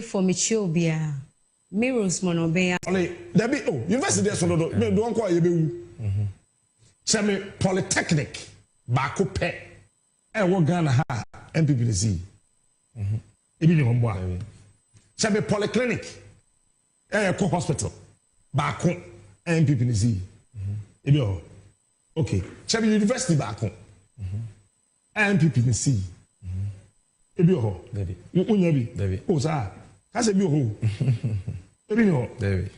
for Michobia. Mirrors monobea. Only there be university so me don't call you. Semi polytechnic baako pe e wo Ghana ha MPPC. Ebi ni hombo a. Semi polyclinic e ko hospital baako MPPC. Ebi o. Okay. Semi university baako. MPPC. Ebi o. Debi. Unya bi. Debi. O sa. Ka se bi o. Ebi no. Debi.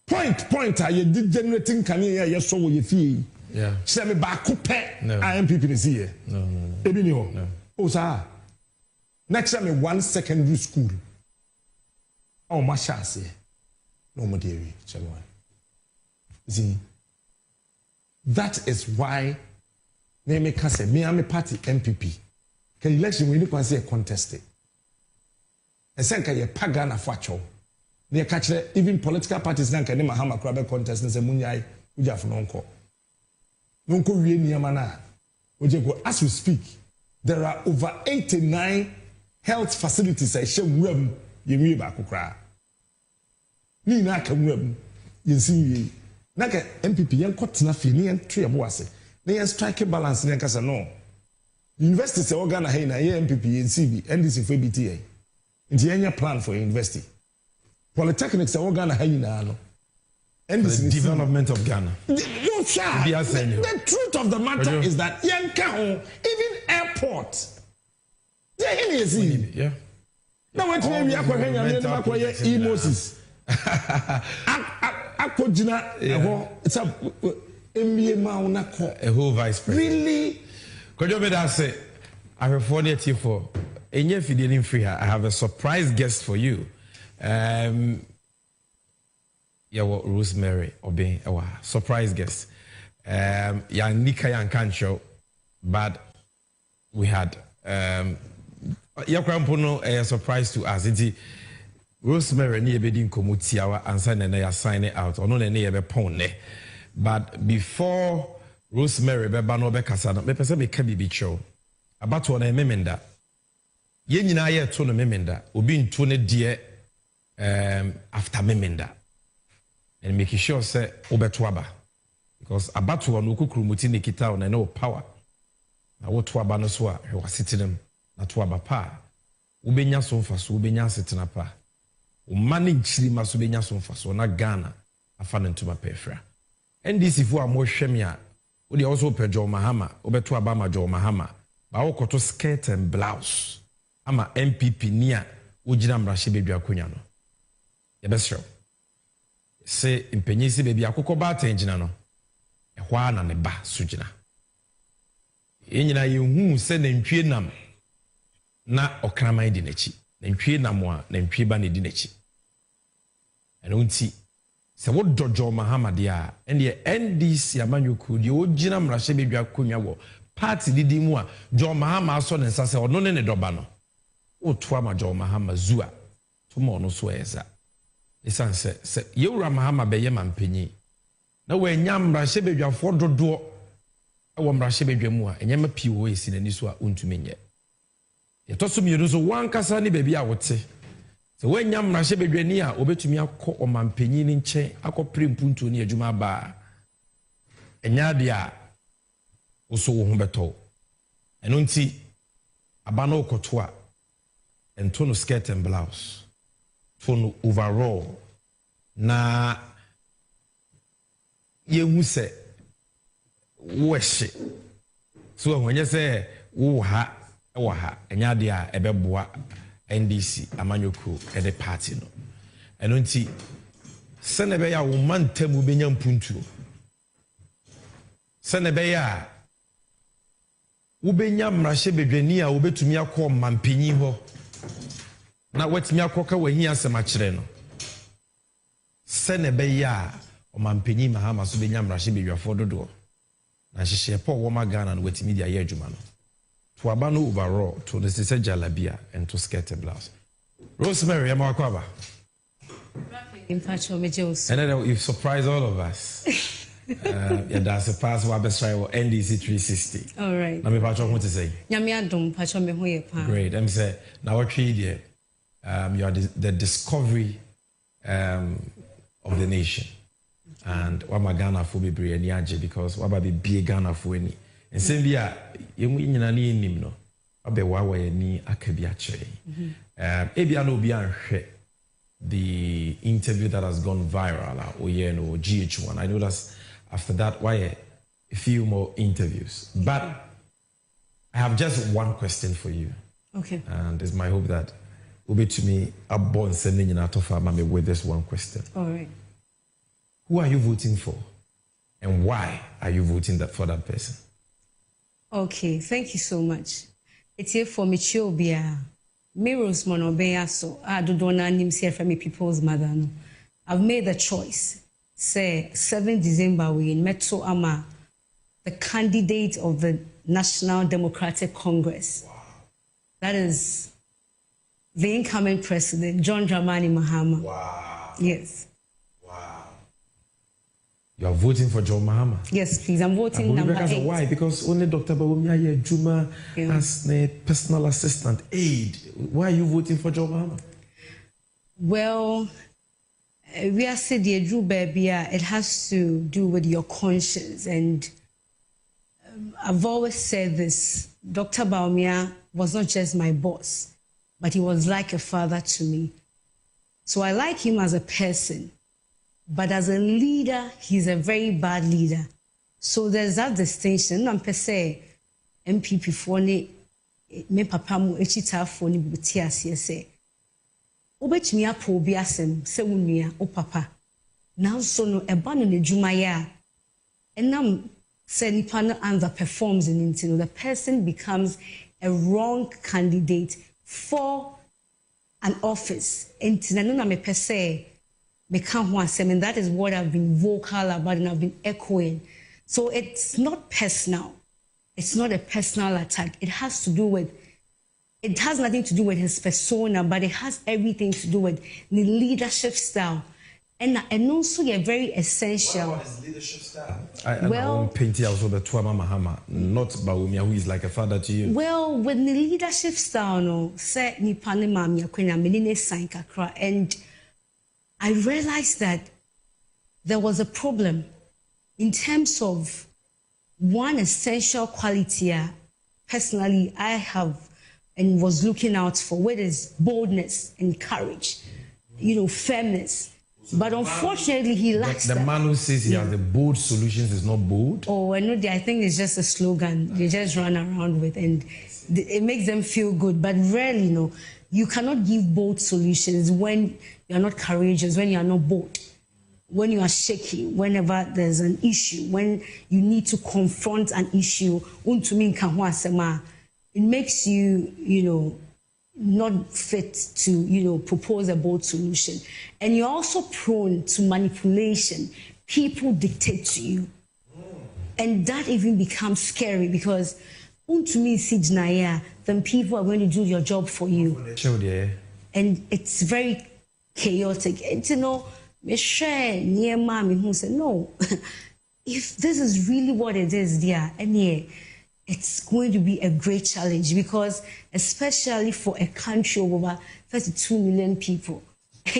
Point are generating kanye ya so wo ye fie. Yeah. Semi baako pe MPPC here. No. Ebi ni ho. O sa. Next time one secondary school. Oh my chance. No more dairy. See. That is why name can say me am a party MPP. Can election we need say contested. And say can ye pagana facho. They catch even political parties nan can Mahama Krabe contest and say munyai uja for nonko. Nonko we niyama na. Ojego as we speak there are over 89 health facilities I share wem ye ba kokra. Ni na ka wem yensi naka MPP yan kotena fi ni yan tue bo ase na yan strike balance ni kasa no university se organ ha na ye MPP NCB NDC for BTA nti yan plan for university polytechnic se organ ha na no NDC development of Ghana no sure the truth of the matter is that yan ka even airport they is yeah now what we akwahanya me na akwaya emosis akojina it's a whole vice president really kojo me da say I have for enye fideli free I have a surprise guest for you Rosemary Obey surprise guest ya nika yan kancho but we had yakrampono a surprise to us Rosemary ni ebedi nkomutiawa ansa na ya sign out ono na ye be pon ne but before Rosemary be ba no be kasa no me pese be ka bibi cho abato na memenda ye nyina ye to no memenda obi nto ne de after memenda and make sure say obeto aba because abato no kukurumuti ne kita na no power na woto aba no so a he wasitinem na to aba pa ubenya so mfa so ubenya setena pa umani nchiri maso benya so mfa so na Ghana afa ne ntuma pefra NDC fu amohwemia wo de also pe John Mahama obeto aba ma John Mahama ba wo koto skirt and blouse ama MPP nia ojina mrahye bedwa konya no ye besro se impenyisi bebi akoko ba atengina no ehwa na ne ba sugina enyina ye hu se na ntwie nam na okraman di nachi na ntwie nam a na ntwie ba ne di nachi eno nti se wo dojo Mahama dia ende NDC amanyoku di ogina mrahye bedwa konwa wo party didi mu a John Mahama aso ne nsa se ono ne doba no otu ama John Mahama zua to mo no so eza esanse se yewura Mahama beye mampanyi na we nya mrahye bedwa fo dodo wo mrahye bedwa mu a enyama pii wo esi na ni so a ontumi nye yetoso mienu so wankasa ni baby a wote se wanya mrahye bedwani a obetumi akọ omampanyi ni nche akọ prempuntu ni adwuma ba enya de a oso wo ho beto eno nti aba no okoto a ento no skirt and blouse to overall na yehu se wo hye so wonye se wo ha ewa ha enya de a ebeboa NDC amanyoku e de party no eno nti senebe ya wo mantamu benya mpuntu senebe ya wo benya mrahye bedwani a wo betumi akọ mampanyi ho na watimi akoka wahi asema kire no senebe ya o mampanyi Mahama so benya mrahye bedwafo dodo na hyehye po wo magana no watimi dia ye adwuma no to abano overall to the sister jalabia and to skirt and blouse. Rosemary, am I kwaba? In fact, and then you surprise all of us. Yeah, that's a pass what best try NDC 360. All right. Let me patch on what to say. Nyame adom patch on me ho ye pa. Great. I'm say now what trade here. you are the discovery of the nation. And wama Ghana for be brave because waba be big Ghana for any. And same be you no abe wawa ni akabiache. Ebia no be the interview that has gone viral or GH1. I know that's after that why a few more interviews. But I have just one question for you. Okay. And it's my hope that will be to me a born sending in out of our mommy with this one question. All right. Who are you voting for? And why are you voting for that person? Okay, thank you so much. It's here for me, Chiobia. Miros Monobeya, so I don't know names here from me people's mother. No. I've made the choice. Say 7 December we in Metro Ama, the candidate of the National Democratic Congress. Wow. That is the incoming president, John Dramani Mahama. Wow. Yes. Wow. You are voting for John Mahama? Yes, please. I'm voting number 8. Why? Because only Dr. Bawumia Juma as a personal assistant, aide. Why are you voting for John Mahama? Well, we are saying the Drew baby, it has to do with your conscience. And I've always said this, Dr. Bawumia was not just my boss, but he was like a father to me. So I like him as a person, but as a leader, he's a very bad leader. So there's that distinction. I'm per se, MPP for me papa mu echita for ni buti ase say. Obetumi apo obi asem se wunua o papa. Now so no eba no nedwuma ya. Enam say nipa no underperforms in intino. The person becomes a wrong candidate for an office. Intino no na me per se me kan ho asem, and that is what I've been vocal about and I've been echoing. So it's not personal. It's not a personal attack. It has nothing to do with his persona, but it has everything to do with the leadership style. And also you're very essential. What about his leadership style? Well, painting also the Tuama Mahama, not Bawumia, who is like a father to you. Well, with the leadership style, no, say ni pane mamia kwena menine sign kakra, and I realized that there was a problem in terms of one essential quality personally I have and was looking out for, what is boldness and courage, firmness. But unfortunately, he lacks the that. man who says he has the bold solutions is not bold. Oh, I think it's just a slogan they just run around with, and it makes them feel good. But rarely, you cannot give bold solutions when you are not courageous, when you are not bold, when you are shaky, whenever there's an issue, when you need to confront an issue. It makes you, not fit to, propose a bold solution. And you're also prone to manipulation. People dictate to you. And that even becomes scary because then people are going to do your job for you. And it's very chaotic. And no, if this is really what it is, dear, and it's going to be a great challenge because especially for a country of over 32 million people, you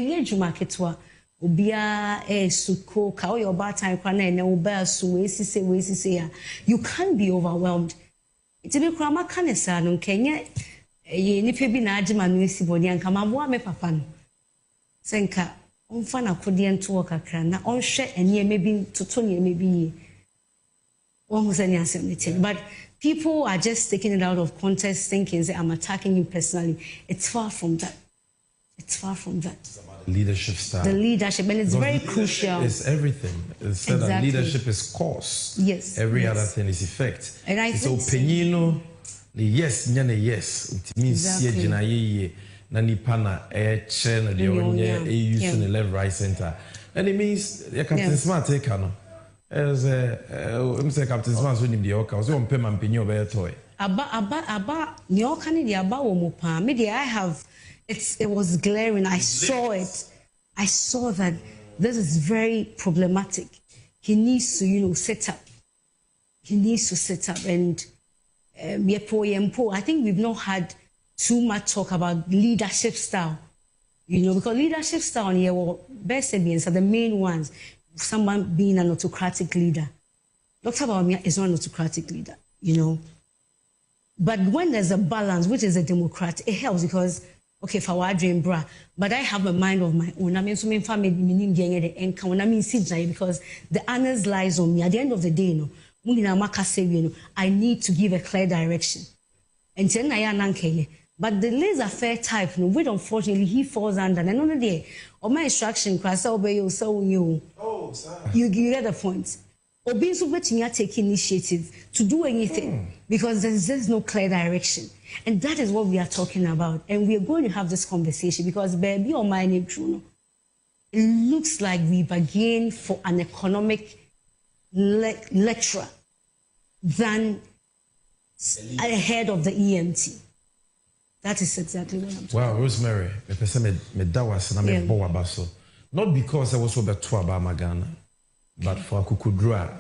can't be overwhelmed. It's a bit krama kanesa no Kenya ni pebi na agima no esiboni anka maboa me papa no senka onfa na kode nto kakra na onhwe ene mebi toto ne mebi one who said but people are just taking it out of context thinking that I'm attacking him personally. It's far from that. It's far from that. It's about the leadership style. The leadership, and it's very crucial. It's everything. It's said that leadership is cause. Yes. Every other thing is effect. And I think so penino the yes, nyane yes. It means ye nani pana channel the onye use in the left, right, center. And it means Captain Smart take no. As Mr. Captain Smart so nim the oka so on payment penyo be toy. Aba nyoka ni the aba wo mo pa. Me I have it was glaring. I saw it. I saw that this is very problematic. He needs to, set up. He needs to set up. And I think we've not had too much talk about leadership style because leadership style here, well, best Sabians are the main ones. Someone being an autocratic leader. Dr. Bawumia is not an autocratic leader, But when there's a balance, which is a democrat, it helps because, okay, if I were dream bra, but I have a mind of my own. I mean, so many family because the honors lies on me. At the end of the day, I need to give a clear direction. And but the laissez-faire type, which unfortunately he falls under. And another day, my instruction class, you get the point. Obinso take initiative to do anything because there's no clear direction. And that is what we are talking about. And we are going to have this conversation because baby on my name, it looks like we bargain for an economic lecturer than ahead of the EMT. That is exactly what I'm talking about. Wow, Rosemary, not because I was over to Ghana, but for Kukudra.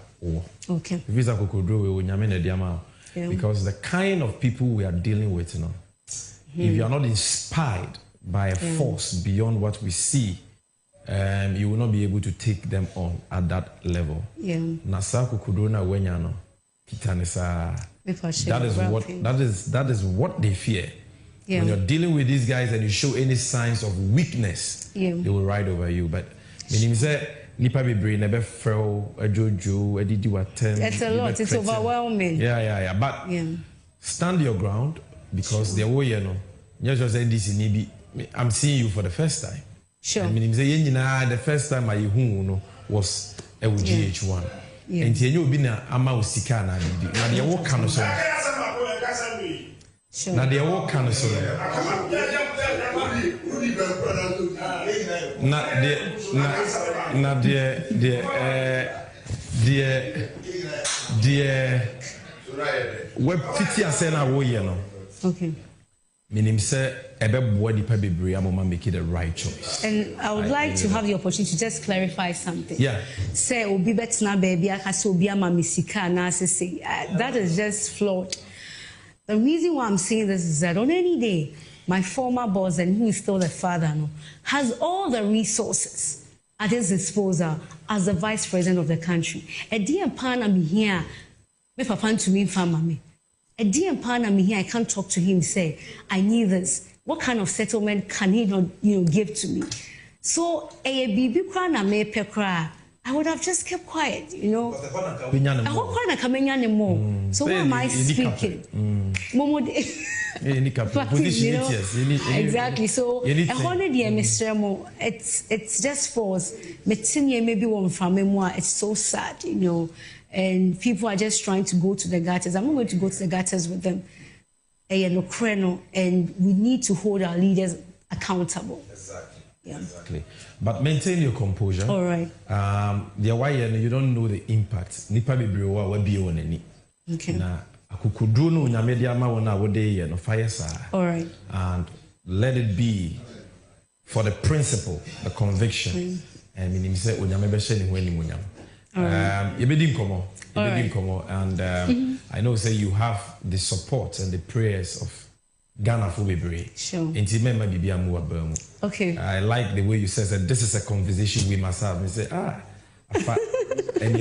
Okay. Visa Kukudra, because the kind of people we are dealing with, if you are not inspired by a force beyond what we see, you will not be able to take them on at that level. Nasa Kukudrona Wenyano, Kitanisa. That is what they fear. When you're dealing with these guys and you show any signs of weakness, they will ride over you. But meaning nipa bebre never fell a jojo a didi watem. It's a lot. It's overwhelming. Yeah. But stand your ground because the way I'm seeing you for the first time. Sure. Meaning the first time I was a GH1. And you be na ama usika na didi. Na the work can so. Sure. Na the work can so. Web fiti asena wo ye no. Okay. Minim say ebe boa dipa bebre amoma make the right choice. And I would like to have the opportunity to just clarify something. Yeah. Say obi betna baby akase obi ama misika na say that is just flawed. The reason why I'm saying this is that on any day my former boss, and who is still the father, has all the resources at his disposal as the vice president of the country. A dear partner me here, me papa to me family. A dear partner me here, I can't talk to him. Say, I need this. What kind of settlement can he not, give to me? So a baby cry me pekra. I would have just kept quiet, I hope I come anymore. So why am I speaking? Exactly. So it's just false. Maybe one from memoir. It's so sad, and people are just trying to go to the gutters. I'm not going to go to the gutters with them. And we need to hold our leaders accountable. Exactly. But maintain your composure. All right. The why you don't know the impact. Nipa bibrewa wa bi on any. Okay. Na akukudru no nyamedia ma wona wo dey no fire sa. All right. And let it be for the principle, the conviction. And meaning say onyame be hye ni ho ani munyam. Yebedi nkomo. And I know say you have the support and the prayers of Ghana for Bebre. Sure. Okay. I like the way you said that this is a conversation we must have. You say, and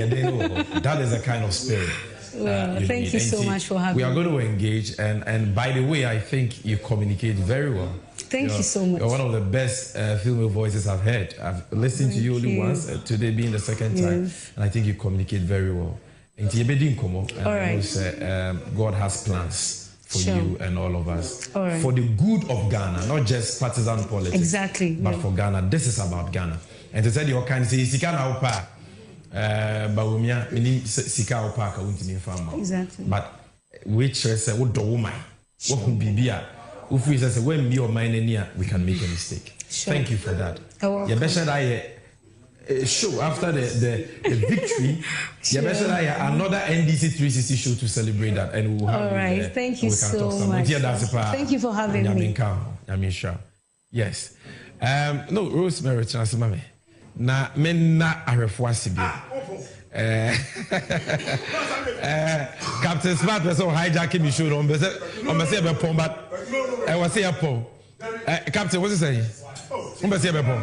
that is a kind of spirit. Well, thank you so much for having me. We are going to engage, and by the way, I think you communicate very well. Thank you so much. You're one of the best female voices I've heard. I've listened to you only once, today being the second time, and I think you communicate very well. And all right. God has plans for you and all of us. All right. For the good of Ghana, not just partisan politics. Exactly. But for Ghana. This is about Ghana. And to say you can say Sika na upa Bawumia meaning Sika upa ka untimi fama. Exactly. But which say what do woman? What could be bia? If we say when me or mine near, we can make a mistake. Sure. Thank you for that. You better show after the victory. Sure. Another NDC 360 show to celebrate that, and we'll have. All right, thank you so much. Thank you for having me. Yes. No, Rosemary, Chansimame. Na menna arefuasibi. Captain Smart was so hijacking me show on me say be pom, but I was say pom. Captain, what's he saying? Umbesi bebo.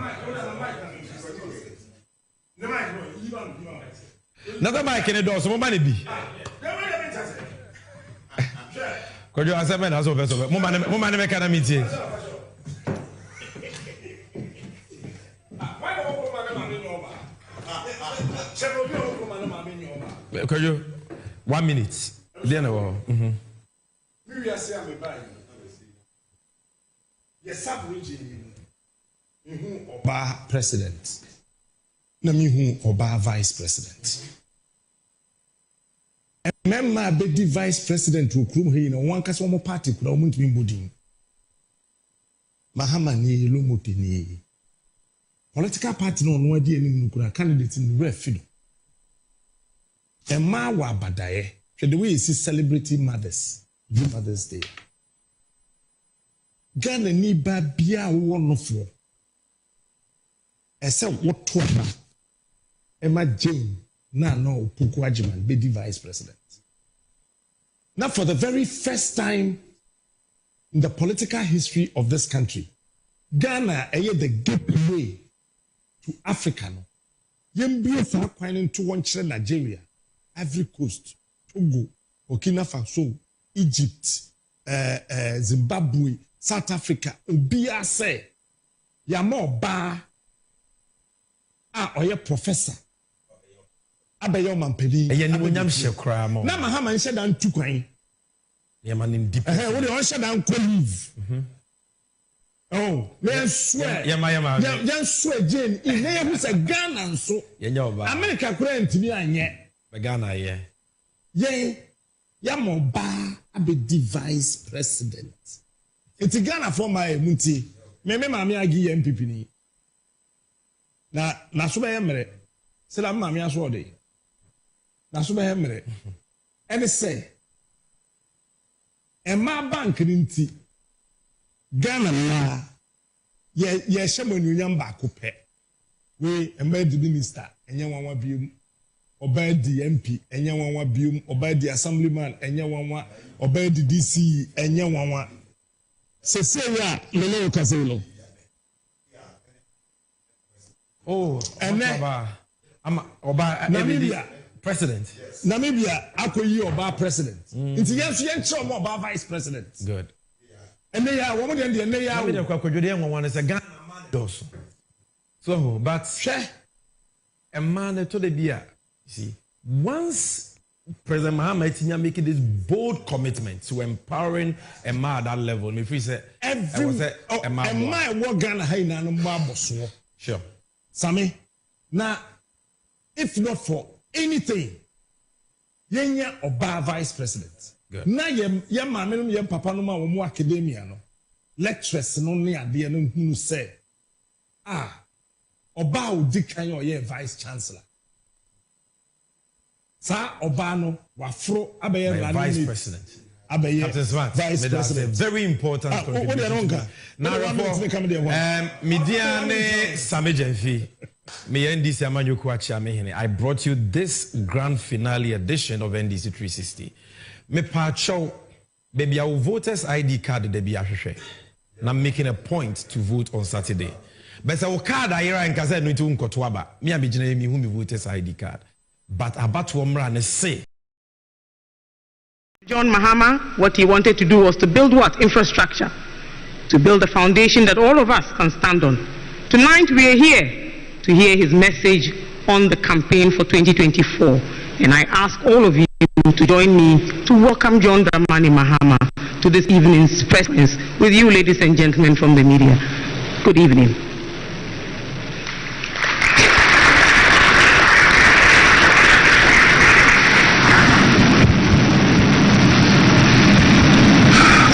Nada mic in the door, so money be. Could you answer me as well? Mumma make an meeting. Could you 1 minute? Yes, sub-region. Oba president. Nami Oba vice president. Remember, the vice president who come here in one case one party could not be building. Mahama ni Lomote ni. Political party no one idea ni mukura candidate in the refido. Emma wa badaye. The way you see celebrating mothers, Mother's Day. Ghana ni ba bia one of you. Ese what to Emma Jane na no Puku Ajiman be the vice president. Now for the very first time in the political history of this country, Ghana the gateway to Africa. No. Yembie fa kwan into one chere Nigeria, Ivory Coast, Togo, Burkina Faso, Egypt, Zimbabwe, South Africa. Obia say, yamo ba oye professor. Abeyo mampedi. Ni wonyam hye mo. Na Mahama nhyɛ dan tu kwan. Ye man in deep. Wo de on hyɛ dan ko leave. Oh, me swear. Yan swear Jane, in na hu sɛ Ghana nso. Ye nya oba. America kura ntimi anyɛ. Be Ghana ye. Ye ya mo ba abedi vice president. Enti Ghana for my munti. Me maame agi ye MPP ni. Na so be ye mere. Se la maame aso ode. Na so be ye mere. Ene say Emma bank nti Ghana na ye shemanu nyamba ko pe we Emma di minister enye wanwa biom oba di MP enye wanwa biom oba di assemblyman enye wanwa oba di DC enye wanwa sese ya lele okaselo oh ama oba Namibia president. Namibia akoyi oba president. Nti yenso yenche oba vice president. Good. And they are one of them, they are with a one is a Ghana does. So, but share a man to the beer. See, once President Mahama making this bold commitment to empowering a man at that level, if we say every a man what Ghana Haina no Mabos. Sure. Sammy, now, if not for anything, Yenya Oba vice president. Na ye maame no ye papa no ma wo mu academia no lecturers no ne ade no hunu say oba odi kan o ye vice chancellor sa oba no wafro abaye vice president abaye vice president very important contribution now media ne Samejemfi me NDC amanyoku acha me hene I brought you this grand finale edition of NDC 360. Me pacho baby our voters ID card de be ahwehwe. Na making a point to vote on Saturday. But our card ayera nka say no ntu nkoto aba. Me abegina me hu me voters ID card. But about to omra ne say John Mahama, what he wanted to do was to build what? Infrastructure. To build a foundation that all of us can stand on. Tonight we are here to hear his message on the campaign for 2024. And I ask all of you to join me to welcome John Dramani Mahama to this evening's presence with you, ladies and gentlemen from the media. Good evening.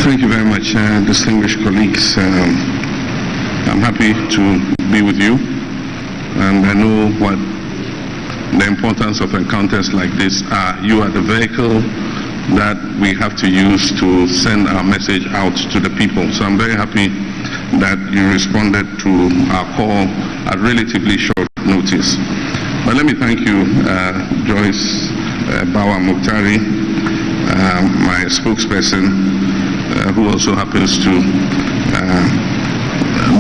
Thank you very much, distinguished colleagues. I'm happy to be with you, and I know what the importance of encounters like this are. You are the vehicle that we have to use to send our message out to the people. So I'm very happy that you responded to our call at relatively short notice. But let me thank you, Joyce Bawa Muktari, my spokesperson, who also happens to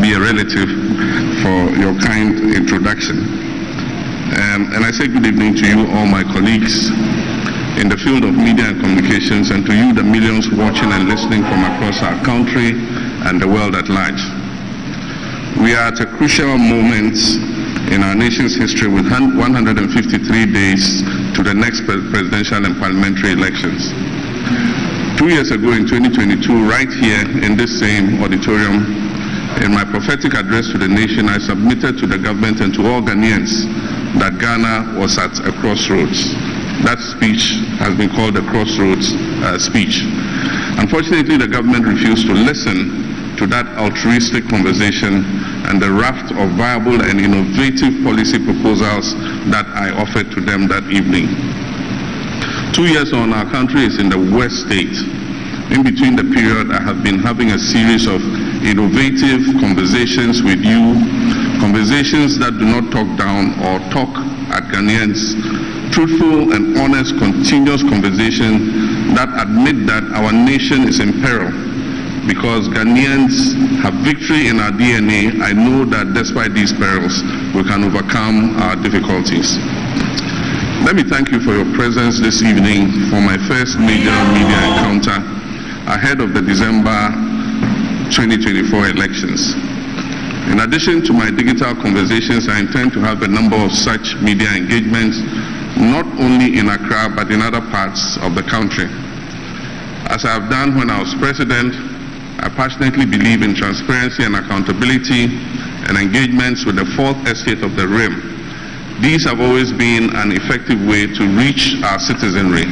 be a relative for your kind introduction. And I say good evening to you, all my colleagues in the field of media and communications, and to you, the millions watching and listening from across our country and the world at large. We are at a crucial moment in our nation's history with 153 days to the next presidential and parliamentary elections. 2 years ago in 2022, right here in this same auditorium, in my prophetic address to the nation, I submitted to the government and to all Ghanaians that Ghana was at a crossroads. That speech has been called the crossroads speech. Unfortunately, the government refused to listen to that altruistic conversation and the raft of viable and innovative policy proposals that I offered to them that evening. 2 years on, our country is in the worst state. In between the period, I have been having a series of innovative conversations with you, conversations that do not talk down or talk at Ghanaians, truthful and honest, continuous conversation that admit that our nation is in peril. Because Ghanaians have victory in our DNA, I know that despite these perils, we can overcome our difficulties. Let me thank you for your presence this evening for my first major media encounter ahead of the December 2024 elections. In addition to my digital conversations, I intend to have a number of such media engagements, not only in Accra, but in other parts of the country. As I have done when I was president, I passionately believe in transparency and accountability and engagements with the fourth estate of the Rim. These have always been an effective way to reach our citizenry.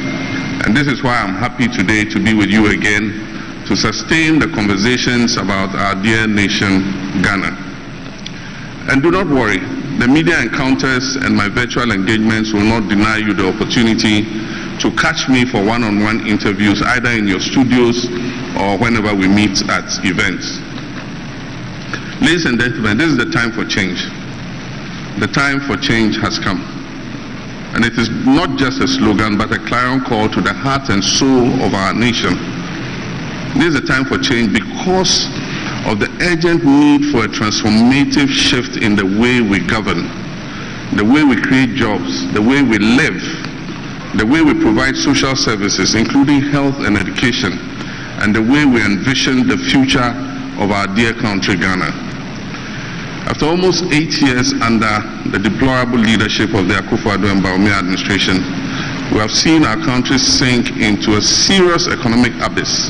And this is why I'm happy today to be with you again to sustain the conversations about our dear nation, Ghana. And do not worry, the media encounters and my virtual engagements will not deny you the opportunity to catch me for one-on-one interviews either in your studios or whenever we meet at events. Ladies and gentlemen, this is the time for change. The time for change has come. And it is not just a slogan, but a clarion call to the heart and soul of our nation. This is a time for change because of the urgent need for a transformative shift in the way we govern, the way we create jobs, the way we live, the way we provide social services, including health and education, and the way we envision the future of our dear country, Ghana. After almost 8 years under the deplorable leadership of the Akufo-Addo and Bawumia administration, we have seen our country sink into a serious economic abyss.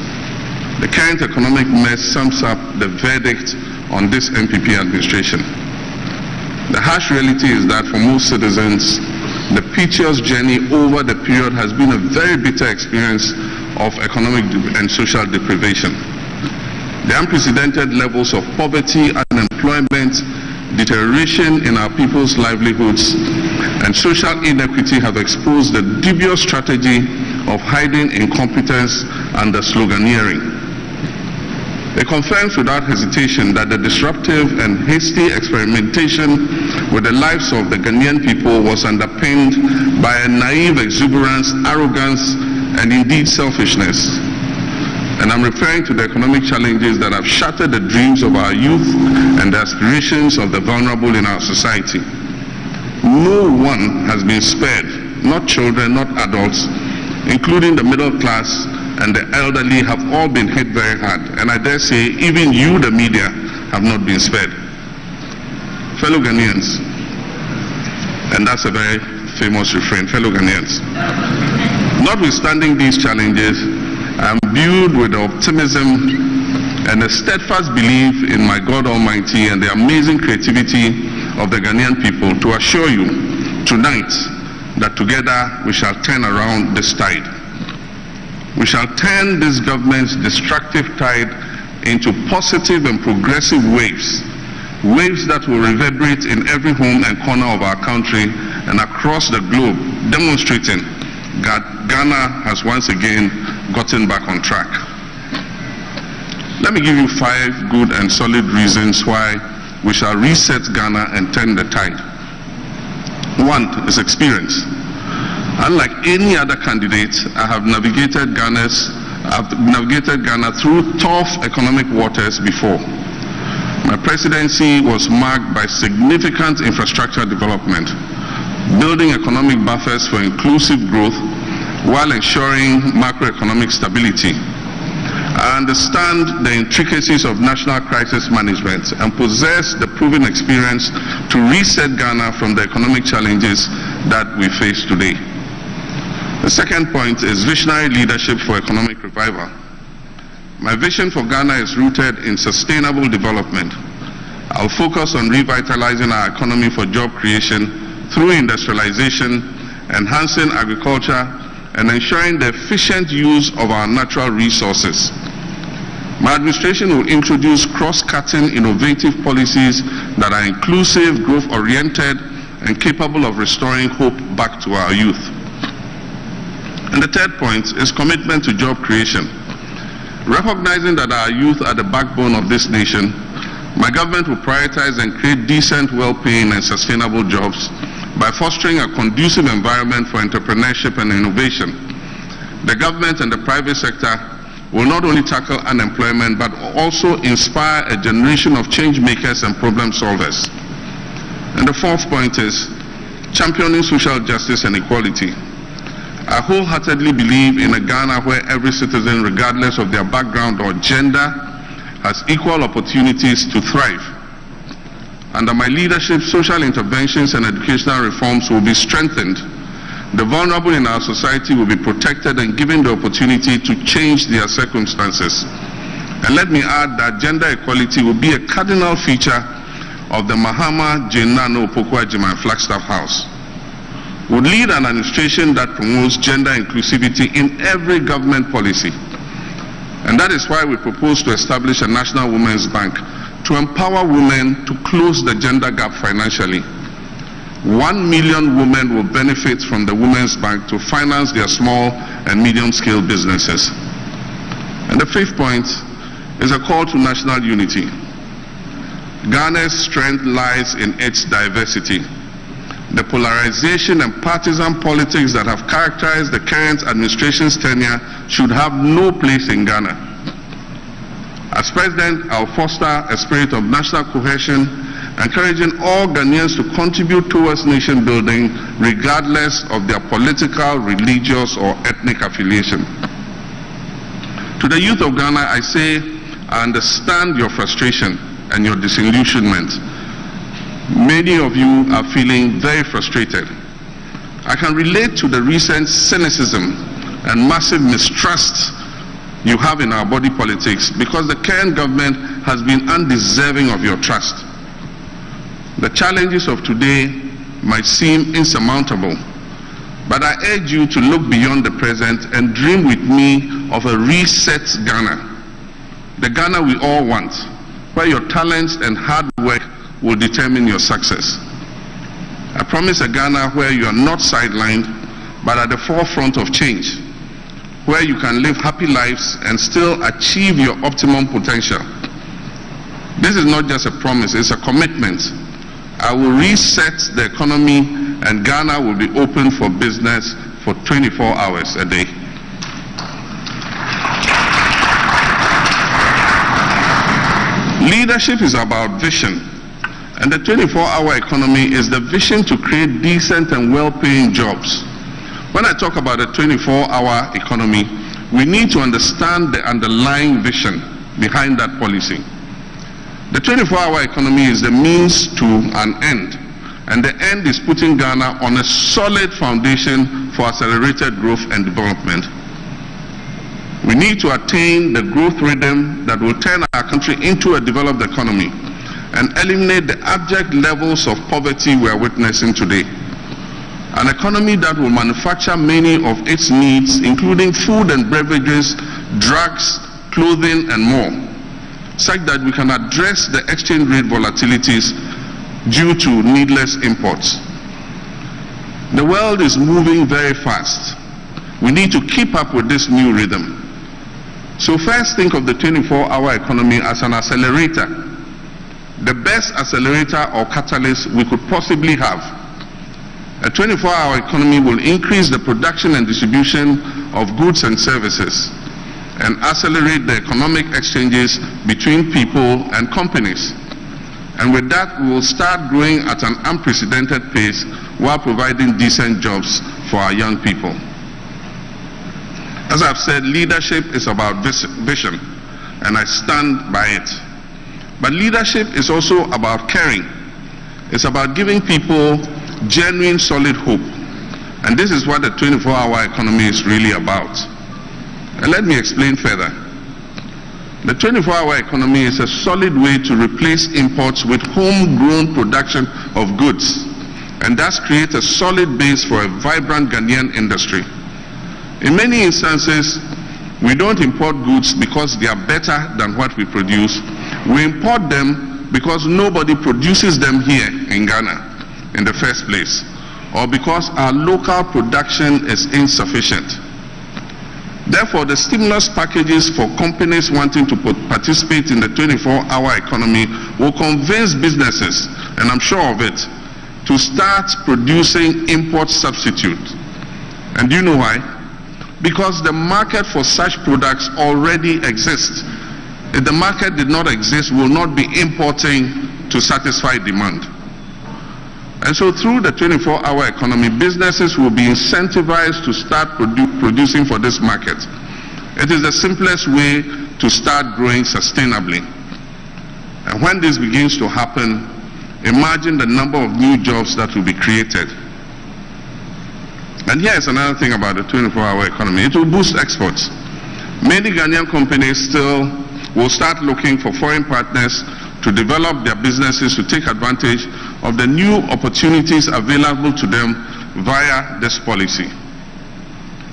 The current economic mess sums up the verdict on this NPP administration. The harsh reality is that for most citizens, the piteous journey over the period has been a very bitter experience of economic and social deprivation. The unprecedented levels of poverty, unemployment, deterioration in our people's livelihoods, and social inequity have exposed the dubious strategy of hiding incompetence under sloganeering. It confirms without hesitation that the disruptive and hasty experimentation with the lives of the Ghanaian people was underpinned by a naive exuberance, arrogance, and indeed selfishness. And I'm referring to the economic challenges that have shattered the dreams of our youth and the aspirations of the vulnerable in our society. No one has been spared, not children, not adults, including the middle class and the elderly have all been hit very hard. And I dare say even you, the media, have not been spared. Fellow Ghanaians, and that's a very famous refrain, fellow Ghanaians. Notwithstanding these challenges, I am imbued with the optimism and a steadfast belief in my God Almighty and the amazing creativity of the Ghanaian people to assure you tonight that together we shall turn around this tide. We shall turn this government's destructive tide into positive and progressive waves, waves that will reverberate in every home and corner of our country and across the globe, demonstrating that Ghana has once again gotten back on track. Let me give you 5 good and solid reasons why we shall reset Ghana and turn the tide. 1 is experience. Unlike any other candidate, I have navigated Ghana through tough economic waters before. My presidency was marked by significant infrastructure development, building economic buffers for inclusive growth while ensuring macroeconomic stability. I understand the intricacies of national crisis management and possess the proven experience to reset Ghana from the economic challenges that we face today. The second point is visionary leadership for economic revival. My vision for Ghana is rooted in sustainable development. I'll focus on revitalizing our economy for job creation through industrialization, enhancing agriculture, and ensuring the efficient use of our natural resources. My administration will introduce cross-cutting innovative policies that are inclusive, growth-oriented, and capable of restoring hope back to our youth. And the third point is commitment to job creation. Recognizing that our youth are the backbone of this nation, my government will prioritize and create decent, well-paying, and sustainable jobs by fostering a conducive environment for entrepreneurship and innovation. The government and the private sector will not only tackle unemployment but also inspire a generation of change makers and problem solvers. And the fourth point is championing social justice and equality. I wholeheartedly believe in a Ghana where every citizen, regardless of their background or gender, has equal opportunities to thrive. Under my leadership, social interventions and educational reforms will be strengthened. The vulnerable in our society will be protected and given the opportunity to change their circumstances. And let me add that gender equality will be a cardinal feature of the Mahama Jenano Pokuajima Flagstaff House. We'll lead an administration that promotes gender inclusivity in every government policy. And that is why we propose to establish a National Women's Bank to empower women to close the gender gap financially. 1 million women will benefit from the Women's Bank to finance their small and medium-scale businesses. And the fifth point is a call to national unity. Ghana's strength lies in its diversity. The polarization and partisan politics that have characterized the current administration's tenure should have no place in Ghana. As President, I'll foster a spirit of national cohesion, encouraging all Ghanaians to contribute towards nation building regardless of their political, religious, or ethnic affiliation. To the youth of Ghana, I say, I understand your frustration and your disillusionment. Many of you are feeling very frustrated. I can relate to the recent cynicism and massive mistrust you have in our body politics because the current government has been undeserving of your trust. The challenges of today might seem insurmountable, but I urge you to look beyond the present and dream with me of a reset Ghana, the Ghana we all want, where your talents and hard work will determine your success. I promise a Ghana where you are not sidelined, but at the forefront of change, where you can live happy lives and still achieve your optimum potential. This is not just a promise, it's a commitment. I will reset the economy and Ghana will be open for business for 24 hours a day. Leadership is about vision, and the 24-hour economy is the vision to create decent and well-paying jobs. When I talk about a 24-hour economy, we need to understand the underlying vision behind that policy. The 24-hour economy is the means to an end, and the end is putting Ghana on a solid foundation for accelerated growth and development. We need to attain the growth rhythm that will turn our country into a developed economy and eliminate the abject levels of poverty we are witnessing today. An economy that will manufacture many of its needs, including food and beverages, drugs, clothing, and more, such that we can address the exchange rate volatilities due to needless imports. The world is moving very fast. We need to keep up with this new rhythm. So first, think of the 24-hour economy as an accelerator, the best accelerator or catalyst we could possibly have. A 24-hour economy will increase the production and distribution of goods and services and accelerate the economic exchanges between people and companies. And with that, we will start growing at an unprecedented pace while providing decent jobs for our young people. As I've said, leadership is about vision, and I stand by it. But leadership is also about caring. It's about giving people genuine, solid hope. And this is what the 24-hour economy is really about. And let me explain further. The 24-hour economy is a solid way to replace imports with homegrown production of goods, and thus create a solid base for a vibrant Ghanaian industry. In many instances, we don't import goods because they are better than what we produce. We import them because nobody produces them here in Ghana in the first place, or because our local production is insufficient. Therefore, the stimulus packages for companies wanting to participate in the 24-hour economy will convince businesses, and I'm sure of it, to start producing import substitute. And do you know why? Because the market for such products already exists. If the market did not exist, we will not be importing to satisfy demand. And so through the 24-hour economy, businesses will be incentivized to start producing for this market. It is the simplest way to start growing sustainably. And when this begins to happen, imagine the number of new jobs that will be created. And here's another thing about the 24-hour economy. It will boost exports. Many Ghanaian companies still will start looking for foreign partners to develop their businesses to take advantage of the new opportunities available to them via this policy.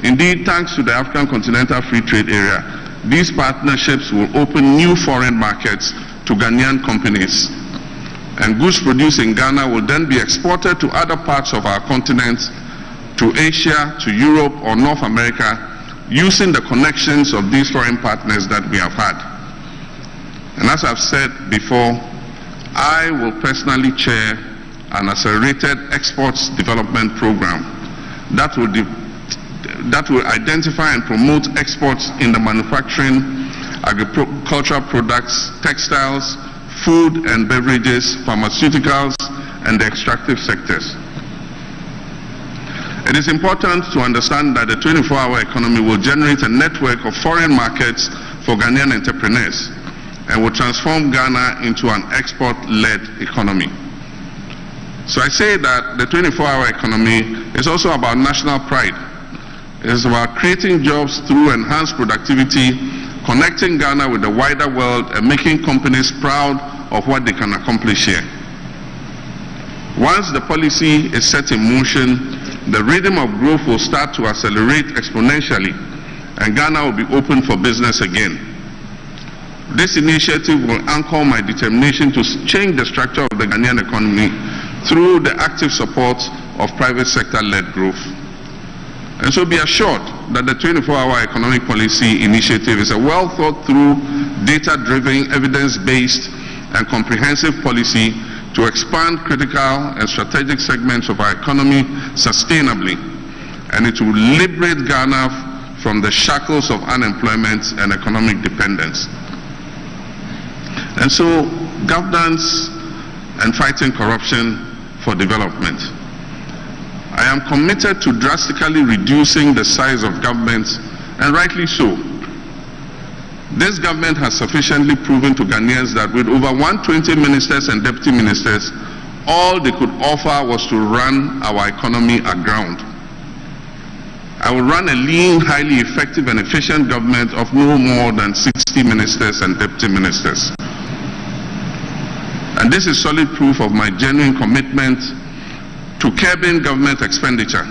Indeed, thanks to the African Continental Free Trade Area, these partnerships will open new foreign markets to Ghanaian companies. And goods produced in Ghana will then be exported to other parts of our continent, to Asia, to Europe, or North America, using the connections of these foreign partners that we have had. And as I've said before, I will personally chair an accelerated exports development program that will identify and promote exports in the manufacturing, agricultural products, textiles, food and beverages, pharmaceuticals, and the extractive sectors. It is important to understand that the 24-hour economy will generate a network of foreign markets for Ghanaian entrepreneurs and will transform Ghana into an export-led economy. So I say that the 24-hour economy is also about national pride. It is about creating jobs through enhanced productivity, connecting Ghana with the wider world, and making companies proud of what they can accomplish here. Once the policy is set in motion, the rhythm of growth will start to accelerate exponentially, and Ghana will be open for business again. This initiative will anchor my determination to change the structure of the Ghanaian economy through the active support of private sector-led growth. And so be assured that the 24-hour economic policy initiative is a well-thought-through, data-driven, evidence-based, and comprehensive policy to expand critical and strategic segments of our economy sustainably, and it will liberate Ghana from the shackles of unemployment and economic dependence. And so, governance and fighting corruption for development. I am committed to drastically reducing the size of government, and rightly so. This government has sufficiently proven to Ghanaians that with over 120 ministers and deputy ministers, all they could offer was to run our economy aground. I will run a lean, highly effective and efficient government of no more than 60 ministers and deputy ministers. And this is solid proof of my genuine commitment to curbing government expenditure.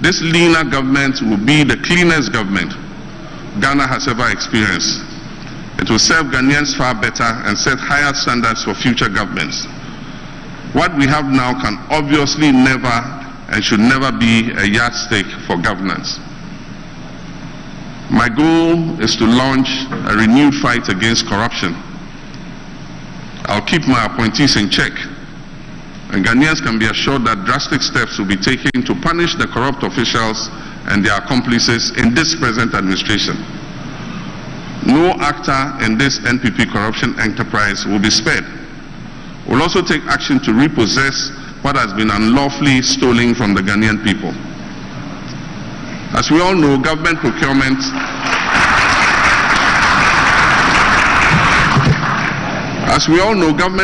This leaner government will be the cleanest government Ghana has ever experienced. It will serve Ghanaians far better and set higher standards for future governments. What we have now can obviously never and should never be a yardstick for governance. My goal is to launch a renewed fight against corruption. I'll keep my appointees in check, and Ghanaians can be assured that drastic steps will be taken to punish the corrupt officials and their accomplices in this present administration. No actor in this NPP corruption enterprise will be spared. We'll also take action to repossess what has been unlawfully stolen from the Ghanaian people. As we all know, government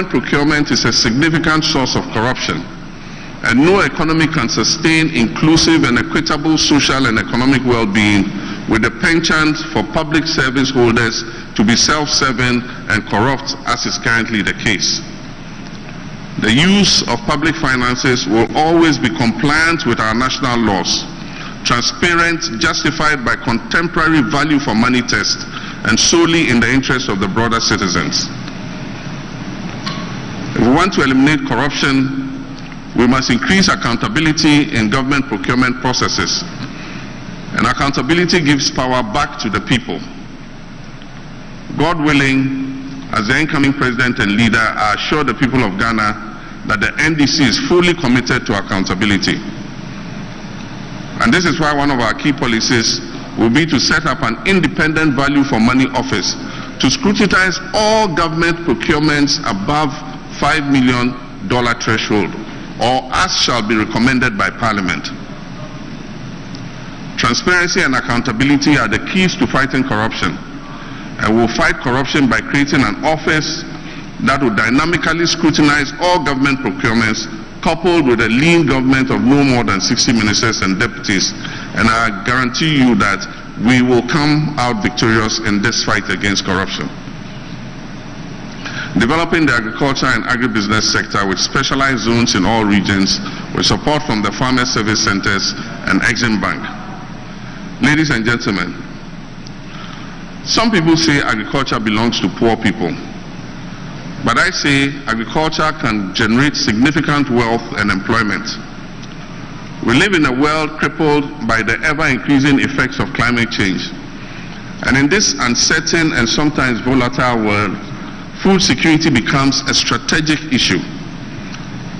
procurement is a significant source of corruption, and no economy can sustain inclusive and equitable social and economic well-being with the penchant for public service holders to be self-serving and corrupt, as is currently the case. The use of public finances will always be compliant with our national laws, transparent, justified by contemporary value for money tests, and solely in the interest of the broader citizens. If we want to eliminate corruption, we must increase accountability in government procurement processes. And accountability gives power back to the people. God willing, as the incoming president and leader, I assure the people of Ghana that the NDC is fully committed to accountability. And this is why one of our key policies will be to set up an independent value for money office to scrutinize all government procurements above $5 million threshold, or as shall be recommended by Parliament. Transparency and accountability are the keys to fighting corruption, and we'll fight corruption by creating an office that will dynamically scrutinize all government procurements, coupled with a lean government of no more than 60 ministers and deputies. And I guarantee you that we will come out victorious in this fight against corruption. Developing the agriculture and agribusiness sector with specialized zones in all regions with support from the farmer service centers and Exim Bank. Ladies and gentlemen, some people say agriculture belongs to poor people, but I say agriculture can generate significant wealth and employment. We live in a world crippled by the ever-increasing effects of climate change, and in this uncertain and sometimes volatile world, food security becomes a strategic issue.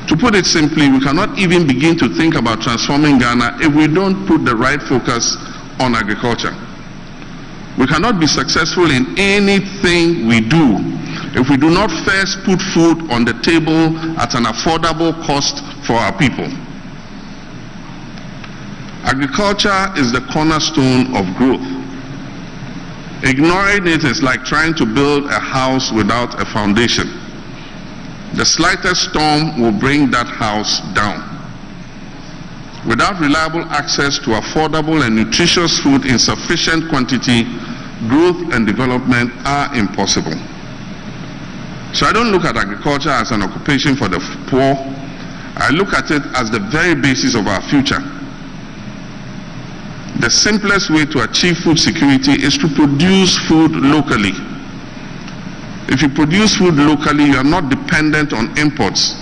To put it simply, we cannot even begin to think about transforming Ghana if we don't put the right focus on agriculture. We cannot be successful in anything we do if we do not first put food on the table at an affordable cost for our people. Agriculture is the cornerstone of growth. Ignoring it is like trying to build a house without a foundation. The slightest storm will bring that house down. Without reliable access to affordable and nutritious food in sufficient quantity, growth and development are impossible. So I don't look at agriculture as an occupation for the poor. I look at it as the very basis of our future. The simplest way to achieve food security is to produce food locally. If you produce food locally, you are not dependent on imports.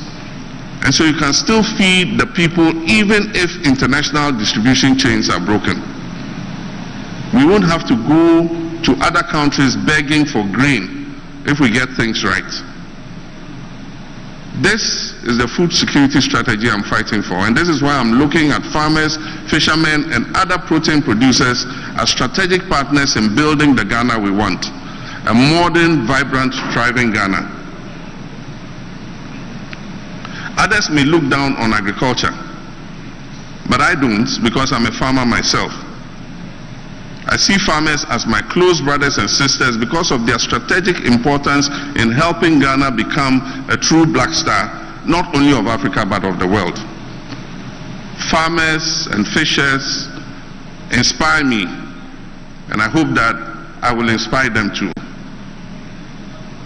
And so you can still feed the people even if international distribution chains are broken. We won't have to go to other countries begging for grain if we get things right. This is the food security strategy I'm fighting for, and this is why I'm looking at farmers, fishermen, and other protein producers as strategic partners in building the Ghana we want, a modern, vibrant, thriving Ghana. Others may look down on agriculture, but I don't, because I'm a farmer myself. I see farmers as my close brothers and sisters because of their strategic importance in helping Ghana become a true black star, not only of Africa but of the world. Farmers and fishers inspire me, and I hope that I will inspire them too.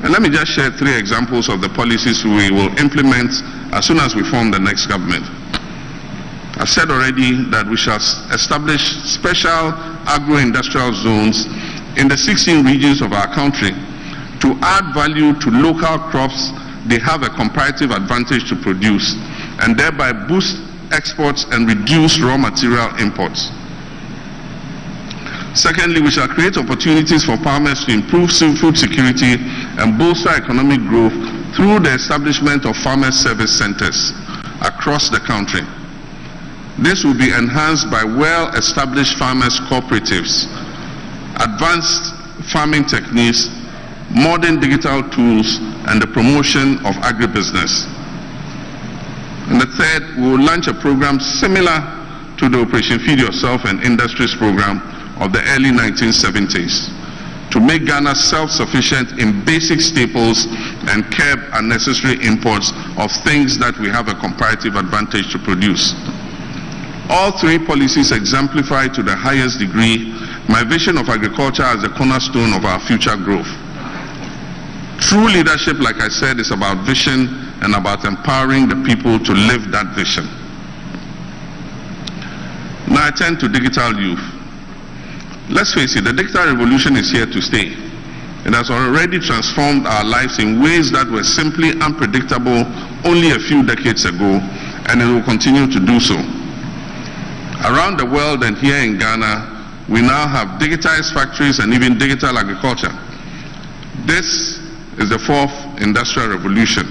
And let me just share 3 examples of the policies we will implement as soon as we form the next government. I've said already that we shall establish special agro-industrial zones in the 16 regions of our country to add value to local crops they have a comparative advantage to produce, and thereby boost exports and reduce raw material imports. Secondly, we shall create opportunities for farmers to improve food security and bolster economic growth through the establishment of farmer service centers across the country. This will be enhanced by well-established farmers' cooperatives, advanced farming techniques, modern digital tools, and the promotion of agribusiness. And the third, we will launch a program similar to the Operation Feed Yourself and Industries program of the early 1970s to make Ghana self-sufficient in basic staples and curb unnecessary imports of things that we have a comparative advantage to produce. All three policies exemplify to the highest degree my vision of agriculture as the cornerstone of our future growth. True leadership, like I said, is about vision and about empowering the people to live that vision. Now I turn to digital youth. Let's face it, the digital revolution is here to stay. It has already transformed our lives in ways that were simply unpredictable only a few decades ago, and it will continue to do so. Around the world and here in Ghana, we now have digitized factories and even digital agriculture. This is the fourth industrial revolution.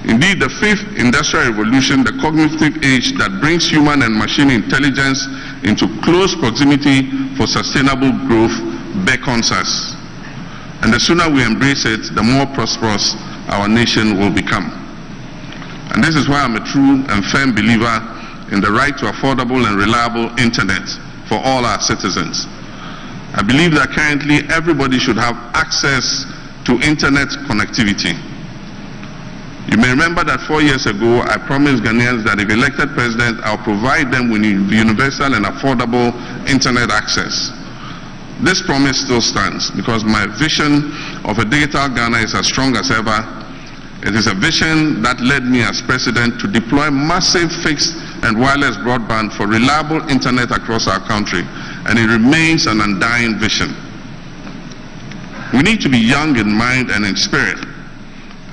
Indeed, the fifth industrial revolution, the cognitive age that brings human and machine intelligence into close proximity for sustainable growth, beckons us. And the sooner we embrace it, the more prosperous our nation will become. And this is why I'm a true and firm believer in the right to affordable and reliable internet for all our citizens. I believe that currently everybody should have access to internet connectivity. You may remember that 4 years ago, I promised Ghanaians that if elected president, I'll provide them with universal and affordable internet access. This promise still stands because my vision of a digital Ghana is as strong as ever. It is a vision that led me as president to deploy massive fixed and wireless broadband for reliable internet across our country, and it remains an undying vision. We need to be young in mind and in spirit.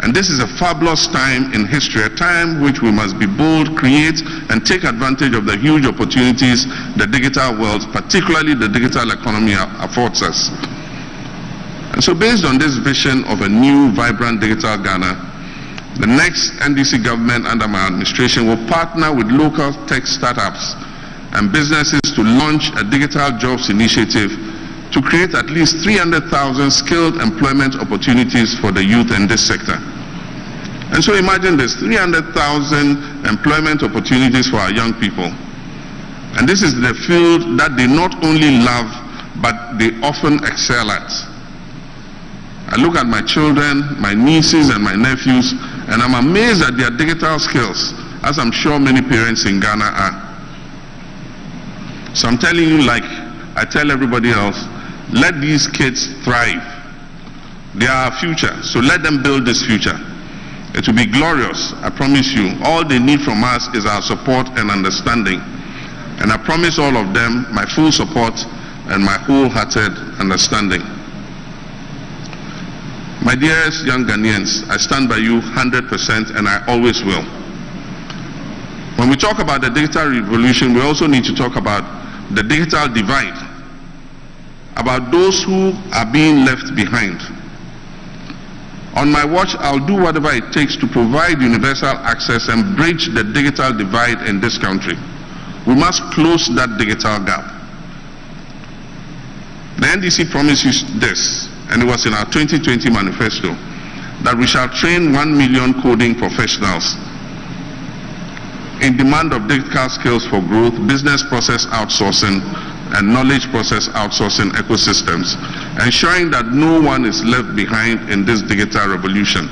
And this is a fabulous time in history, a time which we must be bold, create, and take advantage of the huge opportunities the digital world, particularly the digital economy, affords us. And so based on this vision of a new, vibrant digital Ghana, the next NDC government under my administration will partner with local tech startups and businesses to launch a digital jobs initiative to create at least 300,000 skilled employment opportunities for the youth in this sector. And so imagine this, 300,000 employment opportunities for our young people. And this is the field that they not only love, but they often excel at. I look at my children, my nieces and my nephews, and I'm amazed at their digital skills, as I'm sure many parents in Ghana are. So I'm telling you, like I tell everybody else, let these kids thrive. They are our future, so let them build this future. It will be glorious, I promise you. All they need from us is our support and understanding. And I promise all of them my full support and my wholehearted understanding. My dearest young Ghanaians, I stand by you 100% and I always will. When we talk about the digital revolution, we also need to talk about the digital divide, about those who are being left behind. On my watch, I'll do whatever it takes to provide universal access and bridge the digital divide in this country. We must close that digital gap. The NDC promises this, and it was in our 2020 manifesto, that we shall train 1 million coding professionals in demand of digital skills for growth, business process outsourcing, and knowledge process outsourcing ecosystems, ensuring that no one is left behind in this digital revolution.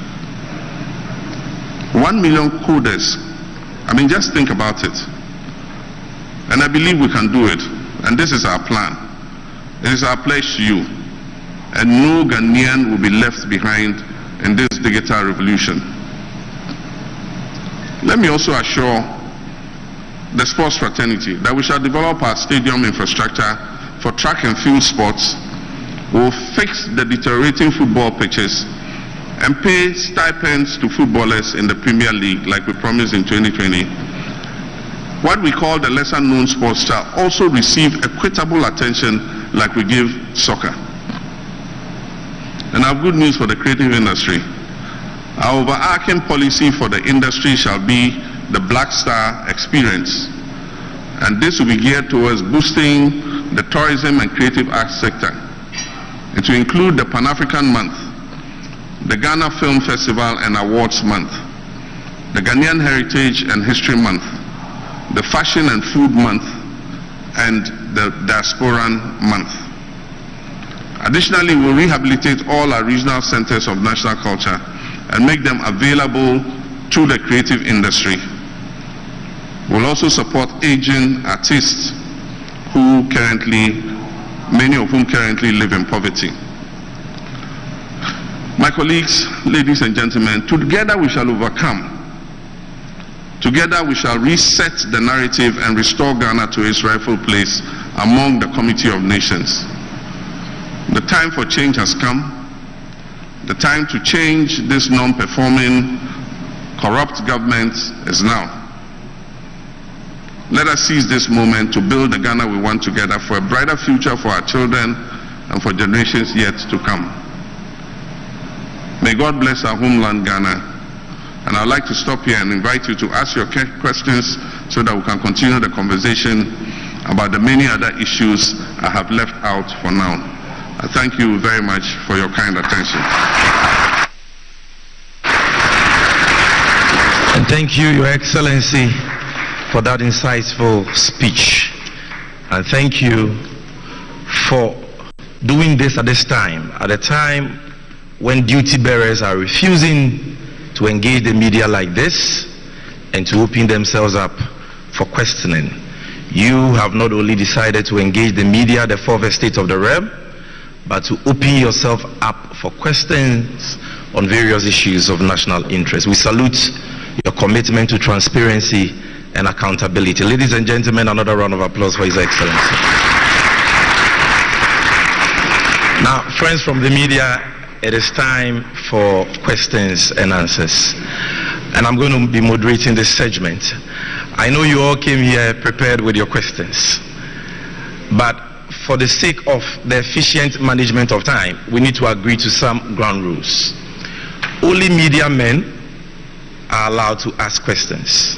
1 million coders, I mean, just think about it. And I believe we can do it, and this is our plan. It is our pledge to you, and no Ghanaian will be left behind in this digital revolution. Let me also assure the sports fraternity that we shall develop our stadium infrastructure for track and field sports. We'll fix the deteriorating football pitches and pay stipends to footballers in the Premier League like we promised in 2020. What we call the lesser known sports shall also receive equitable attention like we give soccer. And I have good news for the creative industry. Our overarching policy for the industry shall be the Black Star experience. And this will be geared towards boosting the tourism and creative arts sector. It will include the Pan-African Month, the Ghana Film Festival and Awards Month, the Ghanaian Heritage and History Month, the Fashion and Food Month, and the Diasporan Month. Additionally, we'll rehabilitate all our regional centers of national culture and make them available to the creative industry. We'll also support aging artists many of whom currently live in poverty. My colleagues, ladies and gentlemen, together we shall overcome. Together we shall reset the narrative and restore Ghana to its rightful place among the Community of Nations. The time for change has come. The time to change this non-performing, corrupt government is now. Let us seize this moment to build the Ghana we want together for a brighter future for our children and for generations yet to come. May God bless our homeland, Ghana. And I'd like to stop here and invite you to ask your questions so that we can continue the conversation about the many other issues I have left out for now. I thank you very much for your kind attention. And thank you, Your Excellency, for that insightful speech. And thank you for doing this at a time when duty bearers are refusing to engage the media like this and to open themselves up for questioning. You have not only decided to engage the media, the fourth estate of the realm, but to open yourself up for questions on various issues of national interest. We salute your commitment to transparency and accountability. Ladies and gentlemen, another round of applause for His Excellency. Now, friends from the media, it is time for questions and answers. And I'm going to be moderating this segment. I know you all came here prepared with your questions. But for the sake of the efficient management of time, we need to agree to some ground rules. Only media men are allowed to ask questions.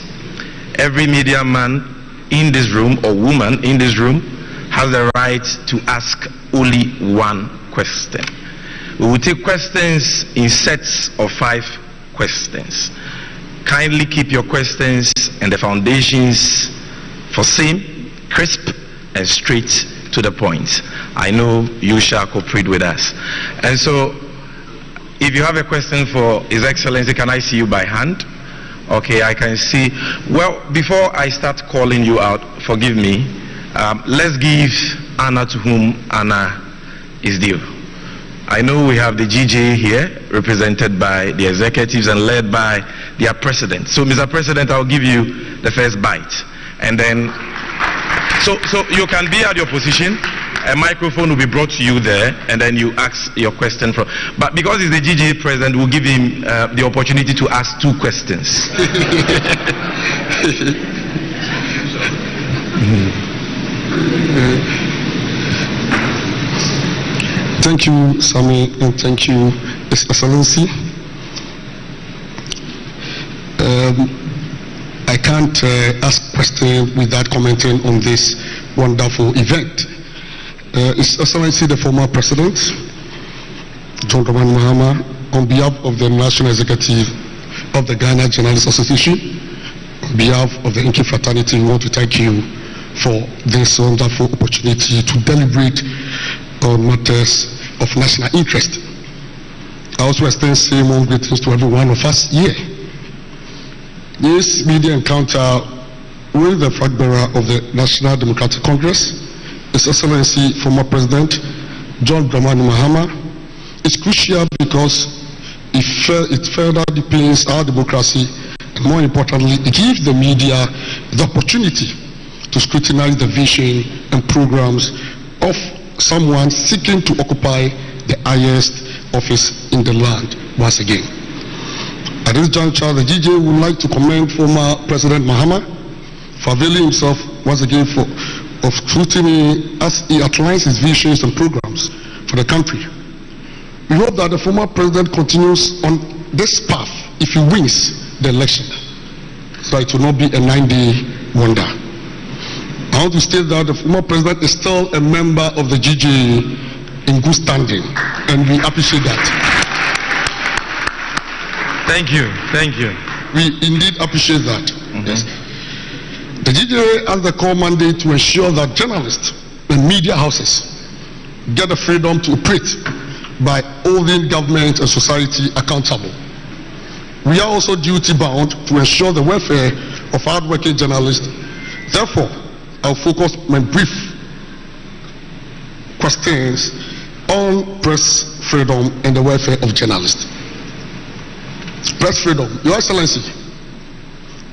Every media man in this room or woman in this room has the right to ask only one question. We will take questions in sets of 5 questions. Kindly keep your questions and the foundations foreseen, crisp, and straight to the point. I know you shall cooperate with us. And so, if you have a question for His Excellency, can I see you by hand? Okay, I can see. Well, before I start calling you out, forgive me, let's give honor to whom honor is due. I know we have the GJ here, represented by the executives and led by their president. So, Mr. President, I'll give you the first bite. And then, so you can be at your position. A microphone will be brought to you there, and then you ask your question from. But because he's the GJ president, we'll give him the opportunity to ask 2 questions. Thank you, Sami, and thank you, His Excellency. I can't ask questions without commenting on this wonderful event. His Excellency, the former President, John Dramani Mahama, on behalf of the National Executive of the Ghana Journalists Association, on behalf of the Inky fraternity, we want to thank you for this wonderful opportunity to deliberate on matters of national interest. I also extend same warm greetings to every one of us here. This media encounter with the flag bearer of the National Democratic Congress, His Excellency former President John Dramani Mahama, is crucial because it further deepens our democracy, and more importantly, it gives the media the opportunity to scrutinize the vision and programs of someone seeking to occupy the highest office in the land once again. At this juncture, the GJ would like to commend former President Mahama for availing himself once again of scrutiny as he outlines his visions and programs for the country. We hope that the former president continues on this path if he wins the election, so it will not be a 9-day wonder. I want to state that the former president is still a member of the GJ in good standing, and we appreciate that. Thank you. Thank you. We indeed appreciate that. Yes. The GJA has the core mandate to ensure that journalists and media houses get the freedom to operate by holding government and society accountable. We are also duty-bound to ensure the welfare of hard-working journalists. Therefore, I'll focus my brief questions on press freedom and the welfare of journalists. Press freedom. Your Excellency,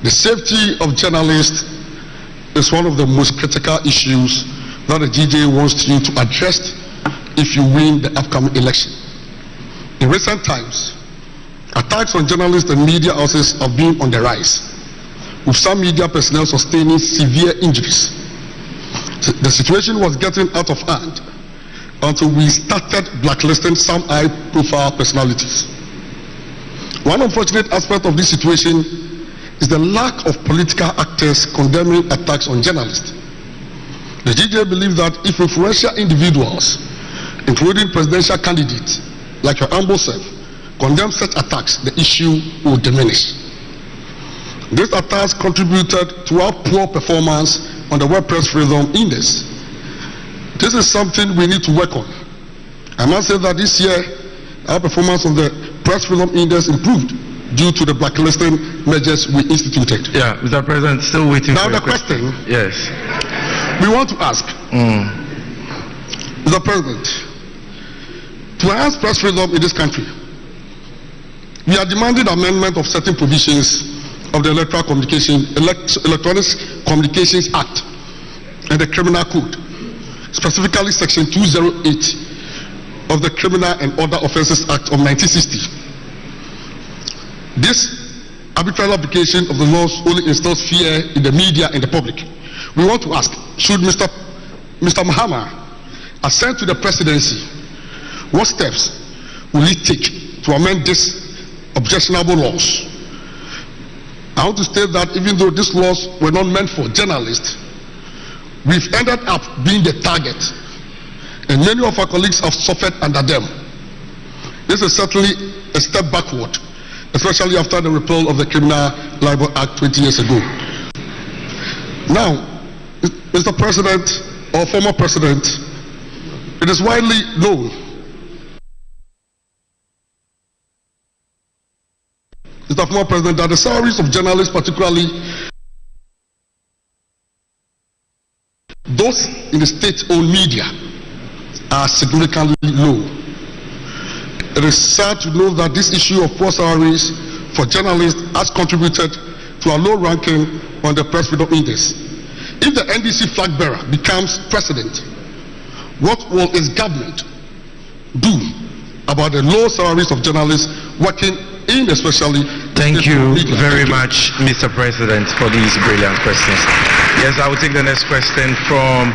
the safety of journalists is one of the most critical issues that the GJA wants you to address if you win the upcoming election. In recent times, attacks on journalists and media houses have been on the rise, with some media personnel sustaining severe injuries. The situation was getting out of hand until we started blacklisting some high-profile personalities. One unfortunate aspect of this situation is the lack of political actors condemning attacks on journalists. The GJA believes that if influential individuals, including presidential candidates like your humble self, condemn such attacks, the issue will diminish. These attacks contributed to our poor performance on the World Press Freedom Index. This is something we need to work on. I must say that this year, our performance on the Press Freedom Index improved due to the blacklisting measures we instituted. Yeah, Mr. President, still waiting now for the question. Yes. We want to ask, Mr. President, to enhance press freedom in this country, we are demanding amendment of certain provisions of the Electronic Communications Act and the Criminal Code, specifically Section 208 of the Criminal and Other Offences Act of 1960. This arbitrary application of the laws only instills fear in the media and the public. We want to ask, should Mr. Mahama assent to the presidency, what steps will he take to amend these objectionable laws? I want to state that even though these laws were not meant for journalists, we've ended up being the target, and many of our colleagues have suffered under them. This is certainly a step backward, especially after the repeal of the Criminal Libel Act 20 years ago. Now, Mr. President or former President, it is widely known Mr. Former President, that the salaries of journalists, particularly those in the state-owned media, are significantly low. It is sad to know that this issue of poor salaries for journalists has contributed to a low ranking on the Press Freedom Index. If the NDC flag bearer becomes president, what will his government do about the low salaries of journalists working in especially? Thank you very much, Mr. President, for these brilliant questions. Yes, I will take the next question from,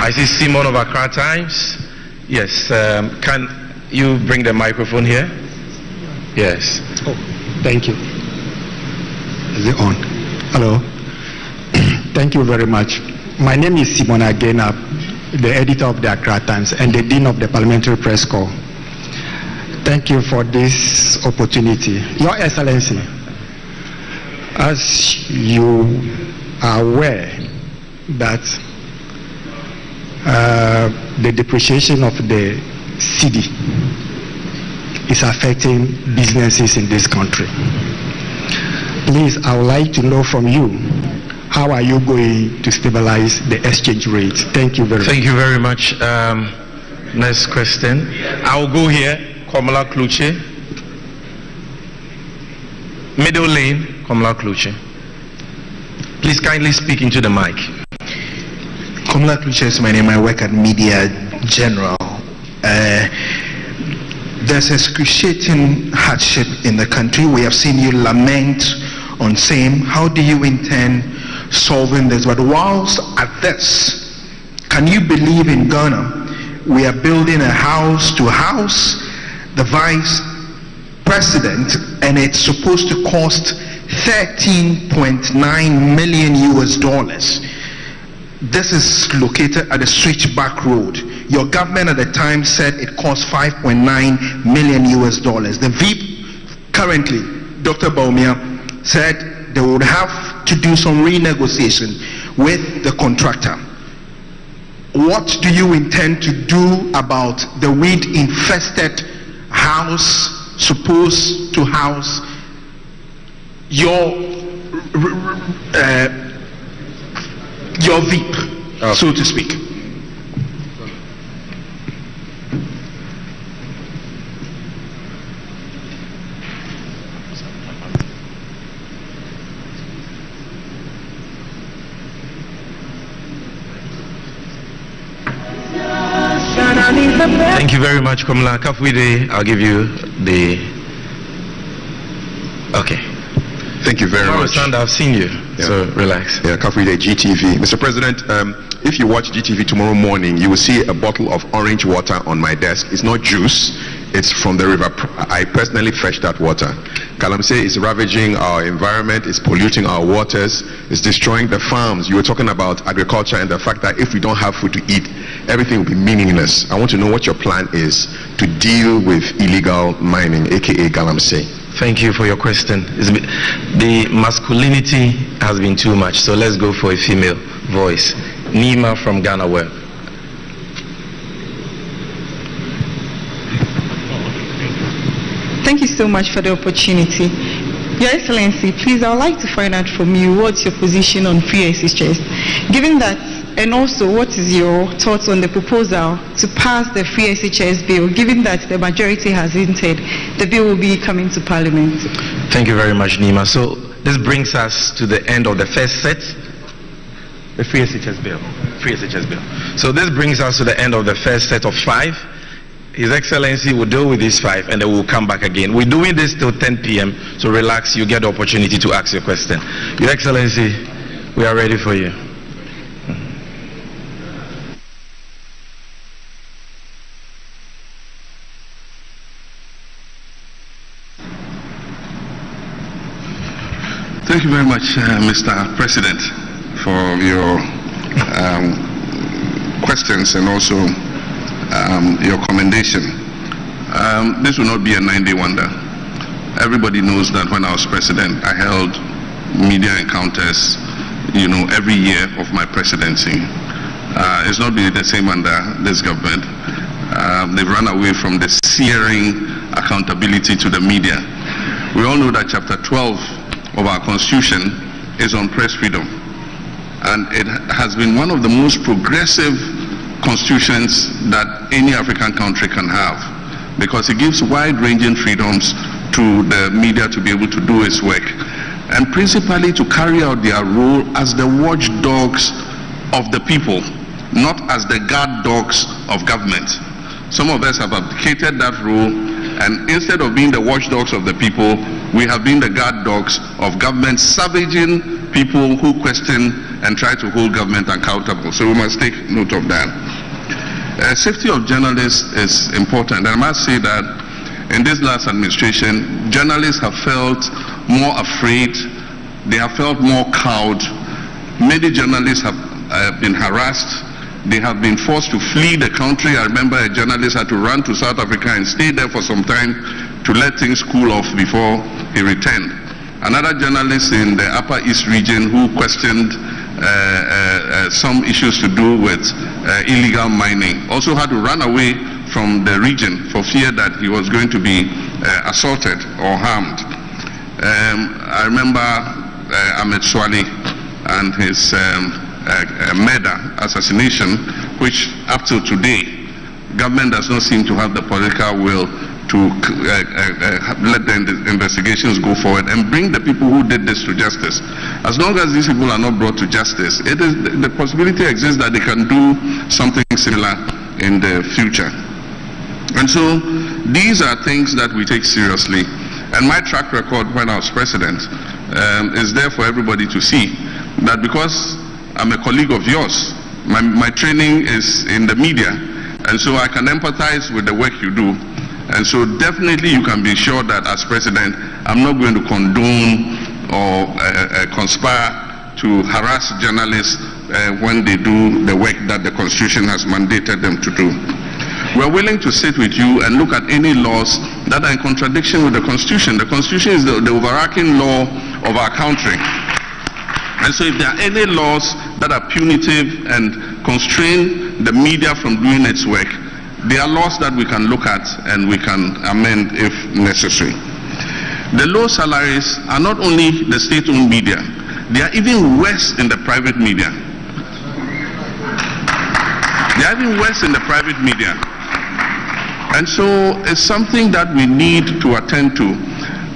I see Simon of Accra Times. Yes, can you bring the microphone here? Yes. Oh, thank you. Is it on? Hello. Thank you very much. My name is Simon Agena, the editor of the Accra Times and the Dean of the Parliamentary Press Corps. Thank you for this opportunity. Your Excellency, as you are aware that the depreciation of the cedi is affecting businesses in this country. Please, I would like to know from you, how are you going to stabilize the exchange rate? Thank you very much. Thank you very much. Next question. I will go here. Komala Kluche. Middle lane, Komala Kluche. Please kindly speak into the mic. Komala Kluche is my name. I work at Media General. There's excruciating hardship in the country. We have seen you lament on same. How do you intend solving this? But whilst at this, can you believe in Ghana? We are building a house to house the vice president, and it's supposed to cost $13.9 million US. This is located at the Switchback Road. Your government at the time said it cost $5.9 million US. The VIP currently, Dr. Baumia said they would have to do some renegotiation with the contractor. What do you intend to do about the weed-infested house supposed to house your VIP, so to speak? Thank you very much, Komla Kafwide. I'll give you the... Okay. Thank you very much. I've seen you, so relax. Yeah, Kafwide, GTV. Mr. President, if you watch GTV tomorrow morning, you will see a bottle of orange water on my desk. It's not juice, it's from the river. I personally fetched that water. Galamsey is ravaging our environment, it's polluting our waters, it's destroying the farms. You were talking about agriculture and the fact that if we don't have food to eat, everything will be meaningless. I want to know what your plan is to deal with illegal mining, aka Galamsey. Thank you for your question. The masculinity has been too much, so let's go for a female voice. Nima from Ghana Web. Thank you so much for the opportunity. Your Excellency, please, I would like to find out from you what's your position on free SHS. Given that, and also what is your thoughts on the proposal to pass the free SHS bill, given that the majority has hinted the bill will be coming to Parliament? Thank you very much, Nima. So this brings us to the end of the first set. The free SHS bill. Free SHS bill. So this brings us to the end of the first set of 5. His Excellency will deal with these 5 and then we'll come back again. We're doing this till 10 p.m. So relax, you get the opportunity to ask your question. Your Excellency, we are ready for you. Thank you very much, Mr. President, for your questions and also your commendation. This will not be a 9-day wonder. Everybody knows that when I was president, I held media encounters, every year of my presidency. It's not been the same under this government. They've run away from the searing accountability to the media. We all know that Chapter 12 of our Constitution is on press freedom. And it has been one of the most progressive constitutions that any African country can have, because it gives wide-ranging freedoms to the media to be able to do its work, and principally to carry out their role as the watchdogs of the people, not as the guard dogs of government. Some of us have abdicated that role, and instead of being the watchdogs of the people, we have been the guard dogs of government, savaging people who question and try to hold government accountable. So we must take note of that. Safety of journalists is important. I must say that in this last administration, journalists have felt more afraid, they have felt more cowed. Many journalists have been harassed. They have been forced to flee the country. I remember a journalist had to run to South Africa and stay there for some time to let things cool off before he returned. Another journalist in the Upper East region who questioned some issues to do with illegal mining also had to run away from the region for fear that he was going to be assaulted or harmed. I remember Ahmed Swali and his murder, assassination, which up till today, government does not seem to have the political will to let the investigations go forward and bring the people who did this to justice. As long as these people are not brought to justice, the possibility exists that they can do something similar in the future. And so these are things that we take seriously. And my track record when I was president is there for everybody to see, that because I'm a colleague of yours, my training is in the media, and so I can empathize with the work you do. And so definitely you can be sure that as president, I'm not going to condone or conspire to harass journalists when they do the work that the Constitution has mandated them to do. We're willing to sit with you and look at any laws that are in contradiction with the Constitution. The Constitution is the overarching law of our country. And so if there are any laws that are punitive and constrain the media from doing its work, they are laws that we can look at and we can amend if necessary. The low salaries are not only the state-owned media, they are even worse in the private media. They are even worse in the private media. And so it's something that we need to attend to.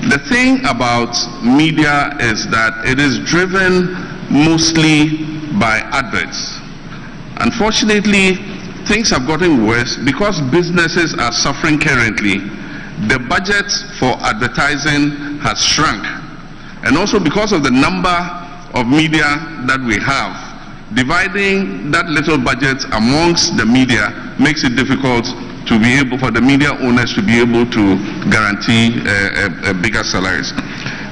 The thing about media is that it is driven mostly by adverts. Unfortunately, things have gotten worse because businesses are suffering currently. The budget for advertising has shrunk. And also because of the number of media that we have, dividing that little budget amongst the media makes it difficult to be able for the media owners to be able to guarantee bigger salaries.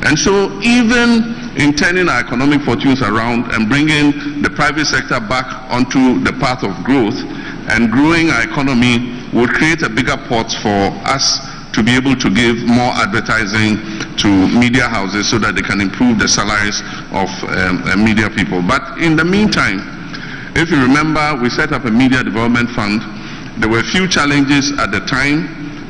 And so even in turning our economic fortunes around and bringing the private sector back onto the path of growth and growing our economy will create a bigger pot for us to be able to give more advertising to media houses so that they can improve the salaries of media people. But in the meantime, if you remember, we set up a media development fund. There were a few challenges at the time,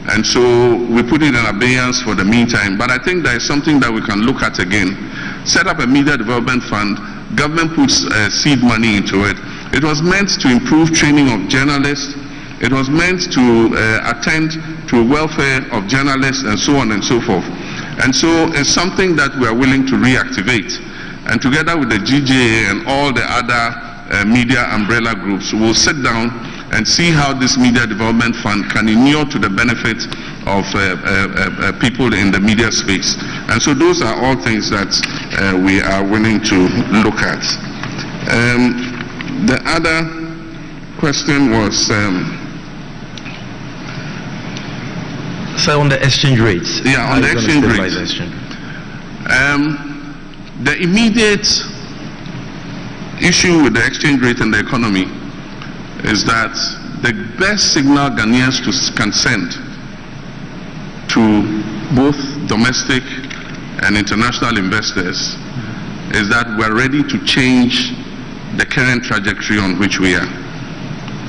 and so we put it in abeyance for the meantime. But I think there is something that we can look at again. Set up a media development fund. Government puts seed money into it. It was meant to improve training of journalists. It was meant to attend to welfare of journalists and so on and so forth. And so it's something that we are willing to reactivate. And together with the GJA and all the other media umbrella groups, we'll sit down and see how this media development fund can inure to the benefit of people in the media space. And so those are all things that we are willing to look at. The other question was... So on the exchange rates. Yeah, on the exchange rates. The immediate issue with the exchange rate and the economy is that the best signal Ghanaians can send to both domestic and international investors is that we're ready to change the current trajectory on which we are.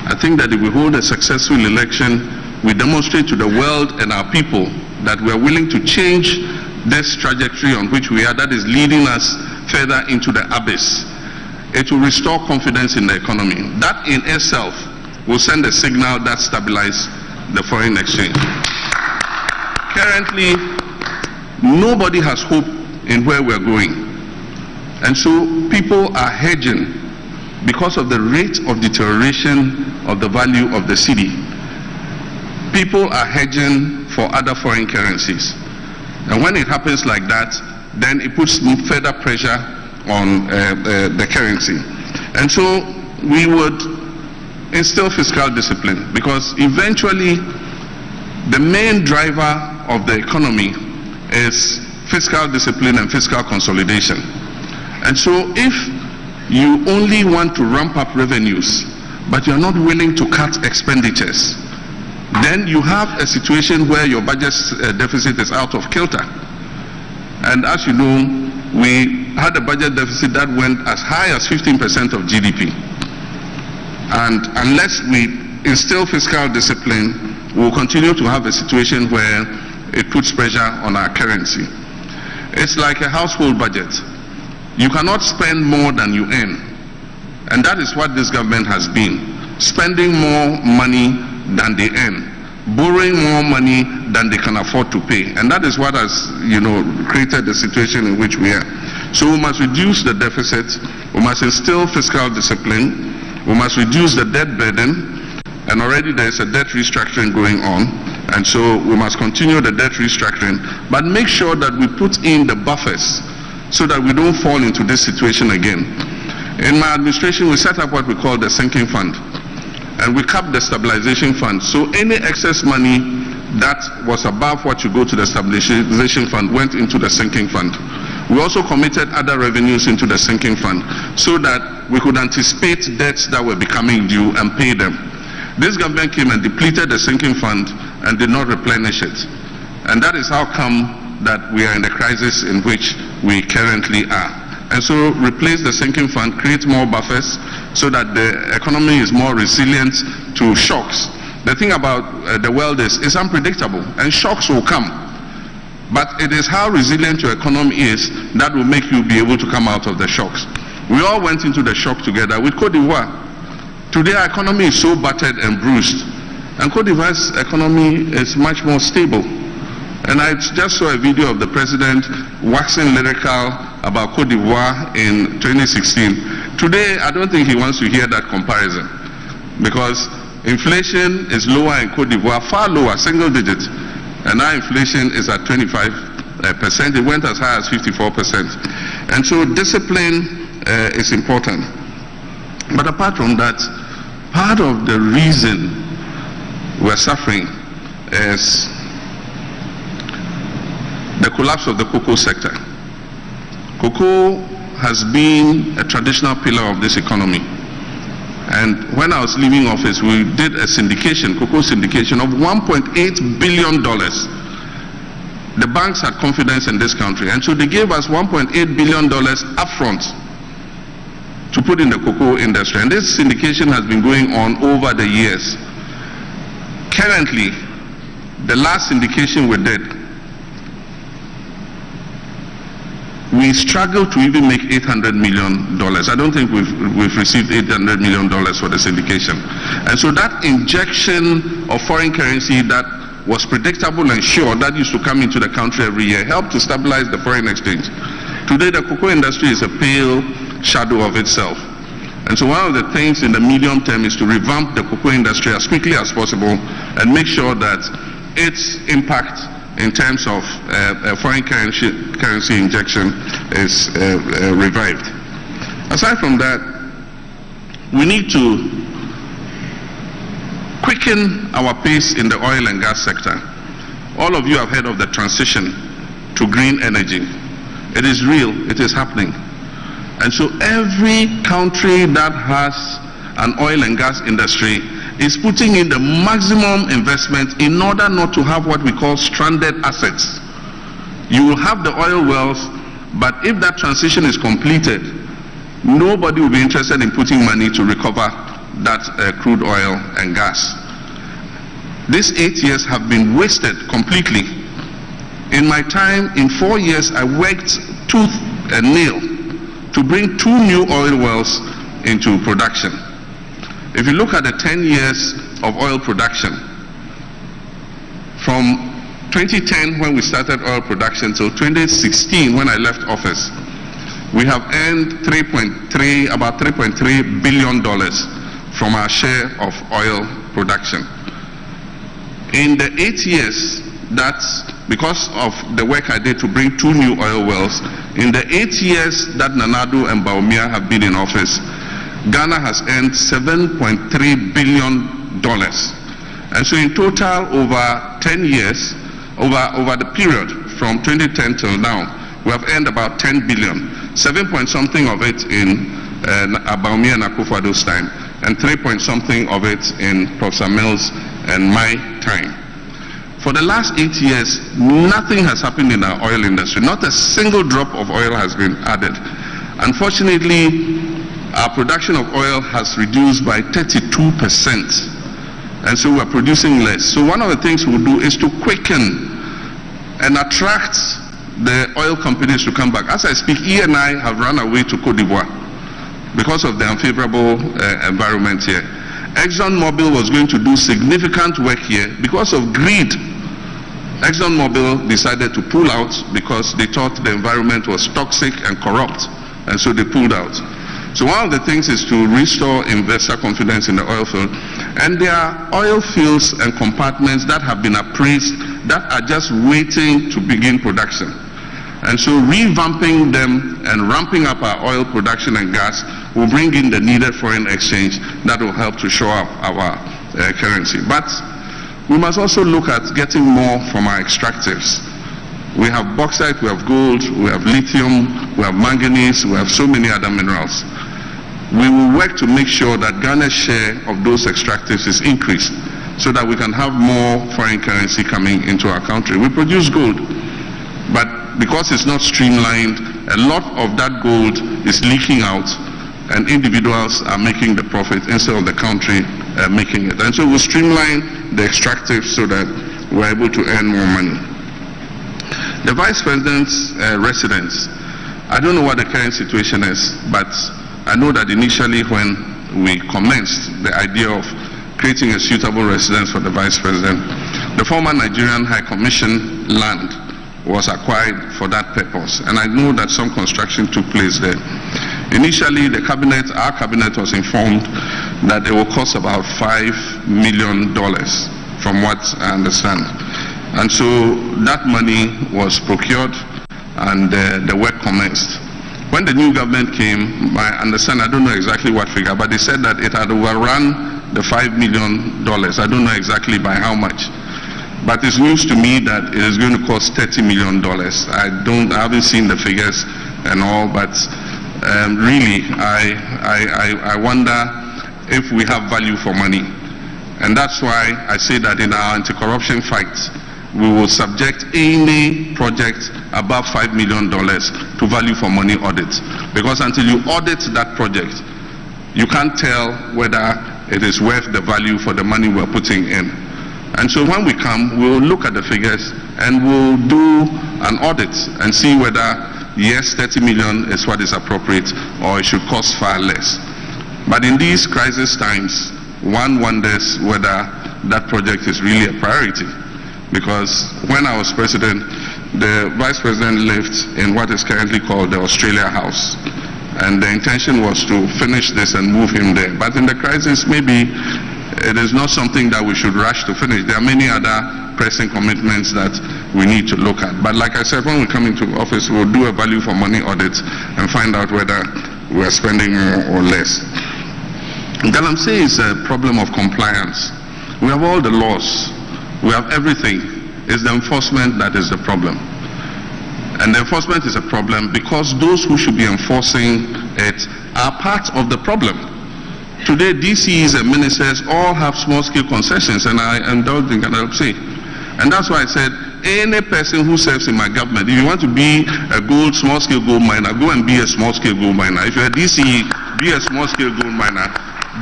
I think that if we hold a successful election, we demonstrate to the world and our people that we are willing to change this trajectory on which we are, that is leading us further into the abyss. It will restore confidence in the economy. That in itself will send a signal that stabilizes the foreign exchange. Currently, nobody has hope in where we're going. And so people are hedging because of the rate of deterioration of the value of the cedi. People are hedging for other foreign currencies. And when it happens like that, then it puts further pressure on the currency. And so we would instill fiscal discipline, because eventually the main driver of the economy is fiscal discipline and fiscal consolidation. And so if you only want to ramp up revenues, but you're not willing to cut expenditures, then you have a situation where your budget deficit is out of kilter. And as you know, we had a budget deficit that went as high as 15% of GDP. And unless we instill fiscal discipline, we'll continue to have a situation where it puts pressure on our currency. It's like a household budget. You cannot spend more than you earn. And that is what this government has been. Spending more money than they earn, borrowing more money than they can afford to pay. And that is what has, created the situation in which we are. So we must reduce the deficit, we must instill fiscal discipline, we must reduce the debt burden, and already there is a debt restructuring going on, and so we must continue the debt restructuring, but make sure that we put in the buffers so that we don't fall into this situation again. In my administration, we set up what we call the sinking fund, and we capped the stabilization fund. So any excess money that was above what you go to the stabilization fund went into the sinking fund. We also committed other revenues into the sinking fund so that we could anticipate debts that were becoming due and pay them. This government came and depleted the sinking fund and did not replenish it. And that is how come that we are in the crisis in which we currently are. And so replace the sinking fund, create more buffers so that the economy is more resilient to shocks. The thing about the world is it's unpredictable and shocks will come. But it is how resilient your economy is that will make you be able to come out of the shocks. We all went into the shock together with Cote d'Ivoire. Today our economy is so battered and bruised, and Cote d'Ivoire's economy is much more stable. And I just saw a video of the president waxing lyrical about Cote d'Ivoire in 2016. Today I don't think he wants to hear that comparison, because inflation is lower in Cote d'Ivoire, far lower, single digit. And our inflation is at 25%. It went as high as 54%. And so discipline is important. But apart from that, part of the reason we're suffering is the collapse of the cocoa sector. Cocoa has been a traditional pillar of this economy. And when I was leaving office, we did a syndication, cocoa syndication of $1.8 billion. The banks had confidence in this country, and so they gave us $1.8 billion upfront to put in the cocoa industry. And this syndication has been going on over the years. Currently, the last syndication we did, we struggle to even make $800 million. I don't think we've received $800 million for the syndication. And so that injection of foreign currency that was predictable and sure, that used to come into the country every year, helped to stabilize the foreign exchange. Today the cocoa industry is a pale shadow of itself. And so one of the things in the medium term is to revamp the cocoa industry as quickly as possible and make sure that its impact in terms of foreign currency injection is revived. Aside from that, we need to quicken our pace in the oil and gas sector. All of you have heard of the transition to green energy. It is real, it is happening. And so every country that has an oil and gas industry is putting in the maximum investment in order not to have what we call stranded assets. You will have the oil wells, but if that transition is completed, nobody will be interested in putting money to recover that crude oil and gas. These 8 years have been wasted completely. In my time, in 4 years, I worked tooth and nail to bring 2 new oil wells into production. If you look at the 10 years of oil production, from 2010 when we started oil production till 2016 when I left office, we have earned about $3.3 billion from our share of oil production. In the 8 years, that's because of the work I did to bring 2 new oil wells, in the 8 years that Nanado and Baumia have been in office, Ghana has earned $7.3 billion. And so in total, over 10 years, over the period from 2010 till now, we have earned about 10 billion. 7 point something of it in Baumia and Akufo-Addo's time, and 3 point something of it in Professor Mills and my time. For the last 8 years, nothing has happened in our oil industry. Not a single drop of oil has been added. Unfortunately, our production of oil has reduced by 32%. And so we're producing less. So one of the things we'll do is to quicken and attract the oil companies to come back. As I speak, E&I have run away to Cote d'Ivoire because of the unfavorable environment here. ExxonMobil was going to do significant work here. Because of greed, ExxonMobil decided to pull out because they thought the environment was toxic and corrupt, and so they pulled out. So one of the things is to restore investor confidence in the oil field. And there are oil fields and compartments that have been appraised that are just waiting to begin production. And so revamping them and ramping up our oil production and gas will bring in the needed foreign exchange that will help to shore up our currency. But we must also look at getting more from our extractives. We have bauxite, we have gold, we have lithium, we have manganese, we have so many other minerals. We will work to make sure that Ghana's share of those extractives is increased. so that we can have more foreign currency coming into our country. We produce gold, but because it's not streamlined, a lot of that gold is leaking out, and individuals are making the profit instead of the country making it. And so we streamline the extractive so that we're able to earn more money. The Vice President's residence, I don't know what the current situation is, but I know that initially when we commenced the idea of creating a suitable residence for the Vice President, the former Nigerian High Commission land was acquired for that purpose, and I know that some construction took place there. Initially, our cabinet was informed that it will cost about $5 million, from what I understand. And so that money was procured and the work commenced. When the new government came, I understand, I don't know exactly what figure, but they said that it had overrun the $5 million. I don't know exactly by how much. But it's news to me that it is going to cost $30 million. I haven't seen the figures and all, but really, I wonder if we have value for money. And that's why I say that in our anti-corruption fight, we will subject any project above $5 million to value for money audit. Because until you audit that project, you can't tell whether it is worth the value for the money we're putting in. And so when we come, we'll look at the figures and we'll do an audit and see whether, yes, 30 million is what is appropriate or it should cost far less. But in these crisis times, one wonders whether that project is really a priority. Because when I was president, the Vice President lived in what is currently called the Australia House. And the intention was to finish this and move him there. But in the crisis, maybe it is not something that we should rush to finish. There are many other pressing commitments that we need to look at. But like I said, when we come into office, we'll do a value for money audit and find out whether we are spending more or less. Galamsey is a problem of compliance. We have all the laws. We have everything. It's the enforcement that is the problem. And the enforcement is a problem because those who should be enforcing it are part of the problem. Today, DCs and ministers all have small-scale concessions, and I indulge in Galamsey. And that's why I said, any person who serves in my government, if you want to be a small-scale gold miner, go and be a small-scale gold miner. If you're a DCE, be a small-scale gold miner.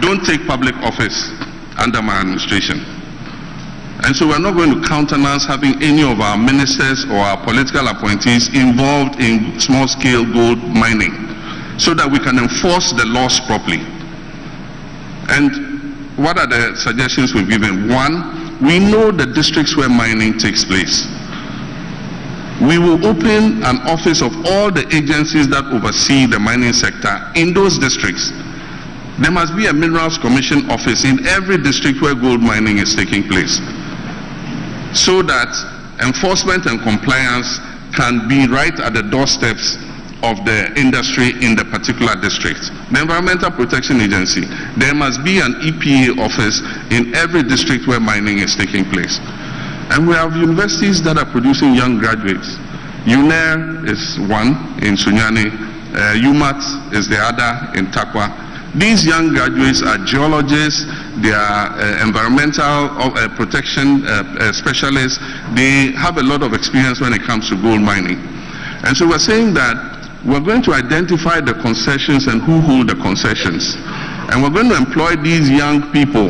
Don't take public office under my administration. And so we're not going to countenance having any of our ministers or our political appointees involved in small-scale gold mining so that we can enforce the laws properly. And what are the suggestions we've given? One, we know the districts where mining takes place. We will open an office of all the agencies that oversee the mining sector in those districts. There must be a Minerals Commission office in every district where gold mining is taking place, so that enforcement and compliance can be right at the doorsteps of the industry in the particular district. The Environmental Protection Agency, there must be an EPA office in every district where mining is taking place. And we have universities that are producing young graduates. UNER is one in Sunyani, UMAT is the other in Takwa. These young graduates are geologists, they are environmental protection specialists. They have a lot of experience when it comes to gold mining. And so we're saying that we're going to identify the concessions and who hold the concessions. And we're going to employ these young people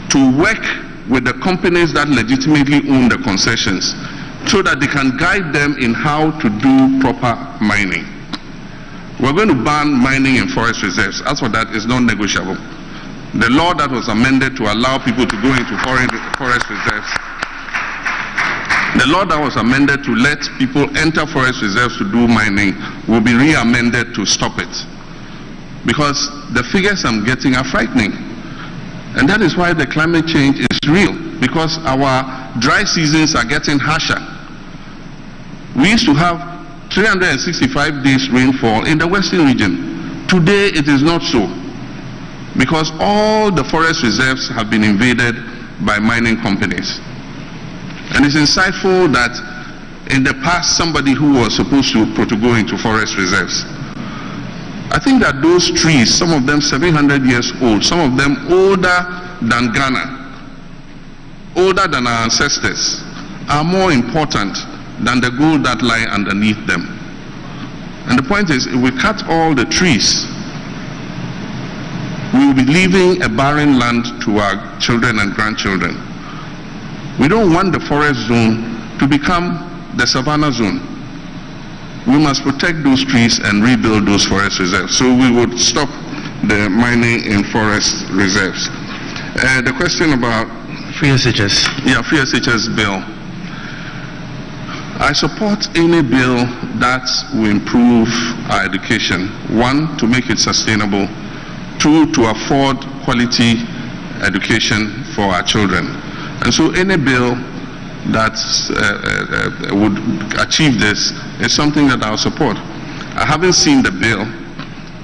to work with the companies that legitimately own the concessions so that they can guide them in how to do proper mining. We're going to ban mining in forest reserves. As for that, it's non-negotiable. The law that was amended to allow people to go into forest reserves, the law that was amended to let people enter forest reserves to do mining will be re-amended to stop it. Because the figures I'm getting are frightening. And that is why the climate change is real, because our dry seasons are getting harsher. We used to have 365 days rainfall in the western region. Today it is not so, because all the forest reserves have been invaded by mining companies. And it's insightful that in the past somebody who was supposed to go into forest reserves, I think that those trees, some of them 700 years old, some of them older than Ghana, older than our ancestors are more important than the gold that lie underneath them. And the point is, if we cut all the trees, we will be leaving a barren land to our children and grandchildren. We don't want the forest zone to become the savanna zone. We must protect those trees and rebuild those forest reserves. So we would stop the mining in forest reserves. The question about free SHS. Yeah, free SHS bill. I support any bill that will improve our education. One, to make it sustainable. Two, to afford quality education for our children. And so any bill that would achieve this is something that I'll support. I haven't seen the bill,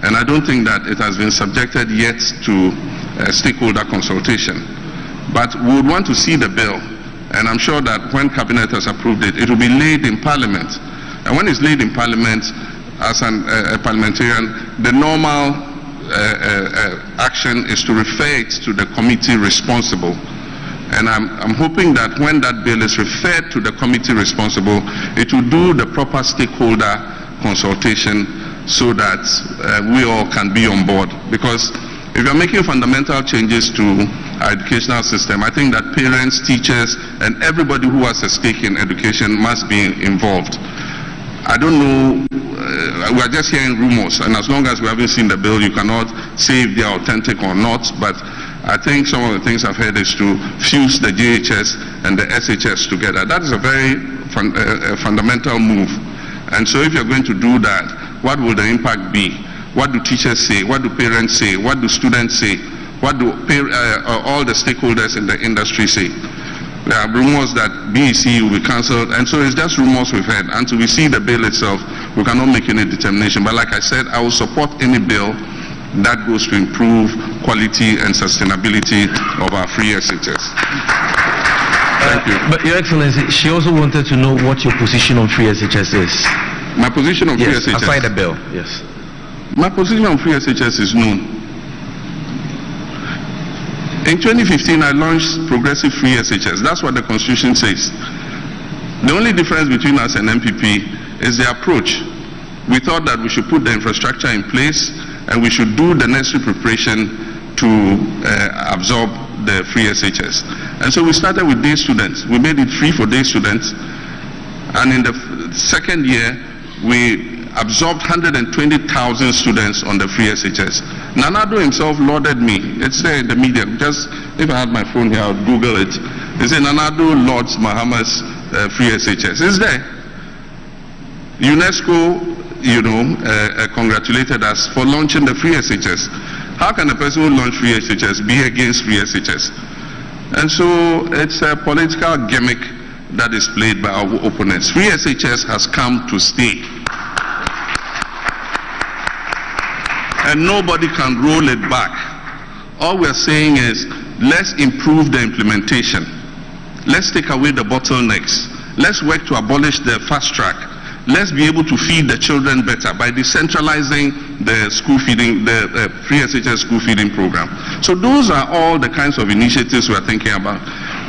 and I don't think that it has been subjected yet to stakeholder consultation. But we would want to see the bill, and I'm sure that when Cabinet has approved it, it will be laid in Parliament. And when it's laid in Parliament, as a parliamentarian, the normal action is to refer it to the committee responsible. And I'm hoping that when that bill is referred to the committee responsible, it will do the proper stakeholder consultation so that we all can be on board. Because if you're making fundamental changes to our educational system, I think that parents, teachers, and everybody who has a stake in education must be involved. I don't know, we are just hearing rumors, and as long as we haven't seen the bill, you cannot say if they are authentic or not, but I think some of the things I've heard is to fuse the JHS and the SHS together. That is a very fundamental move. And so if you're going to do that, what will the impact be? What do teachers say? What do parents say? What do students say? What do all the stakeholders in the industry say? There are rumors that BEC will be cancelled, and so it's just rumors we've heard. Until we see the bill itself, we cannot make any determination. But like I said, I will support any bill that goes to improve quality and sustainability of our free SHS. Thank you. But Your Excellency, she also wanted to know what your position on free SHS is. My position on free SHS? Aside the bill, yes. My position on free SHS is known. In 2015, I launched progressive free SHS. That's what the Constitution says. The only difference between us and MPP is the approach. We thought that we should put the infrastructure in place and we should do the necessary preparation to absorb the free SHS. And so we started with day students. We made it free for day students. And in the second year, we absorbed 120,000 students on the free SHS. Nanado himself lauded me. It's there in the media. Just, if I had my phone here, I would Google it. They say Nanado lauds Mahama's free SHS. It's there. UNESCO, congratulated us for launching the free SHS. How can a person who launched free SHS be against free SHS? And so it's a political gimmick that is played by our opponents. Free SHS has come to stay. And nobody can roll it back. All we're saying is, let's improve the implementation. Let's take away the bottlenecks. Let's work to abolish the fast track. Let's be able to feed the children better by decentralizing the school feeding, the free SHS school feeding program. So those are all the kinds of initiatives we're thinking about.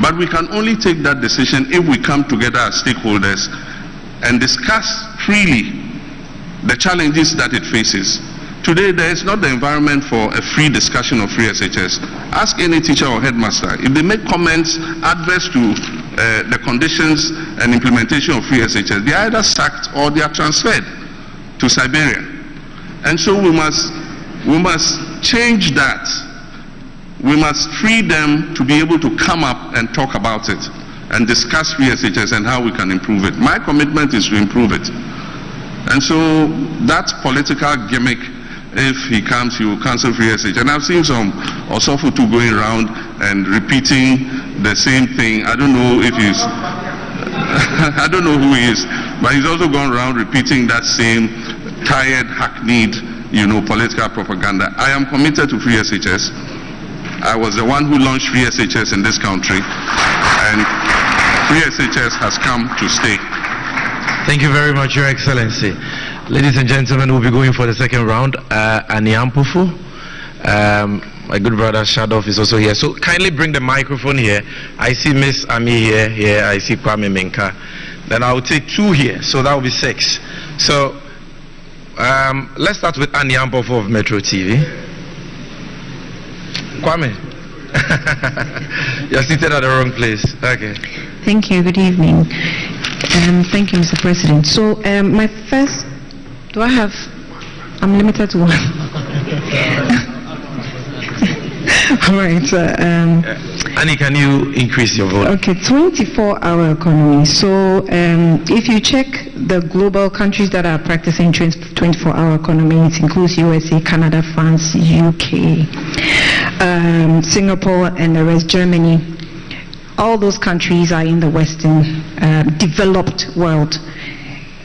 But we can only take that decision if we come together as stakeholders and discuss freely the challenges that it faces. Today, there is not the environment for a free discussion of free SHS. Ask any teacher or headmaster. If they make comments adverse to the conditions and implementation of free SHS, they are either sacked or they are transferred to Siberia. And so we must change that. We must free them to be able to come up and talk about it and discuss free SHS and how we can improve it. My commitment is to improve it. And so that political gimmick, if he comes, he will cancel free SHS. And I've seen some Osofutu going around and repeating the same thing. I don't know if he's, I don't know who he is, but he's also gone around repeating that same tired, hackneyed, political propaganda. I am committed to free SHS. I was the one who launched free SHS in this country, and free SHS has come to stay. Thank you very much, Your Excellency. Ladies and gentlemen, we'll be going for the second round. Aniampufu, My good brother Shadoff is also here. So kindly bring the microphone here. I see Miss Ami here. I see Kwame Menka. Then I will take 2 here. So that will be 6. So let's start with Annie Ampofo of Metro TV. Kwame. You're seated at the wrong place. Okay. Thank you. Good evening. Thank you, Mr. President. So my first, I'm limited to 1. All right. Annie, can you increase your vote? Okay, 24-hour economy. So if you check the global countries that are practicing 24-hour economy, it includes USA, Canada, France, UK, Singapore, and the rest, Germany. All those countries are in the Western developed world.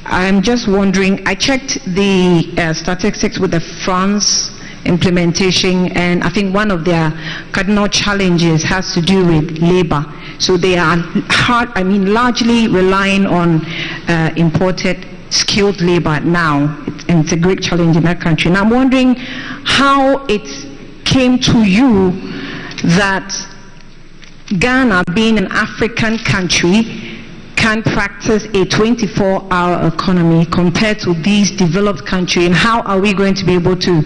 I'm just wondering, I checked the statistics with the France implementation, and I think one of their cardinal challenges has to do with labor. So they are largely relying on imported skilled labor now, and it's a great challenge in that country. And I'm wondering how it came to you that Ghana, being an African country, can practice a 24-hour economy compared to these developed countries, and how are we going to be able to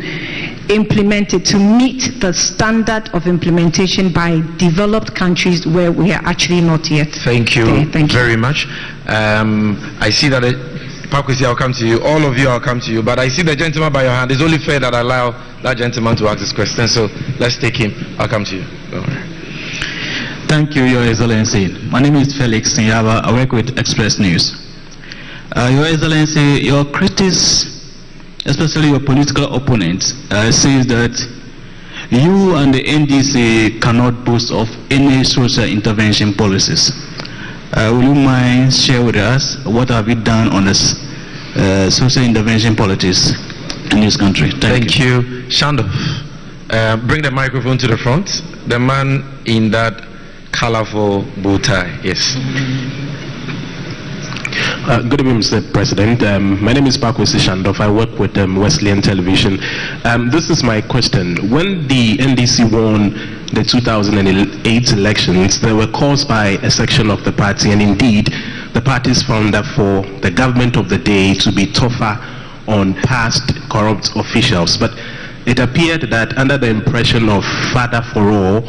implement it to meet the standard of implementation by developed countries where we are actually not yet? Thank you, very much. I see that Pakwesi, I'll come to you. All of you, I'll come to you. But I see the gentleman by your hand. It's only fair that I allow that gentleman to ask this question. So let's take him. I'll come to you. Don't worry. Thank you, Your Excellency. My name is Felix Nyaba. I work with Express News. Your Excellency, your critics, especially your political opponents, says that you and the NDC cannot boast of any social intervention policies. Will you mind share with us what have you done on this social intervention policies in this country? Thank you. Shandoff, bring the microphone to the front. The man in that colorful bow tie. Yes. Good evening, Mr. President. My name is Pakwesi Shandoff. I work with Wesleyan Television. This is my question. When the NDC won the 2008 elections, they were caused by a section of the party, and indeed, the party's founder for the government of the day to be tougher on past corrupt officials. But it appeared that under the impression of Father for All,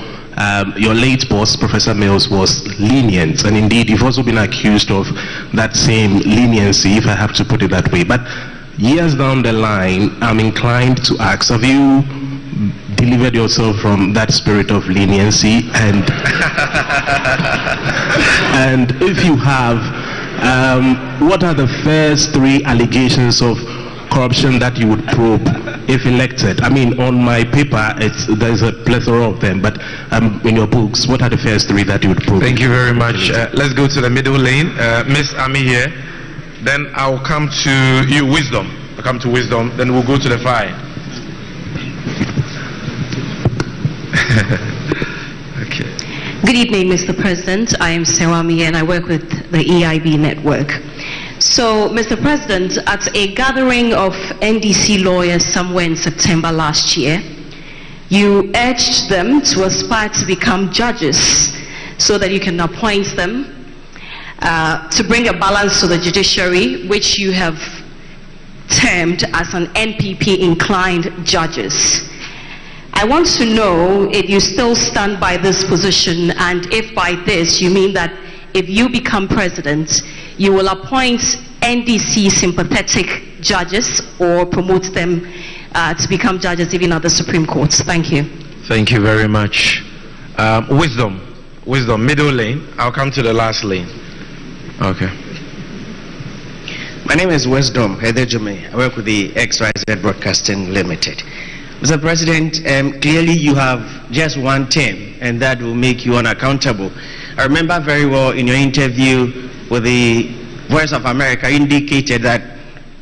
your late boss, Professor Mills, was lenient, and indeed you've also been accused of that same leniency, if I have to put it that way. But years down the line, I'm inclined to ask, have you delivered yourself from that spirit of leniency? And and if you have, what are the first 3 allegations of corruption that you would probe if elected? I mean, on my paper, there's a plethora of them, but in your books, what are the first 3 that you would probe? Thank you very much. Let's go to the middle lane. Miss Ami here. Then I'll come to you, Wisdom. I'll come to Wisdom. Then we'll go to the fire. Okay. Good evening, Mr. President. I am Sewami, and I work with the EIB network. So, Mr. President, at a gathering of NDC lawyers somewhere in September last year, you urged them to aspire to become judges so that you can appoint them to bring a balance to the judiciary, which you have termed as an NPP-inclined judges. I want to know if you still stand by this position, and if by this you mean that if you become president, you will appoint NDC sympathetic judges or promote them to become judges even at the Supreme Court. Thank you. Thank you very much. Wisdom, middle lane. I'll come to the last lane. Okay. My name is Wisdom Hedejome. I work with the XYZ Broadcasting Limited. Mr. President, clearly you have just one term, and that will make you unaccountable. I remember very well in your interview with the Voice of America, indicated that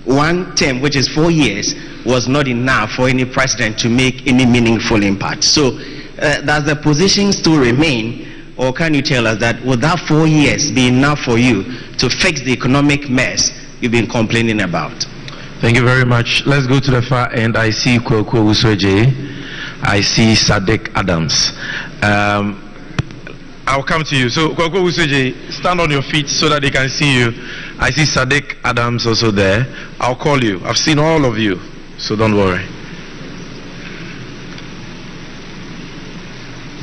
one term, which is 4 years, was not enough for any president to make any meaningful impact. So does the position still remain, or can you tell us that would that 4 years be enough for you to fix the economic mess you've been complaining about? Thank you very much. Let's go to the far end. I see Kwekwe Usweje. I see Sadiq Adams. I'll come to you. So, Koko Usuji, stand on your feet so that they can see you. I see Sadiq Adams also there. I'll call you. I've seen all of you, so don't worry.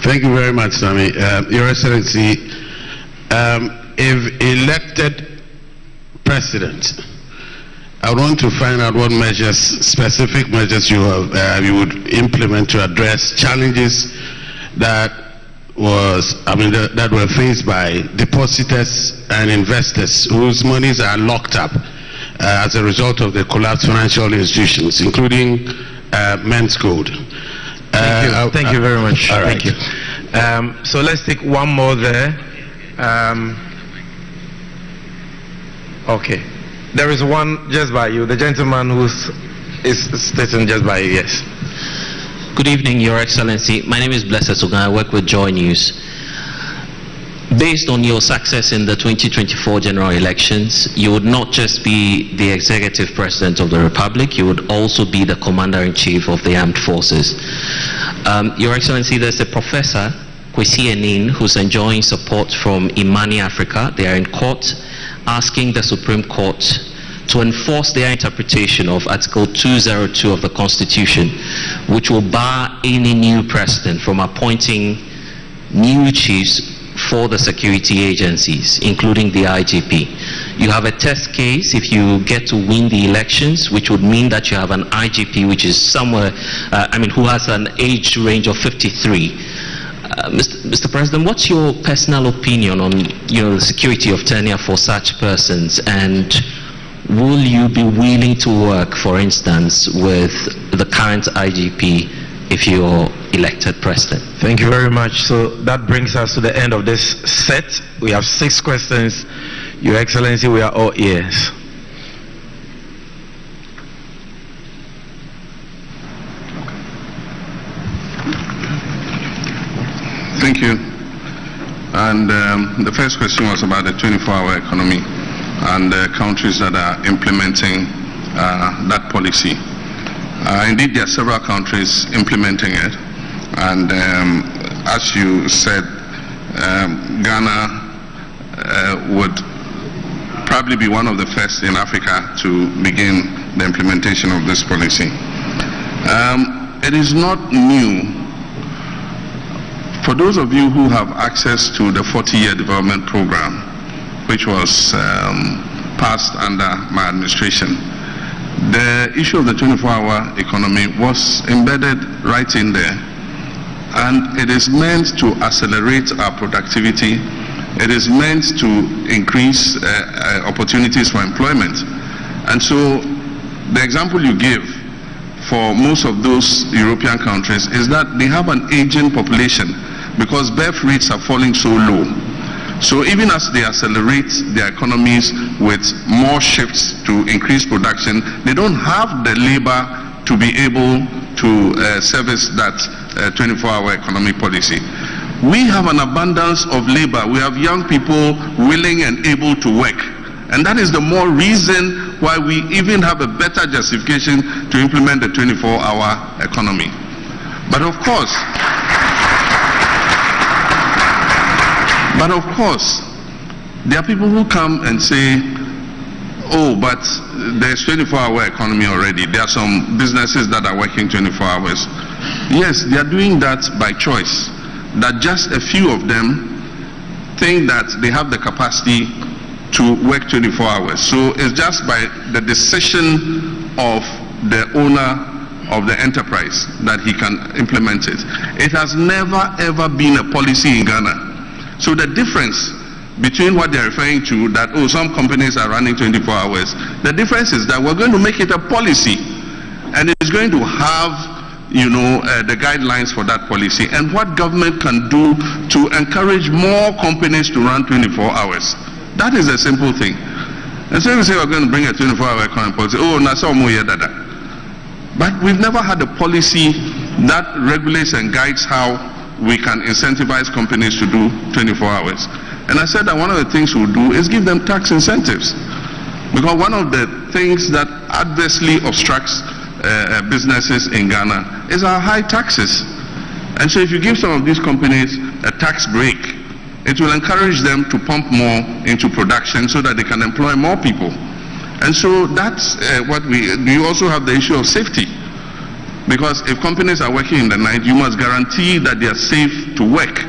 Thank you very much, Sami. Your Excellency, if elected president, I want to find out what measures, specific measures you would implement to address challenges that were faced by depositors and investors whose monies are locked up as a result of the collapsed financial institutions, including Men's Code. Thank you very much. All right. Thank you. So let's take one more there. Okay. There is one just by you, the gentleman who is sitting just by you, yes. Good evening, Your Excellency. My name is Blessed Sugan. I work with Joy News. Based on your success in the 2024 general elections, you would not just be the executive president of the Republic, you would also be the commander-in-chief of the armed forces. Your Excellency, there's a professor, Kwesi Enin, who's enjoying support from Imani Africa. They are in court asking the Supreme Court to enforce their interpretation of Article 202 of the Constitution, which will bar any new president from appointing new chiefs for the security agencies, including the IGP. You have a test case if you get to win the elections, which would mean that you have an IGP which is somewhere, who has an age range of 53. Mr. President, what's your personal opinion on the security of tenure for such persons, and will you be willing to work, for instance, with the current IGP if you're elected president? Thank you very much. So that brings us to the end of this set. We have 6 questions. Your Excellency, we are all ears. Thank you. And the first question was about the 24-hour economy and the countries that are implementing that policy. Indeed, there are several countries implementing it. And as you said, Ghana would probably be one of the first in Africa to begin the implementation of this policy. It is not new. For those of you who have access to the 40-year development program, which was passed under my administration, the issue of the 24-hour economy was embedded right in there. And it is meant to accelerate our productivity. It is meant to increase opportunities for employment. And so the example you give for most of those European countries is that they have an aging population because birth rates are falling so low. So even as they accelerate their economies with more shifts to increase production, they don't have the labor to be able to service that 24-hour economic policy. We have an abundance of labor. We have young people willing and able to work. And that is the more reason why we even have a better justification to implement the 24-hour economy. But of course, there are people who come and say, oh, but there's 24-hour economy already. There are some businesses that are working 24 hours. Yes, they are doing that by choice. That just a few of them think that they have the capacity to work 24 hours. So it's just by the decision of the owner of the enterprise that he can implement it. It has never ever been a policy in Ghana. So the difference between what they're referring to, that, oh, some companies are running 24 hours, the difference is that we're going to make it a policy, and it's going to have, the guidelines for that policy and what government can do to encourage more companies to run 24 hours. That is a simple thing. And so we say we're going to bring a 24-hour economic policy, oh, nasa omo ye dada. But we've never had a policy that regulates and guides how we can incentivize companies to do 24 hours. And I said that one of the things we'll do is give them tax incentives. Because one of the things that adversely obstructs businesses in Ghana is our high taxes. And so if you give some of these companies a tax break, it will encourage them to pump more into production so that they can employ more people. And so that's what we also have the issue of safety. Because if companies are working in the night, you must guarantee that they are safe to work.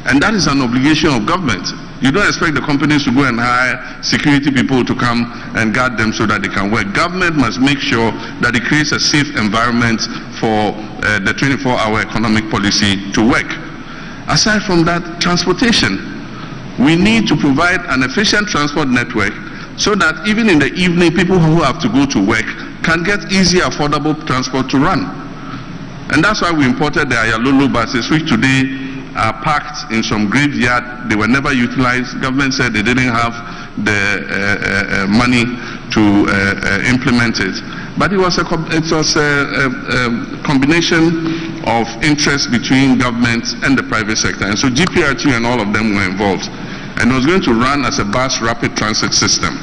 And that is an obligation of government. You don't expect the companies to go and hire security people to come and guard them so that they can work. Government must make sure that it creates a safe environment for the 24-hour economic policy to work. Aside from that, transportation. We need to provide an efficient transport network so that even in the evening, people who have to go to work can get easy, affordable transport to run. And that's why we imported the Ayalolo buses, which today are parked in some graveyard. They were never utilized. Government said they didn't have the money to implement it. But it was a combination of interest between government and the private sector. And so GPRT and all of them were involved. And it was going to run as a bus rapid transit system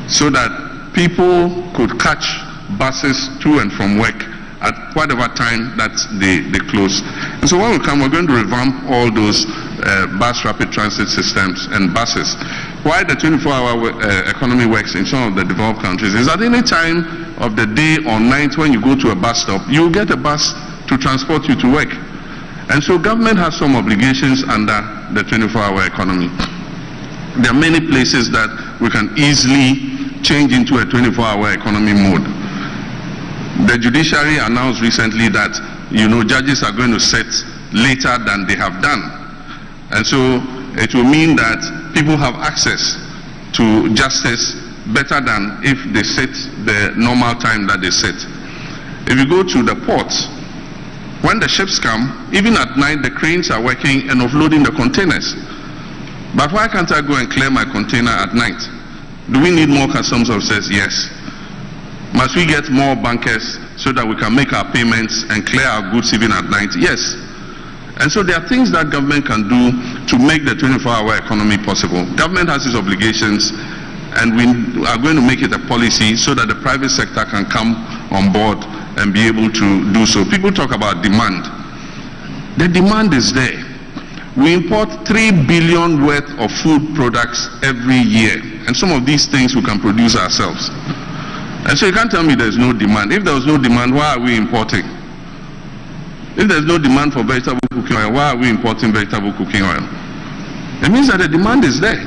so that people could catch buses to and from work at whatever time that they close. And so when we come, we're going to revamp all those bus rapid transit systems and buses. Why the 24-hour economy works in some of the developed countries is at any time of the day or night when you go to a bus stop, you'll get a bus to transport you to work. And so government has some obligations under the 24-hour economy. There are many places that we can easily change into a 24-hour economy mode. The judiciary announced recently that, judges are going to sit later than they have done. And so it will mean that people have access to justice better than if they sit the normal time that they sit. If you go to the ports, when the ships come, even at night, the cranes are working and offloading the containers. But why can't I go and clear my container at night? Do we need more customs officers? Yes. Must we get more bankers so that we can make our payments and clear our goods even at night? Yes. And so there are things that government can do to make the 24-hour economy possible. Government has its obligations, and we are going to make it a policy so that the private sector can come on board and be able to do so. People talk about demand. The demand is there. We import 3 billion worth of food products every year, and some of these things we can produce ourselves. And so you can't tell me there's no demand. If there was no demand, why are we importing? If there's no demand for vegetable cooking oil, why are we importing vegetable cooking oil? It means that the demand is there.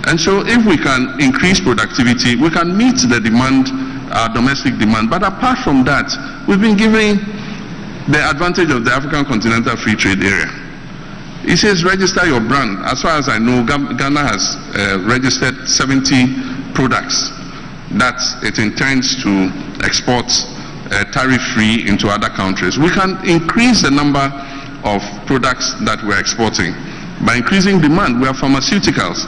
And so if we can increase productivity, we can meet the demand, our domestic demand. But apart from that, we've been giving the advantage of the African Continental Free Trade Area. It says register your brand. As far as I know, Ghana has registered 70 products that it intends to export tariff-free into other countries. We can increase the number of products that we're exporting by increasing demand. We have pharmaceuticals.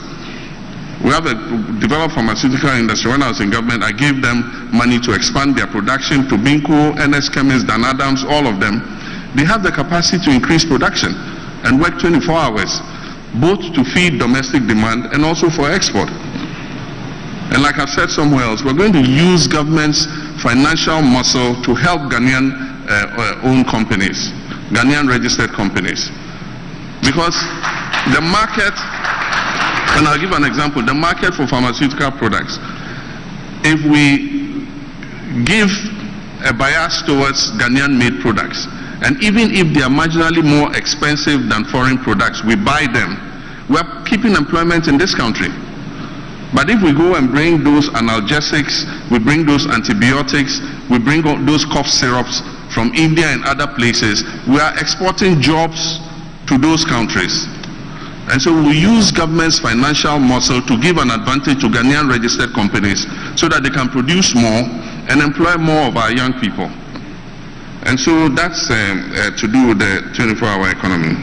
We have a developed pharmaceutical industry. When I was in government, I gave them money to expand their production. To Binko, NS Chemist, Dan Adams, all of them. They have the capacity to increase production and work 24 hours, both to feed domestic demand and also for export. And like I've said somewhere else, we're going to use government's financial muscle to help Ghanaian-owned companies, Ghanaian-registered companies. Because the market, and I'll give an example, the market for pharmaceutical products, if we give a bias towards Ghanaian-made products, and even if they are marginally more expensive than foreign products, we buy them, we're keeping employment in this country. But if we go and bring those analgesics, we bring those antibiotics, we bring those cough syrups from India and other places, we are exporting jobs to those countries. And so we use government's financial muscle to give an advantage to Ghanaian registered companies so that they can produce more and employ more of our young people. And so that's to do with the 24-hour economy.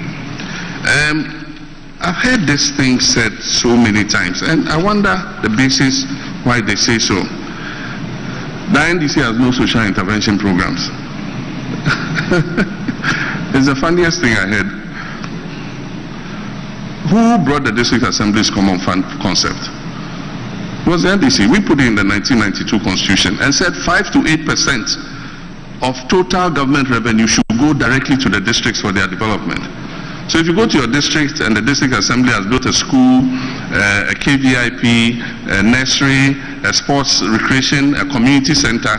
I've heard this thing said so many times, and I wonder the basis why they say so. The NDC has no social intervention programs. It's the funniest thing I heard. Who brought the district assembly's common fund concept? It was the NDC. We put it in the 1992 Constitution and said 5 to 8% of total government revenue should go directly to the districts for their development. So if you go to your district and the district assembly has built a school, a KVIP, a nursery, a sports recreation, a community center,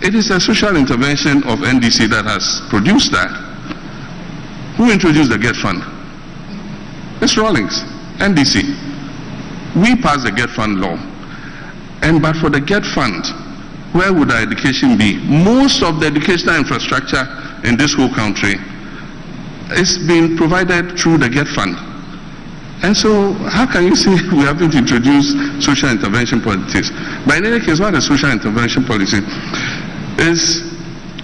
it is a social intervention of NDC that has produced that. Who introduced the GET Fund? Mr. Rawlings, NDC. We passed the GET Fund law. And but for the GET Fund, where would our education be? Most of the educational infrastructure in this whole country is being provided through the GET Fund. And so how can you say we haven't introduced social intervention policies? But in any case, what is social intervention policy? Is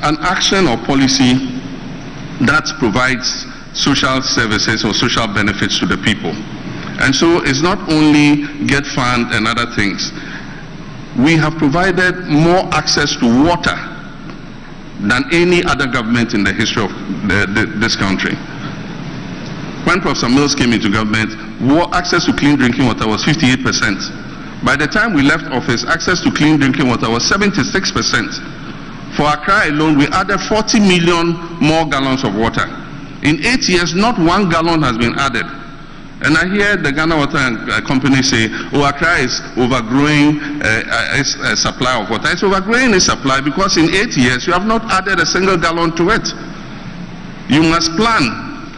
an action or policy that provides social services or social benefits to the people. And so it's not only GET Fund and other things. We have provided more access to water than any other government in the history of this country. When Professor Mills came into government, access to clean drinking water was 58%. By the time we left office, access to clean drinking water was 76%. For Accra alone, we added 40 million more gallons of water. In 8 years, not 1 gallon has been added. And I hear the Ghana Water Company say, oh, Accra is overgrowing its supply of water. It's overgrowing its supply because in 8 years, you have not added a single gallon to it. You must plan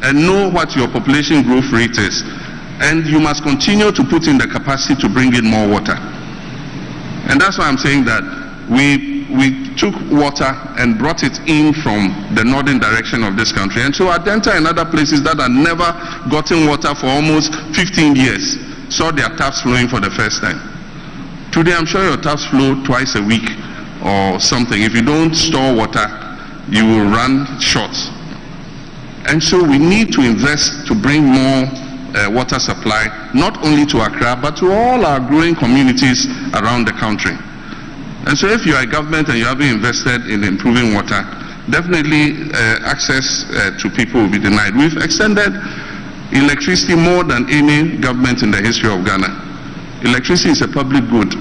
and know what your population growth rate is. And you must continue to put in the capacity to bring in more water. And that's why I'm saying that we took water and brought it in from the northern direction of this country. And so Adenta and other places that had never gotten water for almost 15 years saw their taps flowing for the first time. Today, I'm sure your taps flow twice a week or something. If you don't store water, you will run short. And so we need to invest to bring more water supply, not only to Accra, but to all our growing communities around the country. And so if you are a government and you haven't invested in improving water, definitely access to people will be denied. We've extended electricity more than any government in the history of Ghana. Electricity is a public good.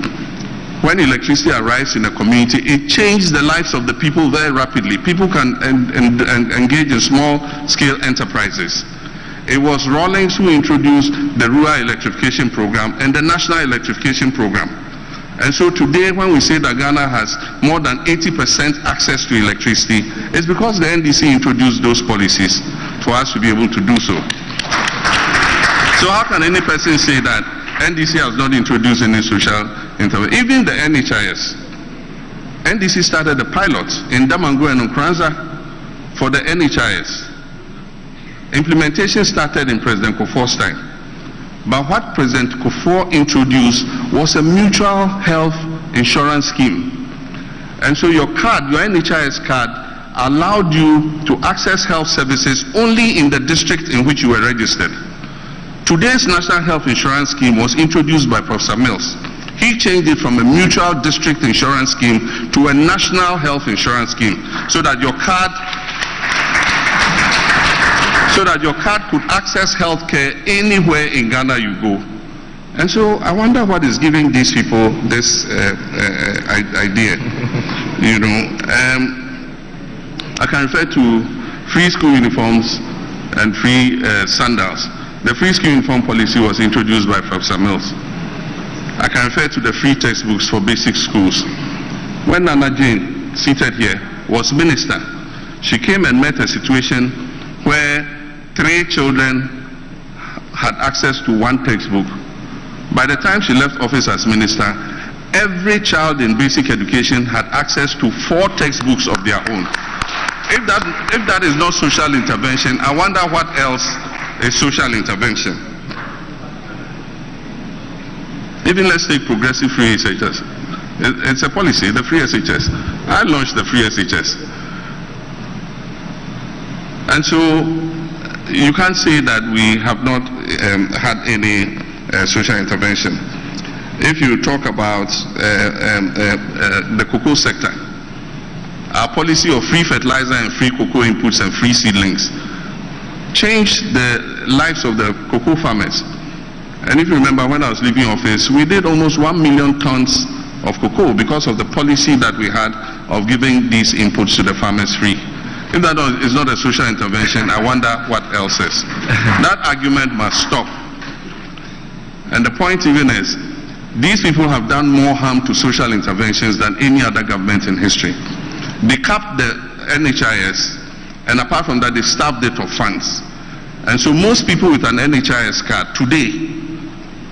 When electricity arrives in a community, it changes the lives of the people very rapidly. People can engage in small-scale enterprises. It was Rawlings who introduced the Rural Electrification Program and the National Electrification Program. And so today, when we say that Ghana has more than 80% access to electricity, it's because the NDC introduced those policies for us to be able to do so. So how can any person say that NDC has not introduced any social intervention? Even the NHIS. NDC started a pilot in Damango and Nkranza for the NHIS. Implementation started in President Kufuor's time. But what President Kufuor introduced was a mutual health insurance scheme. And so your card, your NHIS card, allowed you to access health services only in the district in which you were registered. Today's National Health Insurance Scheme was introduced by Professor Mills. He changed it from a mutual district insurance scheme to a national health insurance scheme so that your card could access health care anywhere in Ghana you go. And so I wonder what is giving these people this idea. You know, I can refer to free school uniforms and free sandals. The free school uniform policy was introduced by Professor Mills. I can refer to the free textbooks for basic schools. When Nana Jane, seated here, was minister, she came and met a situation where 3 children had access to 1 textbook. By the time she left office as minister, every child in basic education had access to 4 textbooks of their own. If that is not social intervention, I wonder what else is social intervention. Even let's take progressive free SHS. It's a policy, the free SHS. I launched the free SHS. And so you can't say that we have not had any social intervention. If you talk about the cocoa sector, our policy of free fertilizer and free cocoa inputs and free seedlings changed the lives of the cocoa farmers. And if you remember, when I was leaving office, we did almost 1 million tons of cocoa because of the policy that we had of giving these inputs to the farmers free. If that is not a social intervention, I wonder what else is. That argument must stop. And the point even is, these people have done more harm to social interventions than any other government in history. They capped the NHIS, and apart from that, they starved it of funds. And so most people with an NHIS card today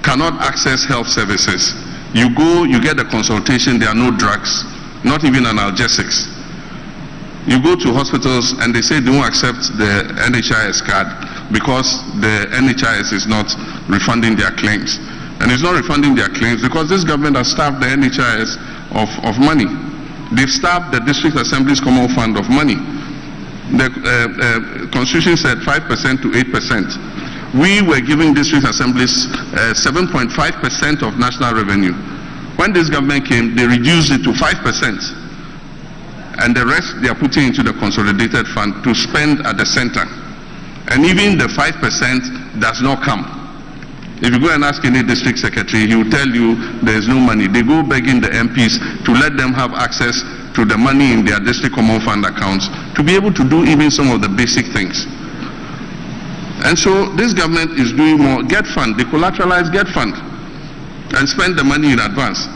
cannot access health services. You go, you get a consultation, there are no drugs, not even analgesics. You go to hospitals and they say they won't accept the NHIS card because the NHIS is not refunding their claims. And it's not refunding their claims because this government has starved the NHIS of money. They've starved the district assembly's common fund of money. The constitution said 5% to 8%. We were giving district assemblies 7.5% of national revenue. When this government came, they reduced it to 5%. And the rest they are putting into the consolidated fund to spend at the center. And even the 5% does not come. If you go and ask any district secretary, he will tell you there is no money. They go begging the MPs to let them have access to the money in their district common fund accounts to be able to do even some of the basic things. And so this government is doing more. Get fund, decollateralize Get Fund, and spend the money in advance.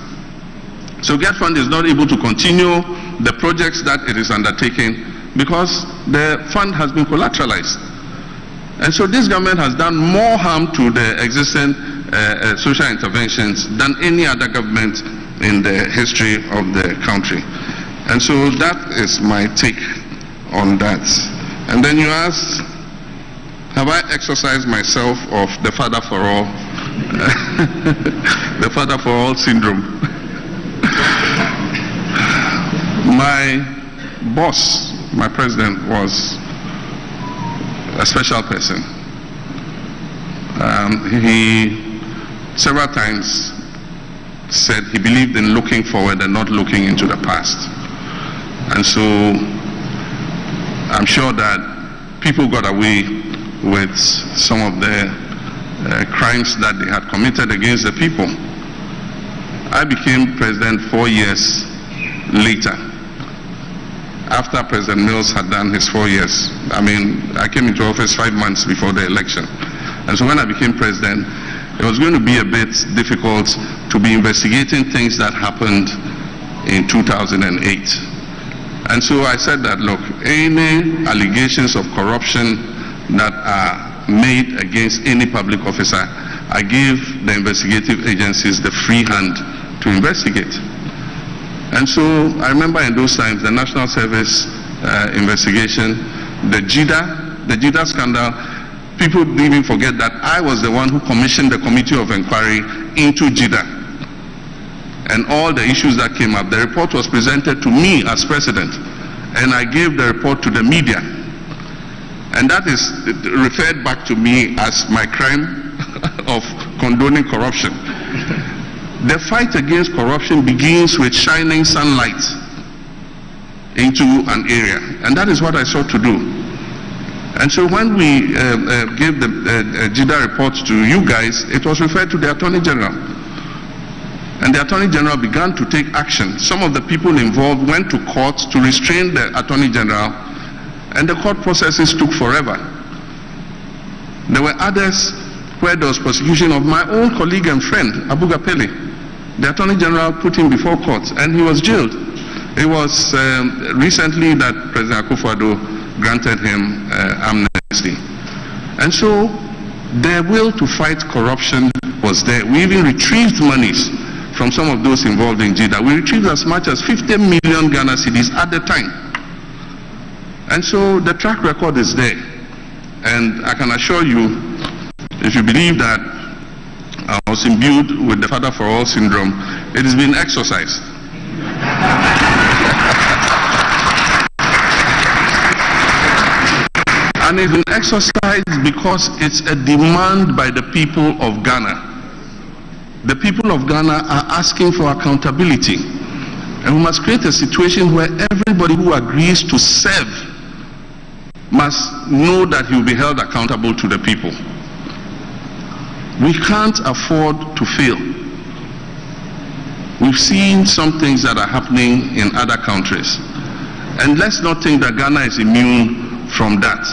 So Get Fund is not able to continue the projects that it is undertaking because the fund has been collateralized. And so this government has done more harm to the existing social interventions than any other government in the history of the country. And so that is my take on that. And then you asked, have I exercised myself of the father for all, the father for all syndrome? My boss, my president, was a special person. He several times said he believed in looking forward and not looking into the past. And so I'm sure that people got away with some of the crimes that they had committed against the people. I became president 4 years later, after President Mills had done his 4 years. I mean, I came into office 5 months before the election. And so when I became president, it was going to be a bit difficult to be investigating things that happened in 2008. And so I said that, look, any allegations of corruption that are made against any public officer, I give the investigative agencies the free hand to investigate. And so I remember in those times, the National Service investigation, the JIDA scandal, people didn't even forget that I was the one who commissioned the committee of inquiry into JIDA. And all the issues that came up, the report was presented to me as president, and I gave the report to the media. And that is referred back to me as my crime of condoning corruption. The fight against corruption begins with shining sunlight into an area, and that is what I sought to do. And so when we gave the JIDA report to you guys, it was referred to the Attorney General. And the Attorney General began to take action. Some of the people involved went to court to restrain the Attorney General, and the court processes took forever. There were others where there was prosecution of my own colleague and friend, Abu Gapele. The Attorney General put him before court, and he was jailed. It was recently that President Akufo-Addo granted him amnesty. And so the will to fight corruption was there. We even retrieved monies from some of those involved in JIDA. We retrieved as much as 50 million Ghana cedis at the time. And so the track record is there. And I can assure you, if you believe that I was imbued with the father for all syndrome, it has been exercised. And it's been exercised because it's a demand by the people of Ghana. The people of Ghana are asking for accountability. And we must create a situation where everybody who agrees to serve must know that he will be held accountable to the people. We can't afford to fail. We've seen some things that are happening in other countries. And let's not think that Ghana is immune from that.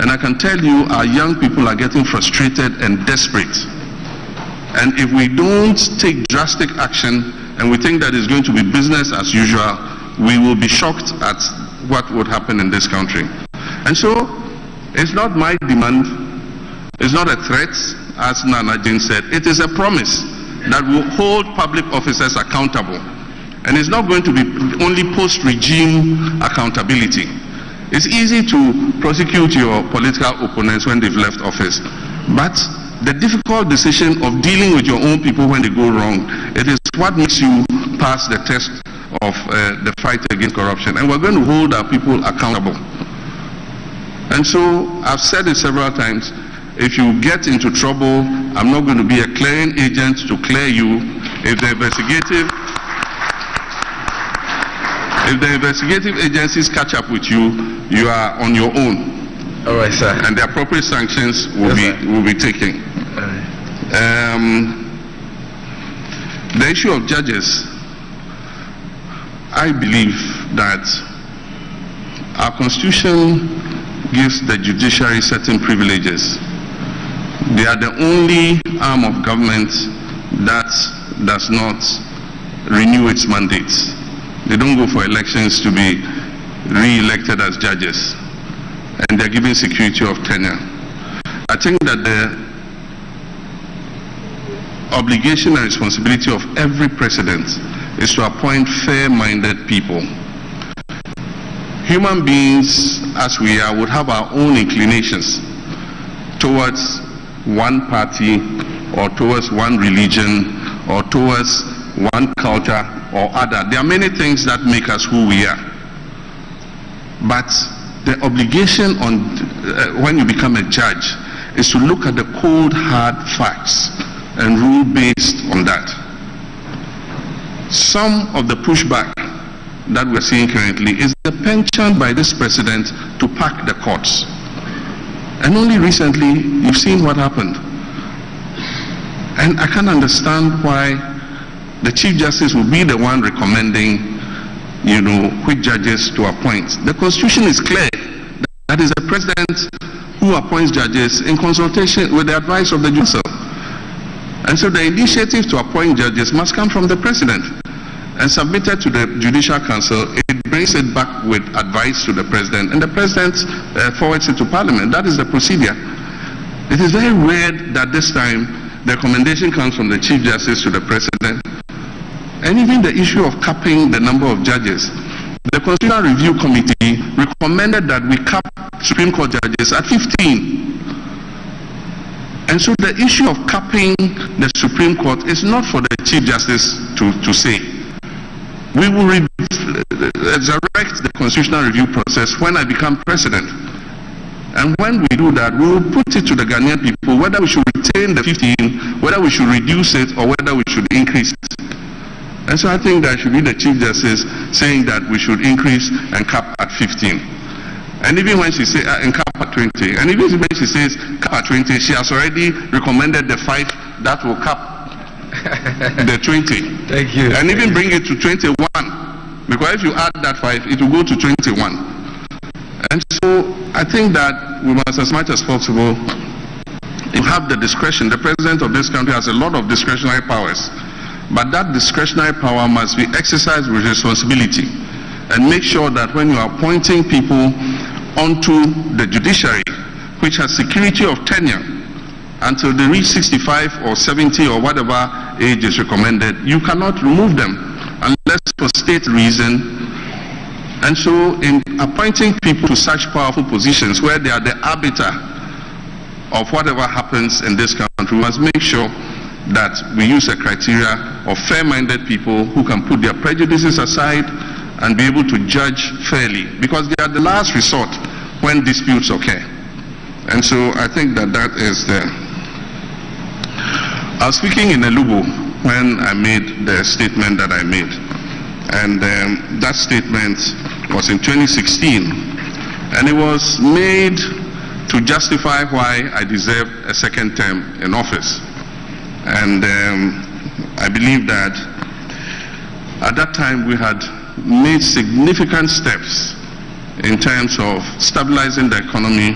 And I can tell you, our young people are getting frustrated and desperate. And if we don't take drastic action and we think that it's going to be business as usual, we will be shocked at what would happen in this country. And so, it's not my demand, it's not a threat, as Nana Jane said, it is a promise that will hold public officers accountable. And it's not going to be only post-regime accountability. It's easy to prosecute your political opponents when they've left office, but the difficult decision of dealing with your own people when they go wrong, it is what makes you pass the test of the fight against corruption. And we're going to hold our people accountable. And so, I've said it several times, if you get into trouble, I'm not going to be a clearing agent to clear you. If the investigative agencies catch up with you, you are on your own. All right, sir. And the appropriate sanctions will be taken. The issue of judges, I believe that our constitution gives the judiciary certain privileges. They are the only arm of government that does not renew its mandates. They don't go for elections to be re-elected as judges, and they're given security of tenure. I think that the obligation and responsibility of every president is to appoint fair-minded people. Human beings, as we are, would have our own inclinations towards one party or towards one religion or towards one culture or other. There are many things that make us who we are. But the obligation when you become a judge is to look at the cold, hard facts and rule based on that. Some of the pushback that we're seeing currently is the penchant by this president to pack the courts. And only recently, you've seen what happened. And I can't understand why the Chief Justice will be the one recommending, which judges to appoint. The Constitution is clear. That is the President who appoints judges in consultation with the advice of the Council. And so the initiative to appoint judges must come from the President and submitted to the Judicial Council. It brings it back with advice to the President, and the President forwards it to Parliament. That is the procedure. It is very weird that this time the recommendation comes from the Chief Justice to the President, and even the issue of capping the number of judges. The Constitutional Review Committee recommended that we cap Supreme Court judges at 15. And so the issue of capping the Supreme Court is not for the Chief Justice to say. We will resurrect the Constitutional Review process when I become President. And when we do that, we will put it to the Ghanaian people whether we should retain the 15, whether we should reduce it, or whether we should increase it. And so I think that should be the Chief Justice saying that we should increase and cap at 15. And even when she says and cap at 20, and even when she says cap at 20, she has already recommended the 5 that will cap the 20. Thank you. And even bring it to 21, because if you add that 5, it will go to 21. And so I think that we must, as much as possible, have the discretion. The President of this country has a lot of discretionary powers. But that discretionary power must be exercised with responsibility, and make sure that when you are appointing people onto the judiciary, which has security of tenure until they reach 65 or 70 or whatever age is recommended, you cannot remove them unless for state reason. And so in appointing people to such powerful positions where they are the arbiter of whatever happens in this country, we must make sure that we use a criteria of fair-minded people who can put their prejudices aside and be able to judge fairly, because they are the last resort when disputes occur. And so I think that that is there. I was speaking in Elubo when I made the statement that I made, and that statement was in 2016, and it was made to justify why I deserve a second term in office. And I believe that at that time we had made significant steps in terms of stabilizing the economy,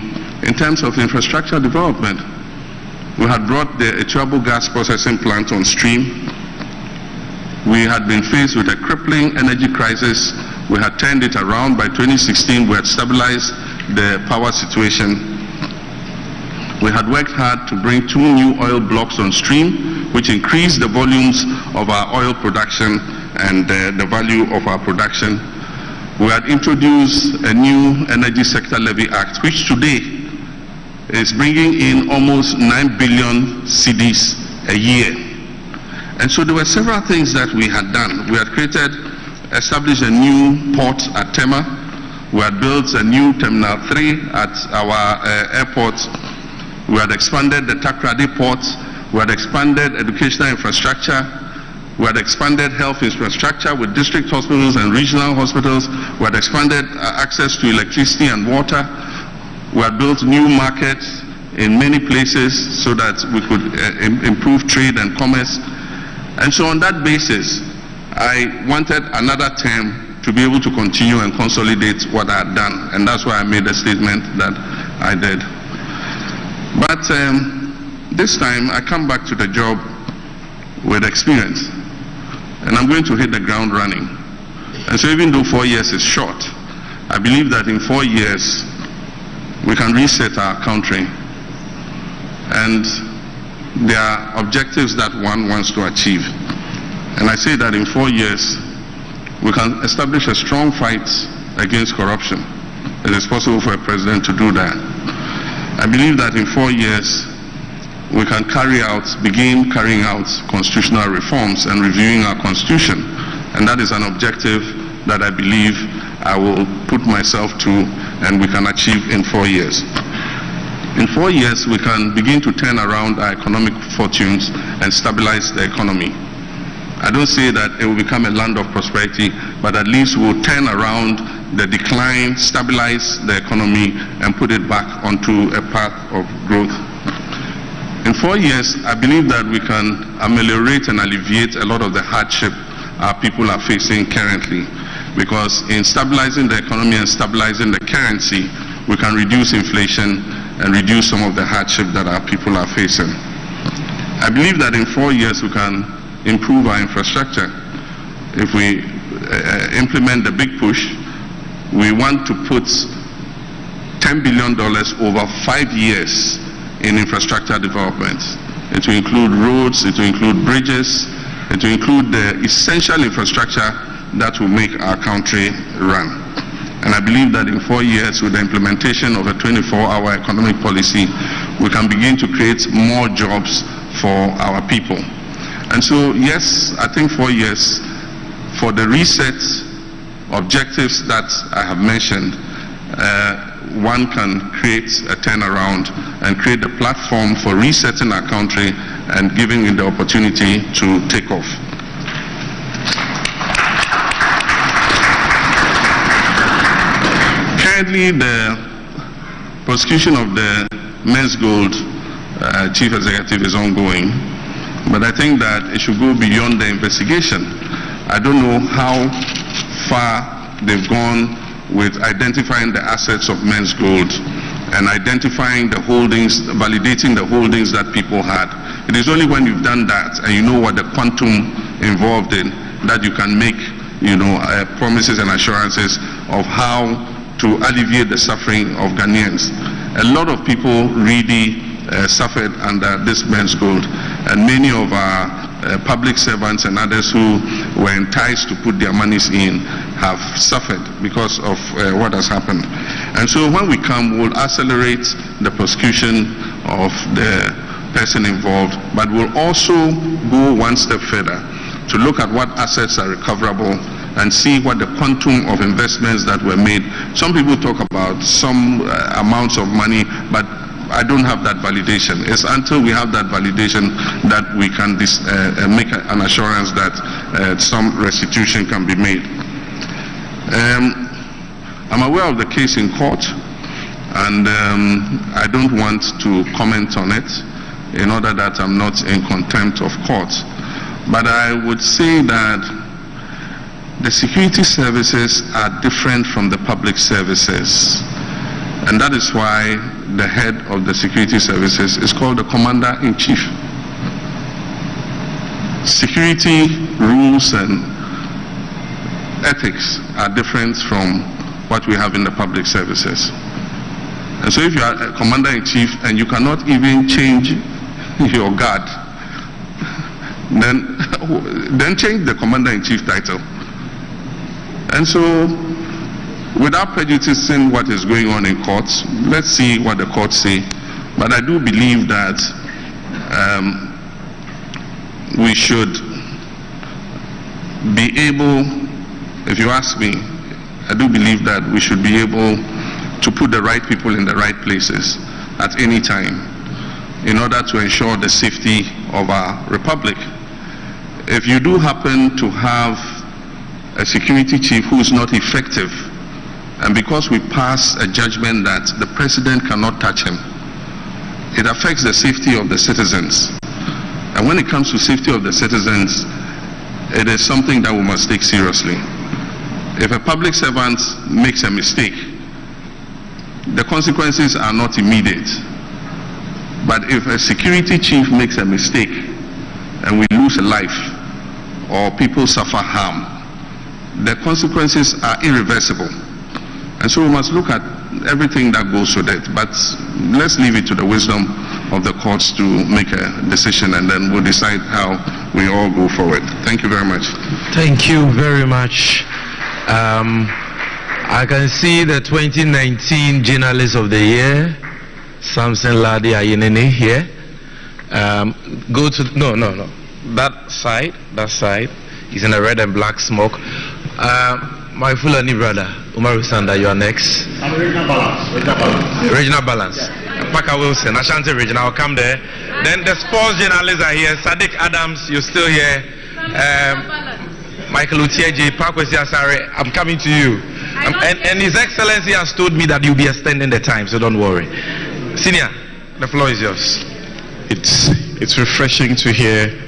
in terms of infrastructure development. We had brought the H.E gas processing plant on stream. We had been faced with a crippling energy crisis. We had turned it around. By 2016, we had stabilized the power situation. We had worked hard to bring 2 new oil blocks on stream, which increased the volumes of our oil production and the value of our production. We had introduced a new Energy Sector Levy Act, which today is bringing in almost 9 billion cedis a year. And so there were several things that we had done. We had established a new port at Tema. We had built a new Terminal 3 at our airport. We had expanded the Takrady port. We had expanded educational infrastructure. We had expanded health infrastructure with district hospitals and regional hospitals. We had expanded access to electricity and water. We had built new markets in many places so that we could improve trade and commerce. And so on that basis, I wanted another term to be able to continue and consolidate what I had done. And that's why I made the statement that I did. But this time, I come back to the job with experience. And I'm going to hit the ground running. And so even though 4 years is short, I believe that in 4 years, we can reset our country. And there are objectives that one wants to achieve. And I say that in 4 years, we can establish a strong fight against corruption. It is possible for a president to do that. I believe that in 4 years, we can begin carrying out constitutional reforms and reviewing our constitution. And that is an objective that I believe I will put myself to and we can achieve in 4 years. In 4 years, we can begin to turn around our economic fortunes and stabilize the economy. I don't say that it will become a land of prosperity, but at least we'll turn around the decline, stabilize the economy, and put it back onto a path of growth. In 4 years, I believe that we can ameliorate and alleviate a lot of the hardship our people are facing currently. Because in stabilizing the economy and stabilizing the currency, we can reduce inflation and reduce some of the hardship that our people are facing. I believe that in 4 years we can improve our infrastructure. If we implement the big push, we want to put $10 billion over 5 years in infrastructure development. It will include roads, it will include bridges, it will include the essential infrastructure that will make our country run. And I believe that in 4 years, with the implementation of a 24-hour economic policy, we can begin to create more jobs for our people. And so, yes, I think 4 years for the reset objectives that I have mentioned, one can create a turnaround and create a platform for resetting our country and giving it the opportunity to take off. Currently, the prosecution of the Men's Gold chief executive is ongoing, but I think that it should go beyond the investigation. I don't know how far they've gone with identifying the assets of Men's Gold and identifying the holdings, validating the holdings that people had. It is only when you've done that and you know what the quantum involved in that you can make, promises and assurances of how to alleviate the suffering of Ghanaians. A lot of people really suffered under this Men's Gold, and many of our public servants and others who were enticed to put their monies in have suffered because of what has happened. And so when we come, we'll accelerate the prosecution of the person involved, but we'll also go one step further to look at what assets are recoverable and see what the quantum of investments that were made. Some people talk about some amounts of money, but I don't have that validation. It's until we have that validation that we can make an assurance that some restitution can be made. I'm aware of the case in court. And I don't want to comment on it in order that I'm not in contempt of court. But I would say that the security services are different from the public services. And that is why the head of the security services is called the Commander-in-Chief. Security rules and ethics are different from what we have in the public services. And so if you are a Commander-in-Chief and you cannot even change your guard, then change the Commander-in-Chief title. And so, without prejudicing what is going on in courts, let's see what the courts say. But I do believe that we should be able, if you ask me, I do believe that we should be able to put the right people in the right places at any time in order to ensure the safety of our republic. If you do happen to have a security chief who is not effective, and because we pass a judgment that the president cannot touch him, it affects the safety of the citizens. And when it comes to safety of the citizens, it is something that we must take seriously. If a public servant makes a mistake, the consequences are not immediate. But if a security chief makes a mistake and we lose a life or people suffer harm, the consequences are irreversible. And so we must look at everything that goes with it. But let's leave it to the wisdom of the courts to make a decision, and then we'll decide how we all go forward. Thank you very much. Thank you very much. I can see the 2019 Journalist of the Year, Samson Ladi Ayinene here. Go to, no. That side. He's in a red and black smoke. My Fulani brother, Umaru Sanda, you are next. Regional balance. Regional balance. Paka Wilson, Ashanti Region, I'll come there. Then the sports journalists are here. Sadiq Adams, you're still here. Michael Utieji, Pakwesi Asare, I'm coming to you. And His Excellency has told me that you'll be extending the time, so don't worry. Senior, the floor is yours. It's refreshing to hear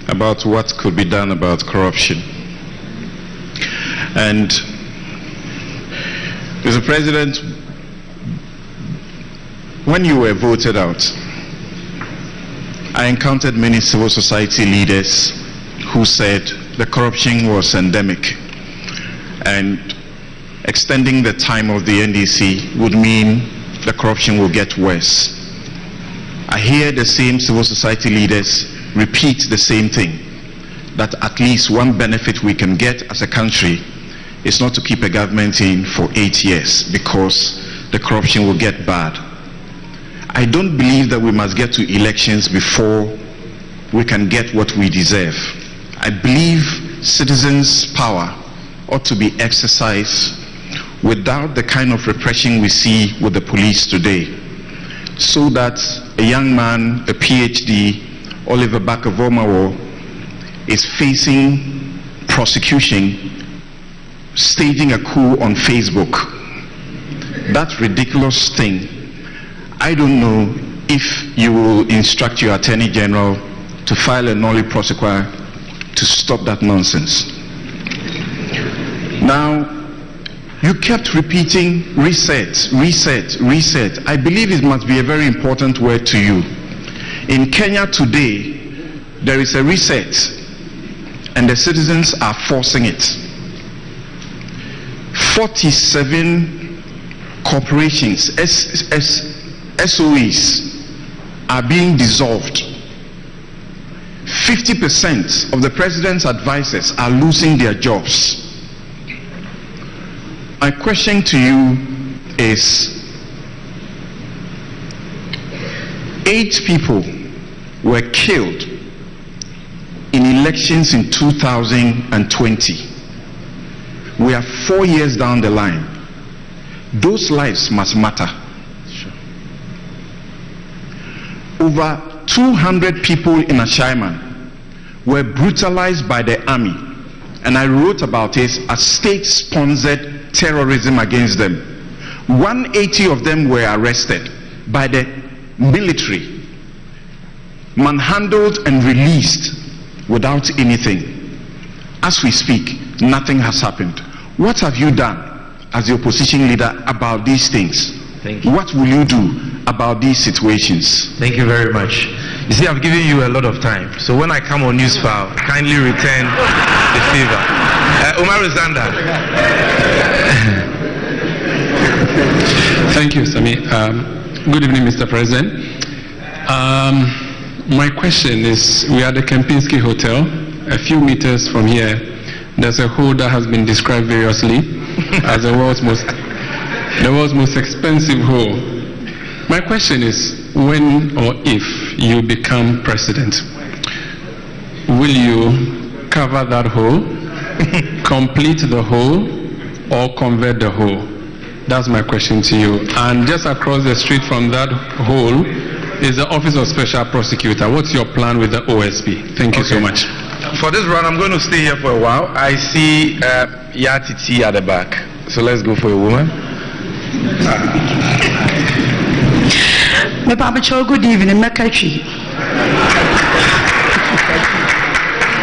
about what could be done about corruption. And Mr. President, when you were voted out, I encountered many civil society leaders who said the corruption was endemic, and extending the time of the NDC would mean the corruption will get worse. I hear the same civil society leaders repeat the same thing, that at least one benefit we can get as a country is not to keep a government in for 8 years because the corruption will get bad. I don't believe that we must get to elections before we can get what we deserve. I believe citizens' power ought to be exercised without the kind of repression we see with the police today, so that a young man, a PhD, Oliver Bakavomawo, is facing prosecution, staging a coup on Facebook. That ridiculous thing. I don't know if you will instruct your Attorney General to file a nolle prosequi to stop that nonsense. Now, you kept repeating reset. I believe it must be a very important word to you. In Kenya today, there is a reset, and the citizens are forcing it. 47 corporations, SOEs, are being dissolved. 50% of the president's advisors are losing their jobs. My question to you is, 8 people were killed in elections in 2020. We are 4 years down the line. Those lives must matter. Over 200 people in Ashaiman were brutalized by the army, and I wrote about it as state-sponsored terrorism against them. 180 of them were arrested by the military, manhandled and released without anything. As we speak, nothing has happened. What have you done as the opposition leader about these things? Thank you. What will you do about these situations? Thank you very much. You see, I've given you a lot of time. So when I come on news file, kindly return the favor. Umar Zanda. Thank you, Sami. Good evening, Mr. President. My question is, we are at the Kempinski Hotel, a few meters from here. There's a hole that has been described variously as the world's most expensive hole. My question is, when or if you become president, will you cover that hole, complete the hole, or convert the hole? That's my question to you. And just across the street from that hole is the Office of Special Prosecutor. What's your plan with the OSP? Thank you so much. For this round, I'm going to stay here for a while. I see Yatiti at the back. So let's go for a woman. Good evening, Mekachi.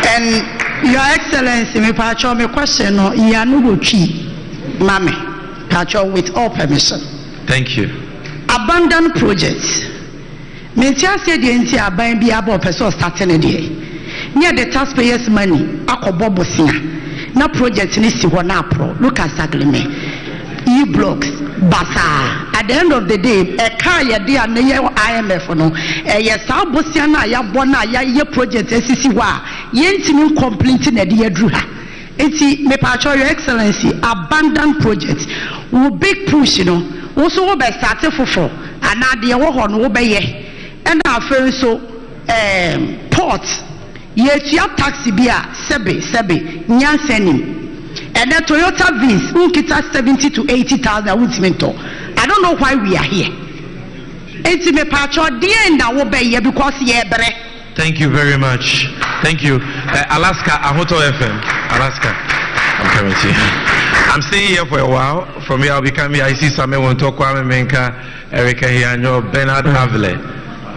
And Your Excellency, my question Yanubuchi Mame, Pacho, with all permission. Thank you. Abandoned projects. Mentia said the NCR buying be able to starting a day. Near the taxpayers' money, Akobobosia. Na project needs to one up. Look at Saglime. E-blocks, Basa. At the end of the day, a car ya dia na ye IMF no. Yes, Bosiana ya bona ya ye project SCC wa. Yentimi complete na dia druha. Eti me pacho Your Excellency, abandoned projects. Wo big push no. Also wo be start for. Ana de wo ho no wo be ye. And after so port yetua taxi bia sebe nyansenim. And the Toyota Vins unkita 70 to 80,000 ultimate. I don't know why we are here. Enti me pacho die na wo be here because ye bre. Thank you very much. Thank you. Alaska, Ahoto FM. Alaska. I'm coming to you. I'm staying here for a while. From here I'll be coming. I see Samuel Wonto, Kwame Menka, Erica Hianyo, Bernard Havle.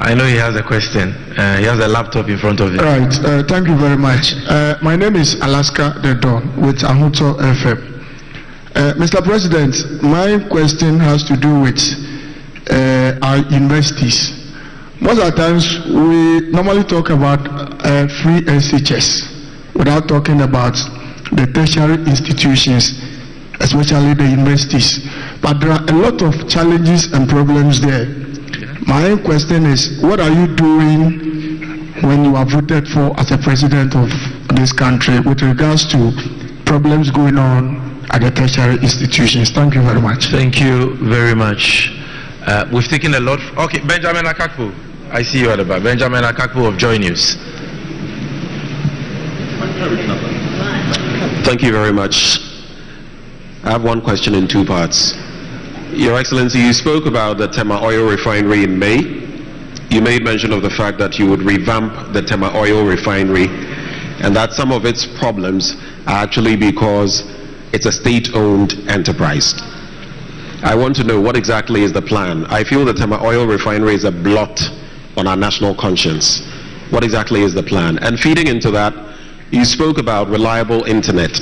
I know he has a question. He has a laptop in front of him. Right. Thank you very much. My name is Alaska the Don with Ahuto FM. Mr. President, my question has to do with our universities. Most of the times we normally talk about free SHS without talking about the tertiary institutions, especially the universities. But there are a lot of challenges and problems there. My question is, what are you doing when you are voted for as a president of this country with regards to problems going on at the tertiary institutions? Thank you very much. Thank you very much. We've taken a lot. Okay, Benjamin Akakpo. I see you at the back. Benjamin Akakpo of Joy News. Thank you very much. I have one question in two parts. Your Excellency, you spoke about the Tema Oil Refinery in May. You made mention of the fact that you would revamp the Tema Oil Refinery and that some of its problems are actually because it's a state-owned enterprise. I want to know what exactly is the plan. I feel the Tema Oil Refinery is a blot on our national conscience. What exactly is the plan? And feeding into that, you spoke about reliable internet.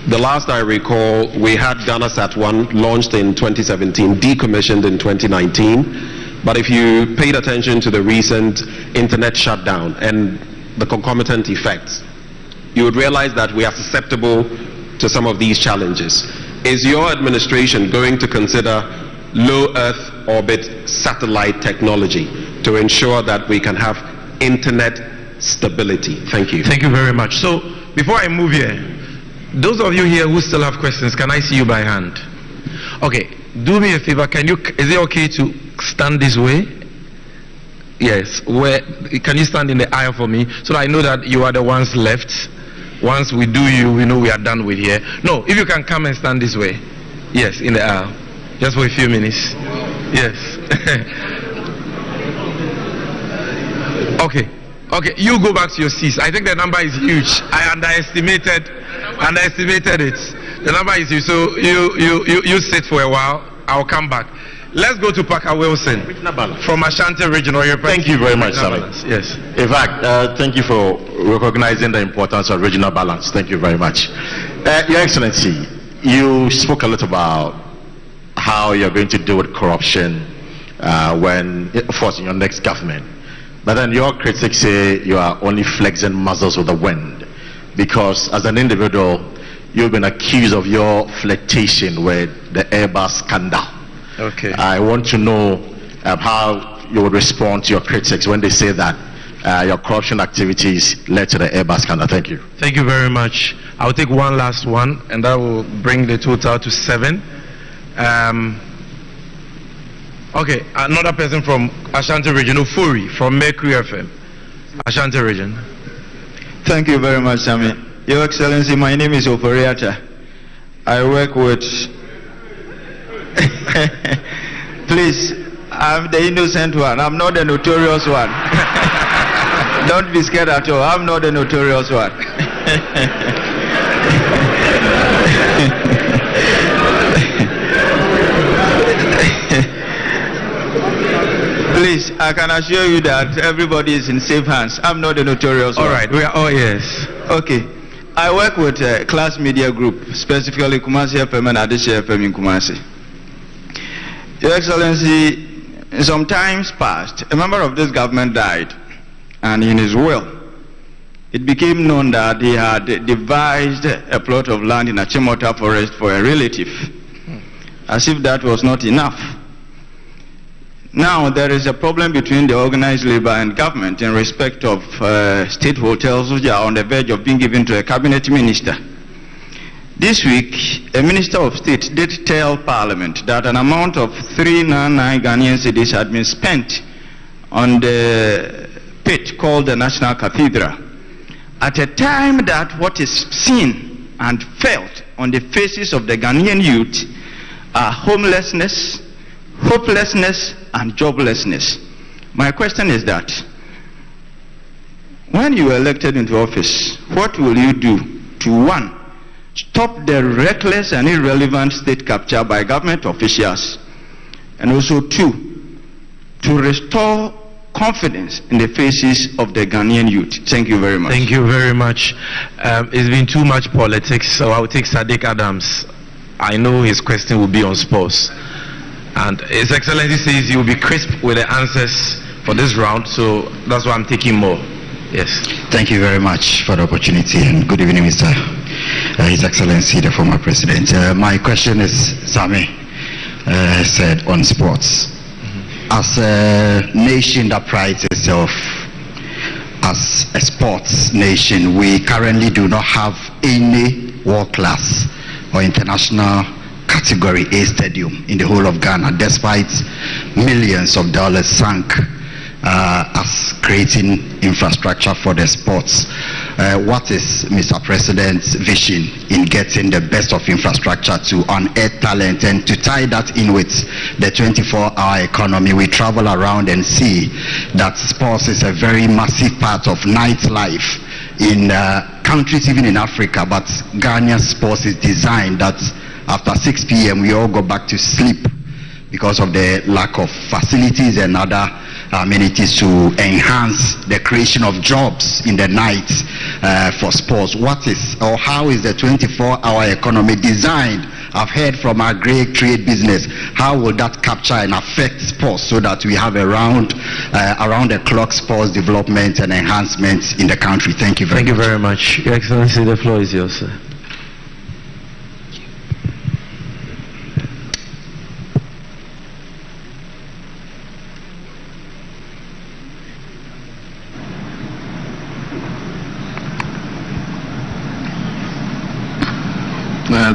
The last I recall, we had GhanaSat 1 launched in 2017, decommissioned in 2019. But if you paid attention to the recent internet shutdown and the concomitant effects, you would realize that we are susceptible to some of these challenges. Is your administration going to consider low Earth orbit satellite technology to ensure that we can have internet stability? Thank you. Thank you very much. So before I move here, those of you here who still have questions, can I see you by hand? Okay, do me a favor. Is it okay to stand this way? Yes. Can you stand in the aisle for me so that I know that you are the ones left? Once we do you, we know we are done with here. No, if you can come and stand this way. Yes, in the aisle. Just for a few minutes. Yes. Okay. Okay, you go back to your seats. I think the number is huge. I underestimated it. The number is huge. So you sit for a while. I'll come back. Let's go to Parker Wilson from Ashanti Region. Thank you very much, Sammy. Yes. In fact, thank you for recognizing the importance of regional balance. Thank you very much. Your Excellency, you spoke a little about how you're going to deal with corruption when, of course, in your next government. But then your critics say you are only flexing muscles with the wind, because as an individual, you've been accused of your flirtation with the Airbus scandal. Okay. I want to know how you would respond to your critics when they say that your corruption activities led to the Airbus scandal. Thank you. Thank you very much. I'll take one last one, and that will bring the total to 7. Okay, another person from Ashanti Region, Ufuri from Mercury FM, Ashanti Region. Thank you very much, Sammy. Your Excellency, my name is Oforiata. I work with... Please, I'm the innocent one. I'm not the notorious one. Don't be scared at all. I'm not the notorious one. Please, I can assure you that everybody is in safe hands. I'm not the notorious one. All right, we are all yes. Okay. I work with a Class Media Group, specifically Kumasi FM and Adeshe FM in Kumasi. Your Excellency, in some times past, a member of this government died, and in his will, it became known that he had devised a plot of land in Achimota Forest for a relative, as if that was not enough. Now, there is a problem between the organized labor and government in respect of state hotels which are on the verge of being given to a cabinet minister. This week, a minister of state did tell Parliament that an amount of 399 Ghanaian cedis had been spent on the pit called the National Cathedral, at a time that what is seen and felt on the faces of the Ghanaian youth are homelessness, hopelessness, and joblessness. My question is that, when you were elected into office, what will you do to, 1, stop the reckless and irrelevant state capture by government officials, and also 2, to restore confidence in the faces of the Ghanaian youth? Thank you very much. Thank you very much. It's been too much politics, so I'll take Sadiq Adams. I know his question will be on sports. And His Excellency says he will be crisp with the answers for this round, so that's why I'm taking more. Yes. Thank you very much for the opportunity, and good evening, Mr. His Excellency, the former President. My question is, Sami said, on sports. As a nation that prides itself as a sports nation, we currently do not have any world-class or international Category A stadium in the whole of Ghana, despite millions of dollars sunk as creating infrastructure for the sports. What is Mr. President's vision in getting the best of infrastructure to unearth talent, and to tie that in with the 24-hour economy? We travel around and see that sports is a very massive part of nightlife in countries even in Africa, but Ghanaian sports is designed that after 6 p.m. we all go back to sleep because of the lack of facilities and other amenities to enhance the creation of jobs in the night for sports. What is, or how is the 24-hour economy designed? I've heard from our great trade business, how will that capture and affect sports so that we have around the clock sports development and enhancement in the country? Thank you very much. Thank you very much. Your Excellency, the floor is yours, sir.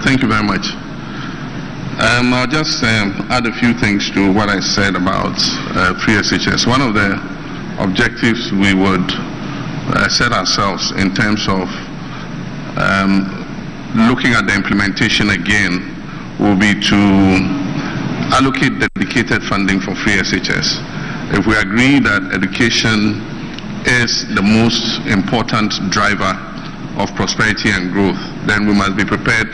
Thank you very much. I'll just add a few things to what I said about free SHS. One of the objectives we would set ourselves in terms of looking at the implementation again will be to allocate dedicated funding for free SHS. If we agree that education is the most important driver of prosperity and growth, then we must be prepared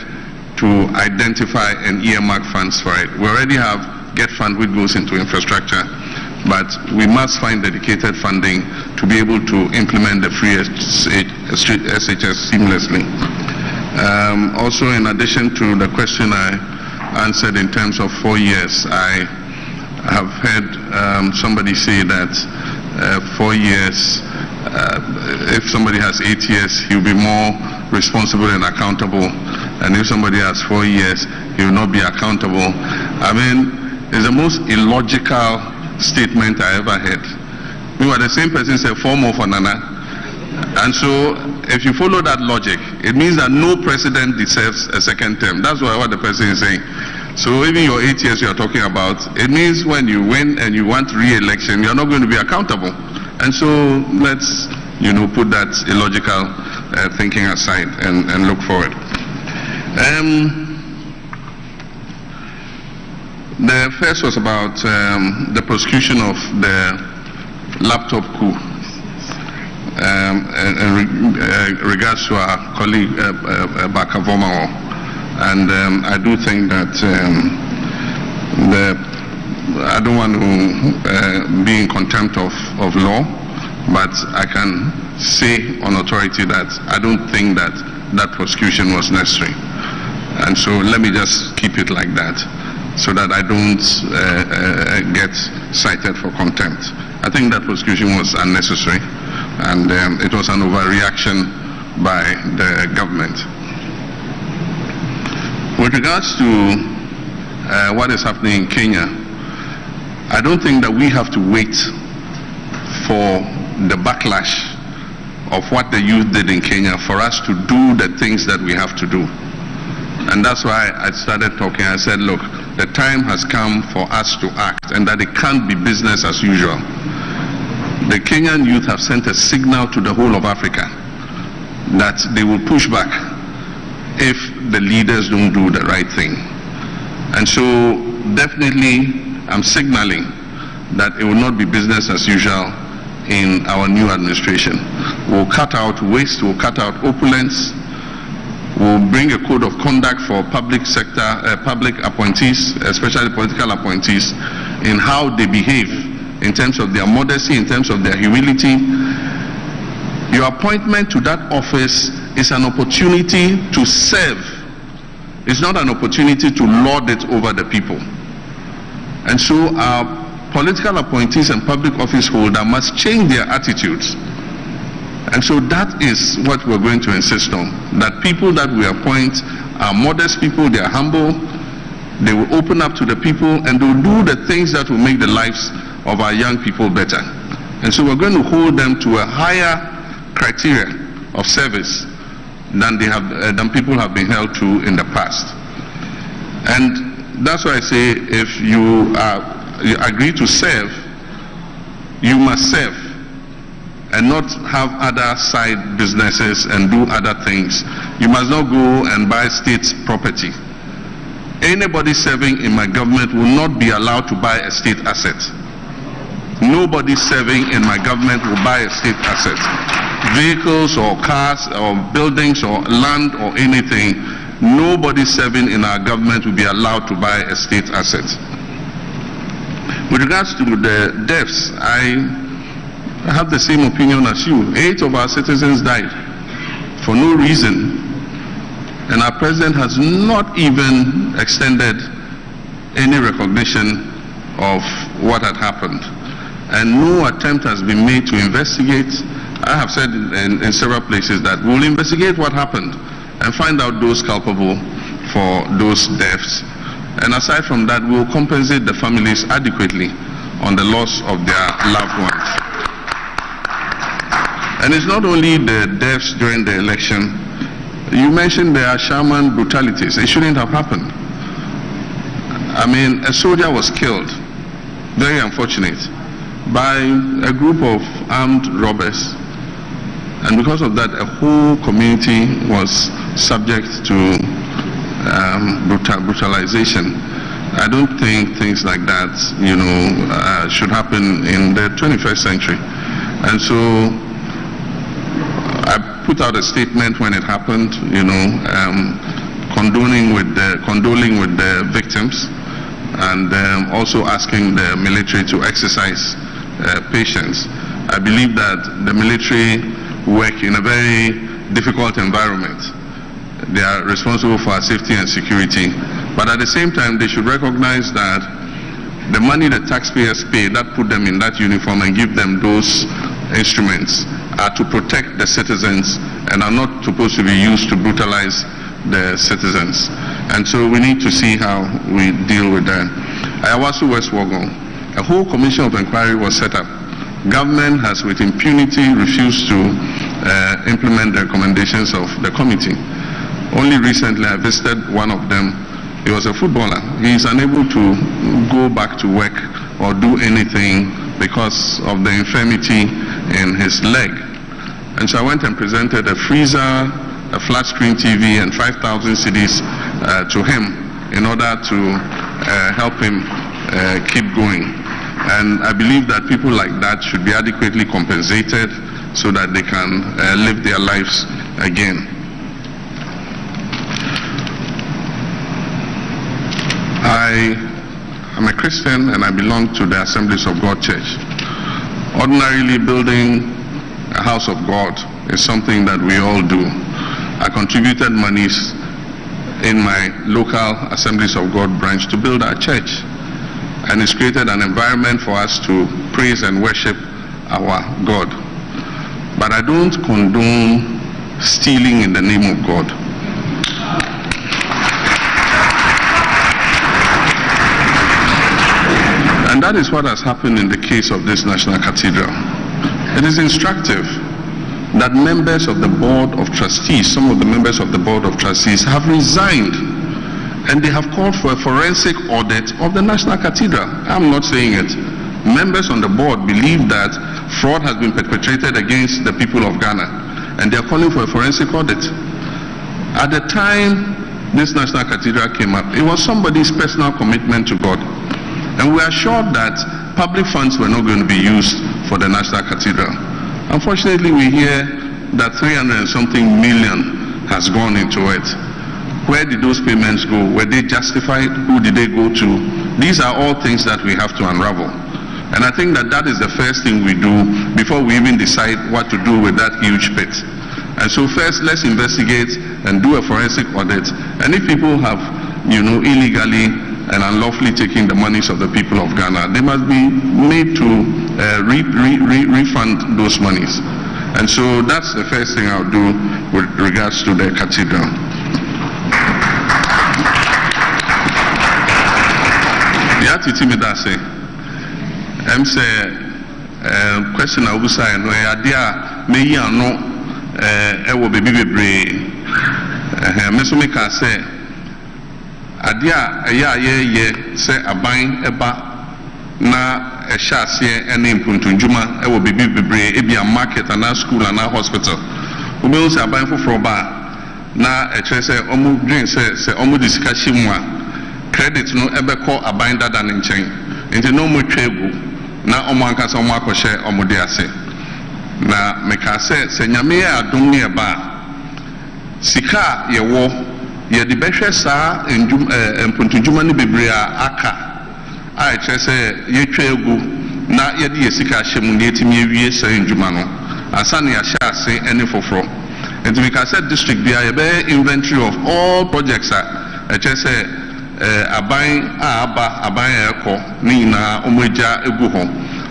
to identify and earmark funds for it. We already have GET Fund which goes into infrastructure, but we must find dedicated funding to be able to implement the free SHS seamlessly. Also, in addition to the question I answered in terms of 4 years, I have heard somebody say that 4 years, if somebody has 8 years, he'll be more responsible and accountable, and if somebody has 4 years, he will not be accountable. I mean, it's the most illogical statement I ever heard. Meanwhile, the same person said 4 more for Nana. And so, if you follow that logic, it means that no president deserves a second term. That's what the person is saying. So even your 8 years you are talking about, it means when you win and you want re-election, you're not going to be accountable. And so let's, put that illogical thinking aside and look forward. The first was about the prosecution of the laptop coup. In regards to our colleague Bakavoma, and I do think that I don't want to be in contempt of law, but I can say on authority that I don't think that that prosecution was necessary. And so let me just keep it like that, so that I don't get cited for contempt. I think that prosecution was unnecessary, and it was an overreaction by the government. With regards to what is happening in Kenya, I don't think that we have to wait for the backlash of what the youth did in Kenya for us to do the things that we have to do. And that's why I started talking. I said, look, the time has come for us to act, and that it can't be business as usual. The Kenyan youth have sent a signal to the whole of Africa that they will push back if the leaders don't do the right thing. And so definitely I'm signaling that it will not be business as usual in our new administration. We'll cut out waste, we'll cut out opulence, we'll bring a code of conduct for public sector, public appointees, especially political appointees, in how they behave, in terms of their modesty, in terms of their humility. Your appointment to that office is an opportunity to serve. It's not an opportunity to lord it over the people. And so our political appointees and public office holders must change their attitudes. And so that is what we're going to insist on, that people that we appoint are modest people, they are humble, they will open up to the people, and they will do the things that will make the lives of our young people better. And so we're going to hold them to a higher criteria of service than people have been held to in the past. And that's why I say, if you agree to serve, you must serve, and not have other side businesses and do other things. You must not go and buy state property. Anybody serving in my government will not be allowed to buy a state asset. Nobody serving in my government will buy a state asset. Vehicles or cars or buildings or land or anything, nobody serving in our government will be allowed to buy a state asset. With regards to the deaths, I have the same opinion as you. 8 of our citizens died for no reason, and our president has not even extended any recognition of what had happened, and no attempt has been made to investigate. I have said in several places that we'll investigate what happened and find out those culpable for those deaths, and aside from that, we'll compensate the families adequately on the loss of their loved ones. And it's not only the deaths during the election. You mentioned there are shaman brutalities. It shouldn't have happened. I mean, a soldier was killed, very unfortunate, by a group of armed robbers. And because of that, a whole community was subject to brutalization. I don't think things like that, should happen in the 21st century. And so I put out a statement when it happened, condoling with the victims, and also asking the military to exercise patience. I believe that the military work in a very difficult environment. They are responsible for our safety and security, but at the same time, they should recognize that the money the taxpayers pay that put them in that uniform and give them those instruments are to protect the citizens and are not supposed to be used to brutalize the citizens. And so we need to see how we deal with that. Ayawasu West Wogon, a whole commission of inquiry was set up. Government has with impunity refused to implement the recommendations of the committee. Only recently I visited one of them. He was a footballer. He is unable to go back to work or do anything because of the infirmity in his leg. And so I went and presented a freezer, a flat screen TV, and 5,000 CDs to him in order to help him keep going. And I believe that people like that should be adequately compensated so that they can live their lives again. I am a Christian and I belong to the Assemblies of God Church. Ordinarily, building a house of God is something that we all do. I contributed monies in my local Assemblies of God branch to build our church, and it's created an environment for us to praise and worship our God. But I don't condone stealing in the name of God. And that is what has happened in the case of this National Cathedral. It is instructive that members of the Board of Trustees, some of the members of the Board of Trustees have resigned, and they have called for a forensic audit of the National Cathedral. I'm not saying it. Members on the board believe that fraud has been perpetrated against the people of Ghana, and they are calling for a forensic audit. At the time this National Cathedral came up, it was somebody's personal commitment to God. And we are sure that public funds were not going to be used for the National Cathedral. Unfortunately, we hear that 300 and something million has gone into it. Where did those payments go? Were they justified? Who did they go to? These are all things that we have to unravel. And I think that that is the first thing we do before we even decide what to do with that huge pit. And so first, let's investigate and do a forensic audit. And if people have, illegally and unlawfully taking the monies of the people of Ghana, they must be made to refund those monies. And so that's the first thing I'll do with regards to the cathedral. I'm saying, question I will say, no idea, may you know, will be baby. Mr. Mika say, Adia, ye say a buying a ba na a chassis and in Puntunjuma, will be a market and a school and a hospital. We will say a buying for bar. Na a chase omu drink say omu discussion credit no ever call a bind that and in chain. Into no more treble. Na omanka some wako share omudiase. Na meka se nyamea adumni eba sika ye wo ye di behwe saa mpuntunjuma ni bebre aka a eche se ye twegu na ye di sika hyemu ne etimi ewie sa njuma no asane ya sha ase ene foforo enti meka se district bia ye be inventory of all projects eche se aban eko ni na omoja egu ho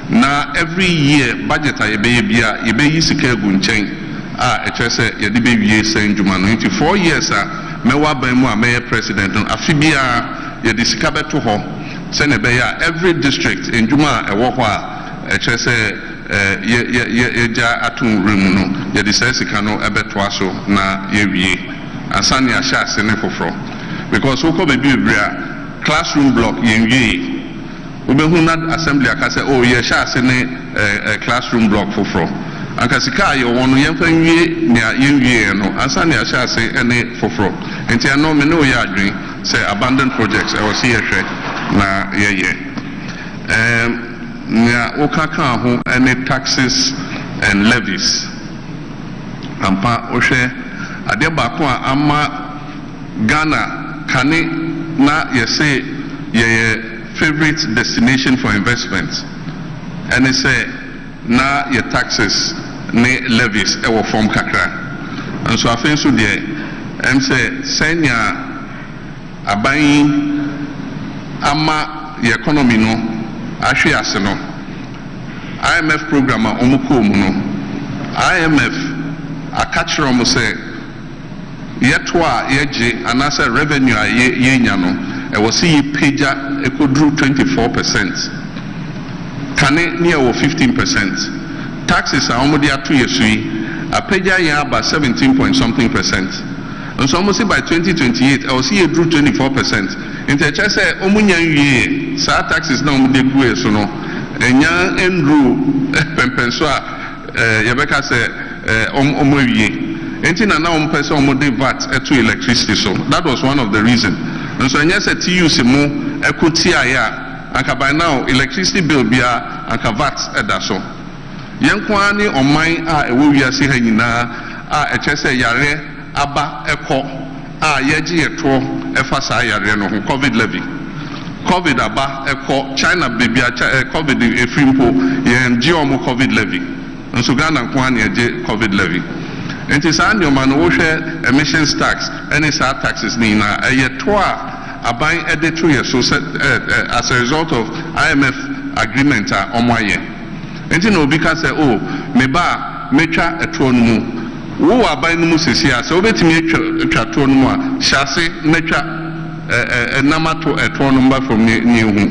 na every year budget ye be yi sika egu nchen eche se ye di be wie sa njuma no enti 4 years mewa ban mu a mayor president no afibia ye disika beto ho se ne be ya every district in juma e wo ho a e che se ye ja atun remu no ye disika no ebeto aso na ye wie asane a sha se ne foforo because we ko be bibria classroom block ye wie obehu na assembly aka se oh ye sha se ne classroom block foforo Ankasika yo wonu yemfa nwie na yenwie no ansa na ahya ase ene foforo enti ano me no ya adwen say abandoned projects I was here na ye na okaka ho ene taxes and levies ampa ohwe ade ba ko ama Ghana kane na yɛsɛ yɛyɛ favorite destination for investment ɛne sɛ na yɛ taxes ne levies ɛwɔ fam kakra nso afei nso deɛ ɛm sɛ sɛnea aban ama yɛ economy no ahwe ase no IMF program a ɔmo kɔɔ mu no IMF aka kyerɛ ɔmo sɛ yɛto a yɛgye anaasɛ revenue a yɛnya no ɛwɔ sɛ yɛpagya ɛkɔduru 24%. Kane ne ɛwɔ 15%. Taxes a ɔmo de ato yɛ so yi apagya yɛn aba 17.something%. Nso ɔmo sɛ by 2028 ɛwɔ sɛ yɛduru 24%. Nti ɛkyerɛ sɛ ɔmo nya nwie saa taxes na ɔmo de gu yɛ so no ɛnya nduru pɛmpɛn so a yɛbɛka sɛ ɔmo awie. Enti na ɔmo pɛ sɛ ɔmo de VAT ɛto electricity so. That was one of the reasons. Nso ɛnyɛ sɛ TUC mo ɛko tiaeɛ a anka by now electricity bill bia anka VAT ɛda so. Yɛn kwa ne ɔman a ɛwɔ wiase ha nyinaa a ɛkyerɛ sɛ yare aba ɛkɔ a yɛgye yɛtoɔ ɛfa saa yare no ho COVID levy. COVID aba ɛkɔ China baby COVID efiri mpo yɛn gye ɔmo COVID levy. Nso Ghana kwa ne yɛgye COVID levy. Nti saa nneɛma no wohwɛ emissions tax ɛne saa taxes ne nyinaa ɛyɛ to a aban ɛde to yɛ so as a result of IMF agreement a ɔmo ayɛ. Nti na obi ka sɛ o me ba metwa ɛtoɔ no mu wo wɔ aban no mu sisi a sɛ wobɛtumi atwa toɔ no mu a hyɛ ase metwa ɛnam ato ɛtoɔ no mba from ne ehu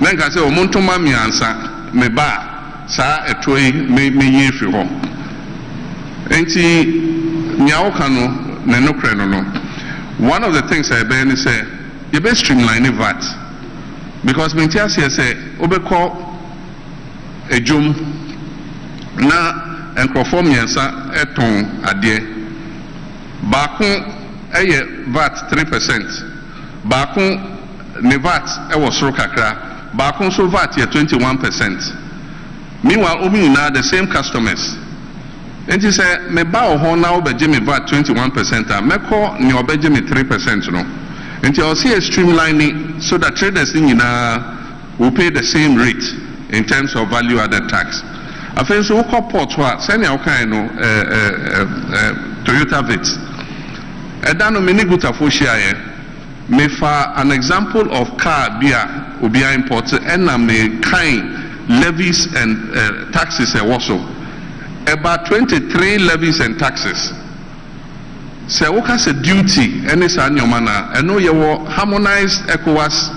na nka sɛ ɔmo ntoma mmiɛnsa me ba saa ɛtoɔ yi meyi efiri hɔ. Enti nea woka no ne nokorɛ no no one of the things a yɛbɛyɛ ne sɛ yɛbɛ streamline VAT because menti aseɛ sɛ wobɛkɔ adwom na nkurɔfoɔ mmiɛnsa ɛtɔn adeɛ baako ɛyɛ VAT 3%, baako ne VAT ɛwɔ soro kakra, baako nso VAT yɛ 21%. Meanwhile ɔmo nyinaa the same customers. Enti sɛ me ba wɔ hɔ na wobɛgye me VAT 21% a mɛkɔ ne ɔbɛgye me 3% no. Enti I'll see a streamlining so that traders nyinaa will pay the same rate in terms of value added tax. Afei nso wokɔ port hɔ a sɛnea wokae no Toyota Vitz. Ɛda no me ne gutafoɔ hyiaeɛ mefa an example of car bi a obiara import ɛna me kae levies and taxes ɛwɔ so. About 23 levies and taxes. So what has a duty any saa nneɛma na ɛno yɛwɔ harmonized ECOWAS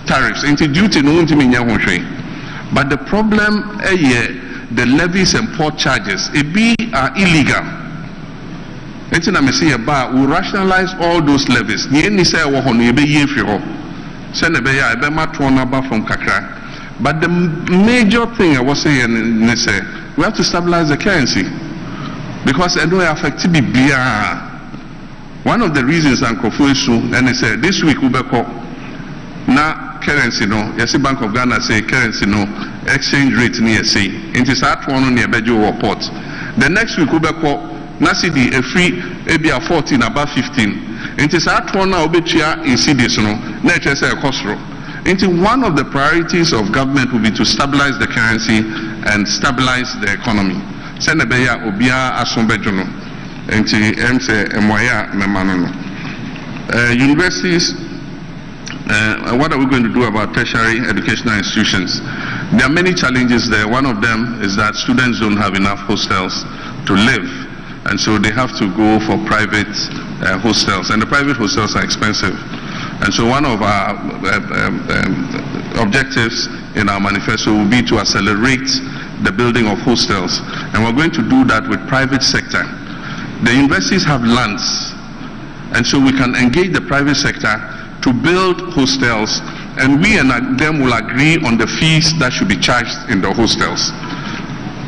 tariffs into duty no ntumi nya ho hwee. But the problem the levies and port charges ebi are illegal. Enti na me say yɛba we rationalize all those levies. Ni eni sɛ ɛwɔ hɔ no yɛbɛyi efiri hɔ. Sɛ na ɛbɛyɛ a ɛbɛma toɔ no aba from kakra. But the major thing I was saying is we have to stabilize the currency because it will affect BBR. One of the reasons Uncle Fuisu and he said this week we na currency no yes Bank of Ghana say currency no exchange rate near say it is at one near Bejo port. The next week we na CD a free ABR 14 above 15. It is at one now in CDs no na say a cost. One of the priorities of government will be to stabilize the currency and stabilize the economy. Senebeya obia asombejono. Enti emse emoya memanono. Universities. What are we going to do about tertiary educational institutions? There are many challenges there. One of them is that students don't have enough hostels to live, and so they have to go for private hostels, and the private hostels are expensive. And so one of our objectives in our manifesto will be to accelerate the building of hostels. And we're going to do that with private sector. The universities have lands, and so we can engage the private sector to build hostels, and we and them will agree on the fees that should be charged in the hostels.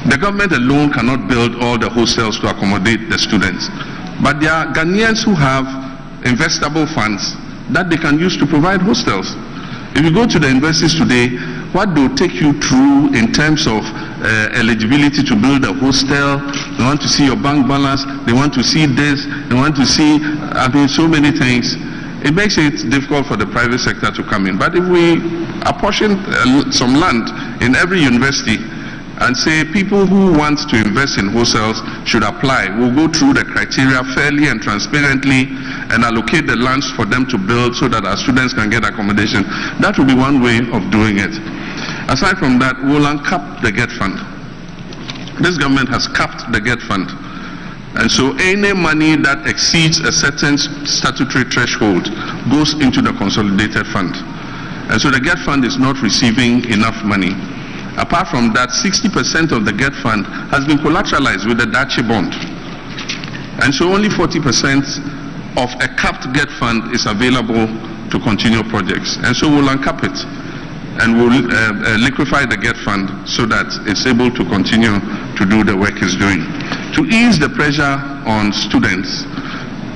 The government alone cannot build all the hostels to accommodate the students. But there are Ghanaians who have investable funds that they can use to provide hostels. If you go to the universities today, what they'll take you through in terms of eligibility to build a hostel, they want to see your bank balance, they want to see this, they want to see, so many things. It makes it difficult for the private sector to come in. But if we apportion some land in every university and say people who want to invest in hostels should apply, we'll go through the criteria fairly and transparently and allocate the lands for them to build so that our students can get accommodation. That will be one way of doing it. Aside from that, we'll uncap the GET fund. This government has capped the GET fund. And so any money that exceeds a certain statutory threshold goes into the consolidated fund. And so the GET fund is not receiving enough money. Apart from that, 60% of the GET fund has been collateralized with the H.E bond. And so only 40% of a capped GET fund is available to continue projects. And so we'll uncap it and we'll liquefy the GET fund so that it's able to continue to do the work it's doing. To ease the pressure on students,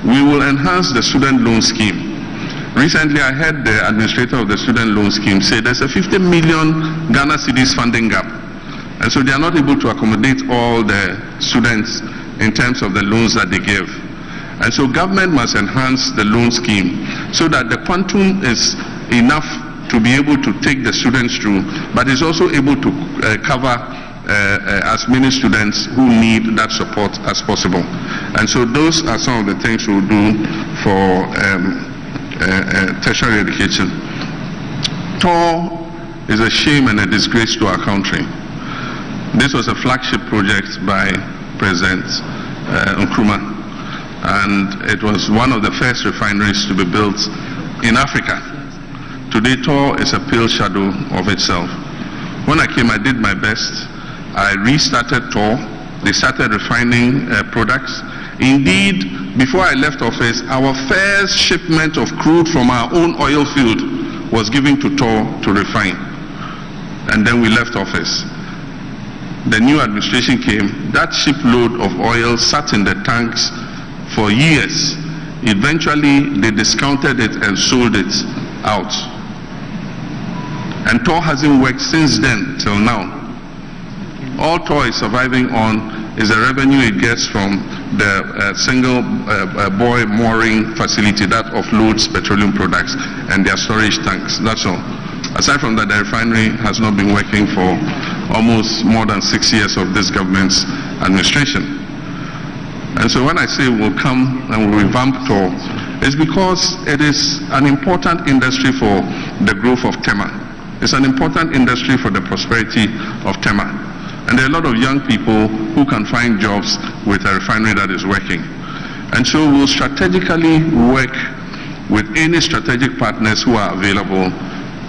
we will enhance the student loan scheme. Recently, I heard the administrator of the student loan scheme say there's a 50 million Ghana cedis funding gap. And so they are not able to accommodate all the students in terms of the loans that they give. And so government must enhance the loan scheme so that the quantum is enough to be able to take the students through, but is also able to cover as many students who need that support as possible. And so those are some of the things we'll do for tertiary education. TOR is a shame and a disgrace to our country. This was a flagship project by President Nkrumah, and it was one of the first refineries to be built in Africa. Today, TOR is a pale shadow of itself. When I came, I did my best. I restarted TOR. They started refining products. Indeed, before I left office, our first shipment of crude from our own oil field was given to TOR to refine. And then we left office. The new administration came. That shipload of oil sat in the tanks for years. Eventually, they discounted it and sold it out. And TOR hasn't worked since then till now. All TOR is surviving on is the revenue it gets from the single buoy mooring facility that offloads petroleum products and their storage tanks. That's all. Aside from that, the refinery has not been working for almost more than 6 years of this government's administration. And so when I say we'll come and we'll revamp TOR, it's because it is an important industry for the growth of Tema. It's an important industry for the prosperity of Tema. And there are a lot of young people who can find jobs with a refinery that is working. And so we'll strategically work with any strategic partners who are available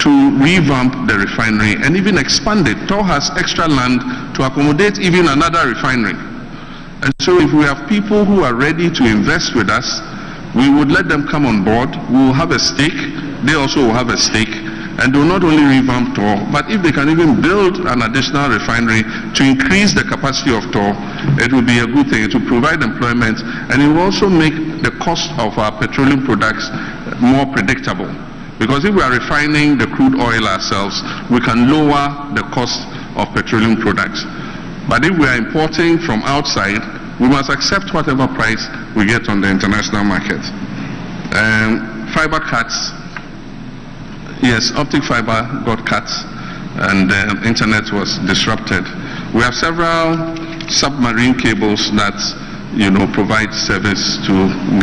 to revamp the refinery and even expand it. TOR has extra land to accommodate even another refinery. And so if we have people who are ready to invest with us, we would let them come on board. We will have a stake. They also will have a stake. And they will not only revamp TOR, but if they can even build an additional refinery to increase the capacity of TOR, it will be a good thing. It will provide employment, and it will also make the cost of our petroleum products more predictable. Because if we are refining the crude oil ourselves, we can lower the cost of petroleum products. But if we are importing from outside, we must accept whatever price we get on the international market. Fiber cuts. Yes, optic fiber got cut and the internet was disrupted. We have several submarine cables that, provide service to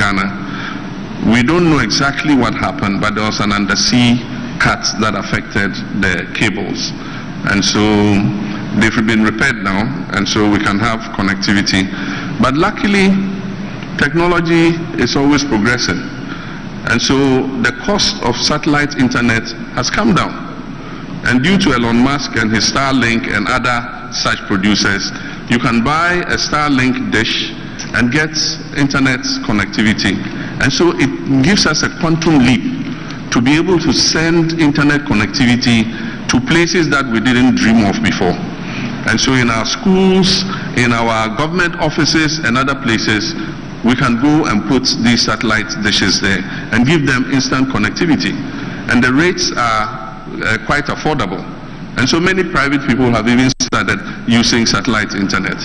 Ghana. We don't know exactly what happened, but there was an undersea cut that affected the cables. And so they've been repaired now, and so we can have connectivity. But luckily, technology is always progressing. And so the cost of satellite internet has come down. And due to Elon Musk and his Starlink and other such producers, you can buy a Starlink dish and get internet connectivity. And so it gives us a quantum leap to be able to send internet connectivity to places that we didn't dream of before. And so in our schools, in our government offices and other places, we can go and put these satellite dishes there and give them instant connectivity. And the rates are quite affordable. And so many private people have even started started using satellite internet.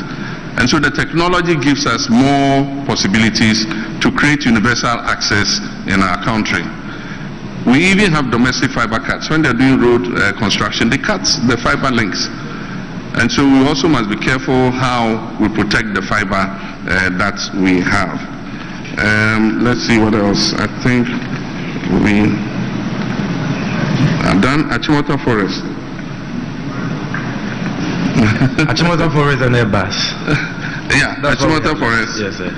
And so the technology gives us more possibilities to create universal access in our country. We even have domestic fiber cuts. When they're doing road construction, they cut the fiber links. And so we also must be careful how we protect the fiber that we have. Let's see what else. I think we are done. Achimota Forest. Achimota Forest and Airbus. Yeah, Achimota Forest. Yes, sir.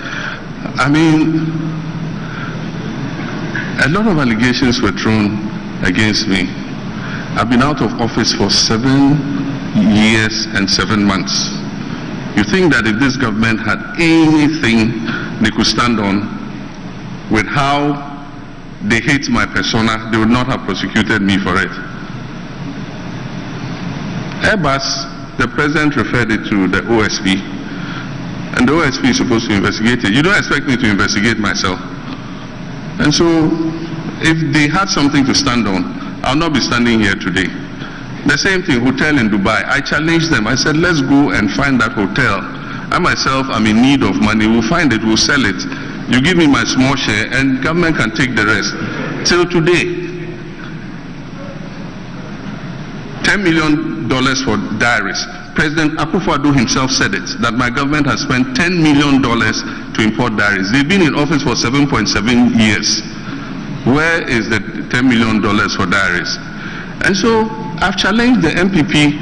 I mean, a lot of allegations were thrown against me. I've been out of office for 7 years and 7 months. You think that if this government had anything they could stand on with how they hate my persona, they would not have prosecuted me for it. Airbus, the president referred it to the OSP, and the OSP is supposed to investigate it. You don't expect me to investigate myself. And so, if they had something to stand on, I'll not be standing here today. The same thing, hotel in Dubai. I challenged them. I said, let's go and find that hotel. I myself am in need of money. We'll find it, we'll sell it. You give me my small share and government can take the rest. Till today, $10 million for diaries. President Akufo-Addo himself said it, that my government has spent $10 million to import diaries. They've been in office for 7.7 years. Where is the $10 million for diaries? And so I've challenged the MPP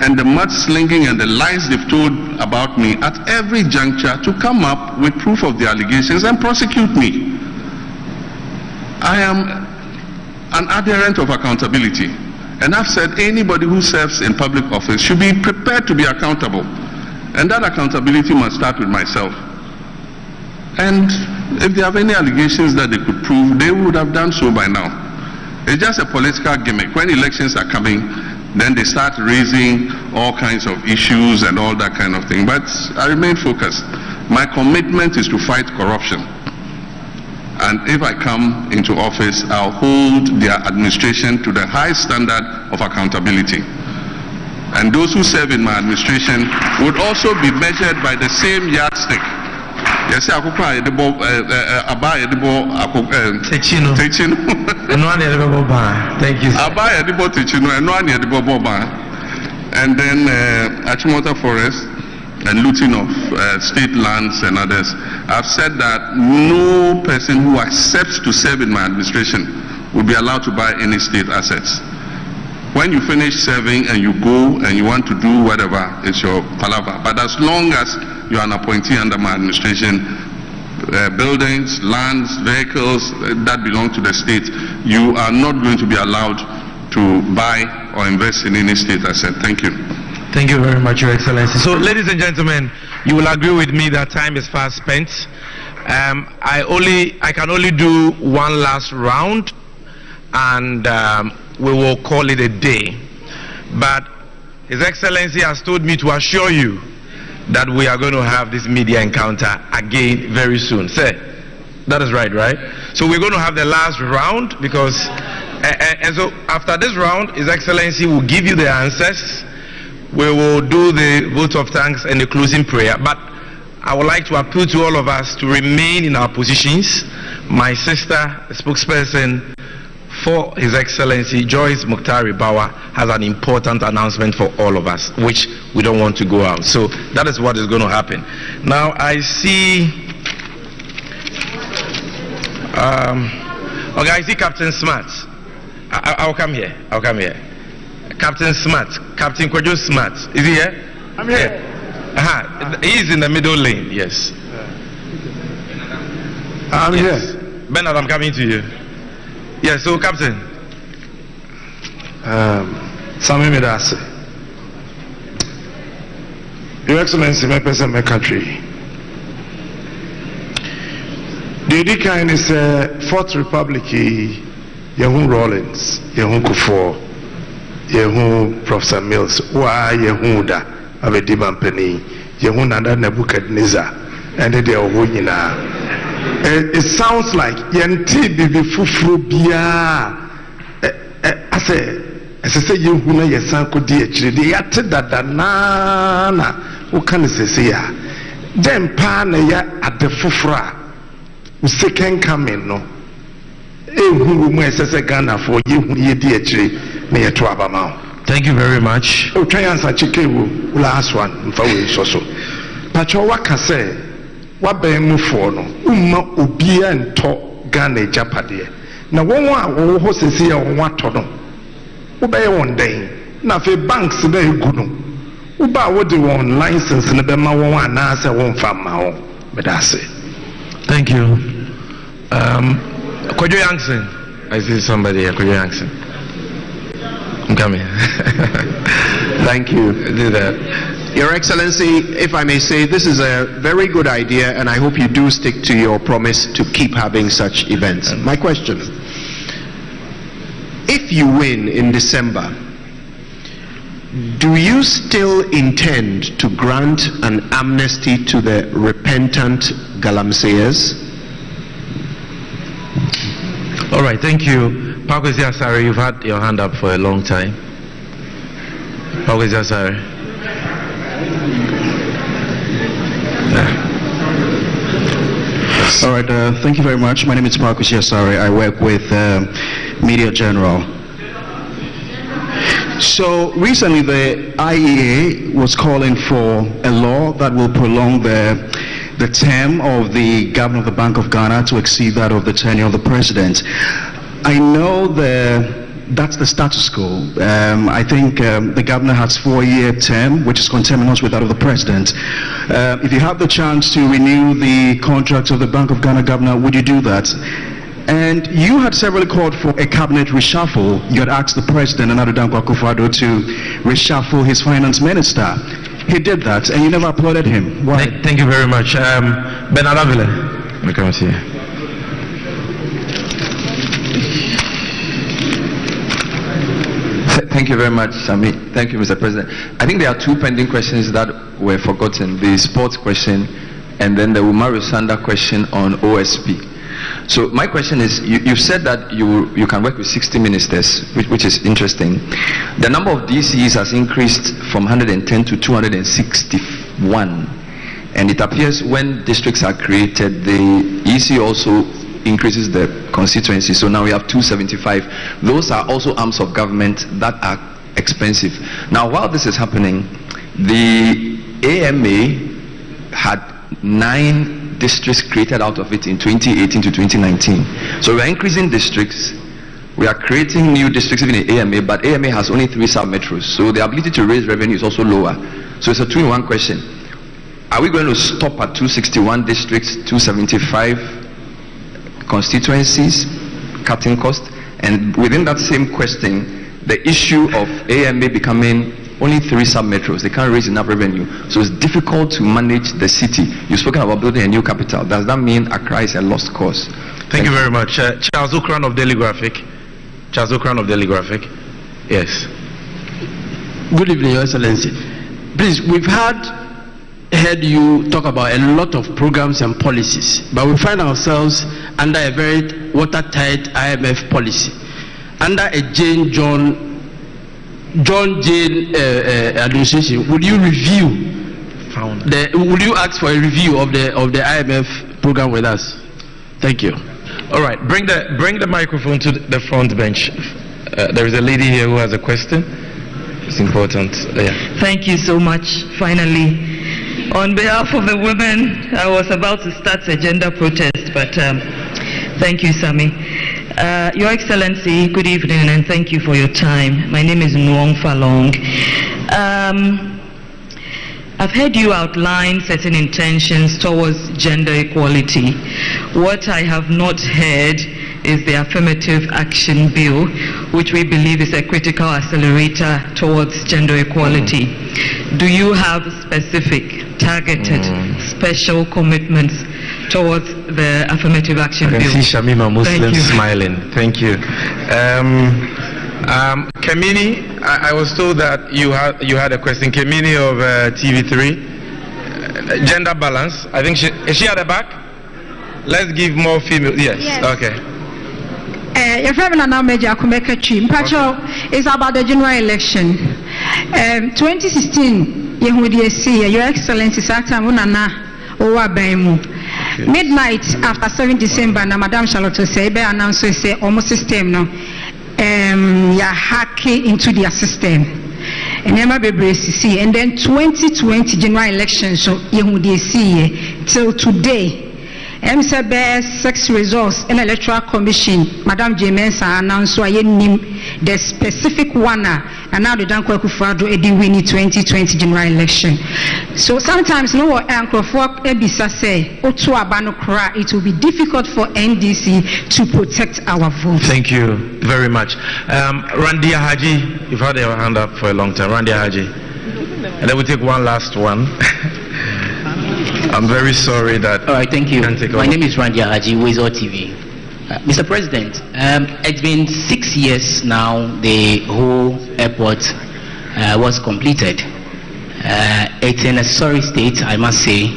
and the mudslinging and the lies they've told about me at every juncture to come up with proof of the allegations and prosecute me. I am an adherent of accountability. And I've said anybody who serves in public office should be prepared to be accountable. And that accountability must start with myself. And if they have any allegations that they could prove, they would have done so by now. It's just a political gimmick. When elections are coming, then they start raising all kinds of issues and all that kind of thing. But I remain focused. My commitment is to fight corruption. And if I come into office, I'll hold their administration to the high standard of accountability. And those who serve in my administration would also be measured by the same yardstick. Yes, thank you. And then Achimota Forest and looting of state lands and others. I've said that no person who accepts to serve in my administration will be allowed to buy any state assets. When you finish serving and you go and you want to do whatever, it's your palaver. But as long as you're an appointee under my administration, buildings, lands, vehicles that belong to the state, you are not going to be allowed to buy or invest in any state asset. Thank you. Thank you very much, Your Excellency. So, ladies and gentlemen, you will agree with me that time is fast spent. I can only do one last round, and we will call it a day. But His Excellency has told me to assure you that we are going to have this media encounter again very soon. Sir, that is right, right? So we're going to have the last round because, and so after this round, His Excellency will give you the answers. We will do the vote of thanks and the closing prayer. But I would like to appeal to all of us to remain in our positions. My sister, the spokesperson for His Excellency Joyce Muktari Bawa, has an important announcement for all of us, which we don't want to go out. So that is what is going to happen. Now I see, okay, I see Captain Smart. I'll come here. I'll come here. Captain Smart, Captain Kojo Smart. Is he here? I'm here. Yeah. He is in the middle lane. Yes. I'm yes. here. Bernard, I'm coming to you. Yes, so Captain. Sami Medase. Your Excellency, my person, my country. The Edika is a Fourth Republic, Yahoo Rollins, Yahoo Kufuor, Yahoo Professor Mills, Wa Yahuda, of a Diban Penny, Yahoo Nanda Nebuchadnezzar, and the Ohunina. It sounds like Yanti Bibi Fufrubia. I say, ɛsɛ sɛ yɛhu na yɛsan kɔdi akyire de yɛate dada naa na woka no sɛsei a dɛn paa na yɛ ade foforɔ a wo second coming no ɛhu wɔ mu a ɛsɛ sɛ Ghanafoɔ yɛhu yɛdi akyire na yɛto abama wo. Thank you very much. Try answer chike last one mfa we so pacho waka say waben mu fo no umma obia nto Ghana japade na won a wo ho sesi ya won ato no wo be won den na fe banks be egu no wo ba wo de won license ne be ma won ana say won fa ma wo me da say. Thank you. Kojo Yankson, I see somebody here. Kojo Yankson, I'm coming. Thank you. Do that. Your Excellency, if I may say, this is a very good idea, and I hope you do stick to your promise to keep having such events. My question: if you win in December, do you still intend to grant an amnesty to the repentant galamseyers? All right, thank you. Pakwesi Asare, you've had your hand up for a long time. Pakwesi Asare. All right, thank you very much. My name is Pakwesi Asare. I work with Media General. So recently the IEA was calling for a law that will prolong the term of the governor of the Bank of Ghana to exceed that of the tenure of the president. I know that's the status quo. I think the governor has 4-year term, which is conterminous with that of the president. If you have the chance to renew the contract of the Bank of Ghana governor, would you do that? And you had severally called for a cabinet reshuffle. You had asked the president, Nana Addo Dankwa Akufo-Addo, to reshuffle his finance minister. He did that, and you never applauded him. Why? Thank you very much. Bernard Avile, welcome here. Thank you very much, Sami. Thank you, Mr. President. I think there are two pending questions that were forgotten: the sports question, and then the Umaru Sanda question on OSP. So my question is, you've said that you can work with 60 ministers, which is interesting. The number of DCs has increased from 110 to 261. And it appears when districts are created, the EC also increases the constituency. So now we have 275. Those are also arms of government that are expensive. Now, while this is happening, the AMA had 9 districts created out of it in 2018 to 2019. So we are increasing districts, we are creating new districts even in AMA, but AMA has only 3 sub-metros. So the ability to raise revenue is also lower. So it's a 2-in-1 question. Are we going to stop at 261 districts, 275 constituencies, cutting cost? And within that same question, the issue of AMA becoming only 3 sub-metros, they can't raise enough revenue. So it's difficult to manage the city. You've spoken about building a new capital. Does that mean Accra is a lost cause? Thank you very much. Charles Okran of Daily Graphic. Charles Okran of Daily Graphic. Yes. Good evening, Your Excellency. Please, we've heard you talk about a lot of programs and policies, but we find ourselves under a very watertight IMF policy. Under a John Jane administration, would you ask for a review of the IMF program with us? Thank you. All right, bring the microphone to the front bench. There is a lady here who has a question. It's important. Yeah. Thank you so much. Finally, on behalf of the women, I was about to start a gender protest, but thank you, Sami. Your Excellency, good evening, and thank you for your time. My name is Nwong Falong. I've heard you outline certain intentions towards gender equality. What I have not heard is the Affirmative Action Bill, which we believe is a critical accelerator towards gender equality. Do you have specific, targeted, special commitments towards the Affirmative Action Bill? I can see Shamima Muslim smiling. Thank you. Kamini, I was told that you had a question. Kamini of TV3, gender balance. I think is she at the back? Let's give more female. Yes. Okay. If I have an major it's about the general election. 2016, Your Excellency, midnight after 7 December, Madam Charlotte Sebe announced almost system now. Hacking into their system. And then 2020 general elections, so till today. M7 results in Electoral Commission, Madam Jemensa announced the specific one, and now the Danko Kufado Edi winning 2020 general election. So sometimes no anchor for Ebisa say, Otu Abano Kra, it will be difficult for NDC to protect our vote. Thank you very much. Randia Haji, you've had your hand up for a long time. Randia Haji. And then we'll take one last one. I'm very sorry that. All right, thank you. My name is Randia Haji, Wizard TV. Mr. President, it's been 6 years now the whole airport was completed. It's in a sorry state, I must say.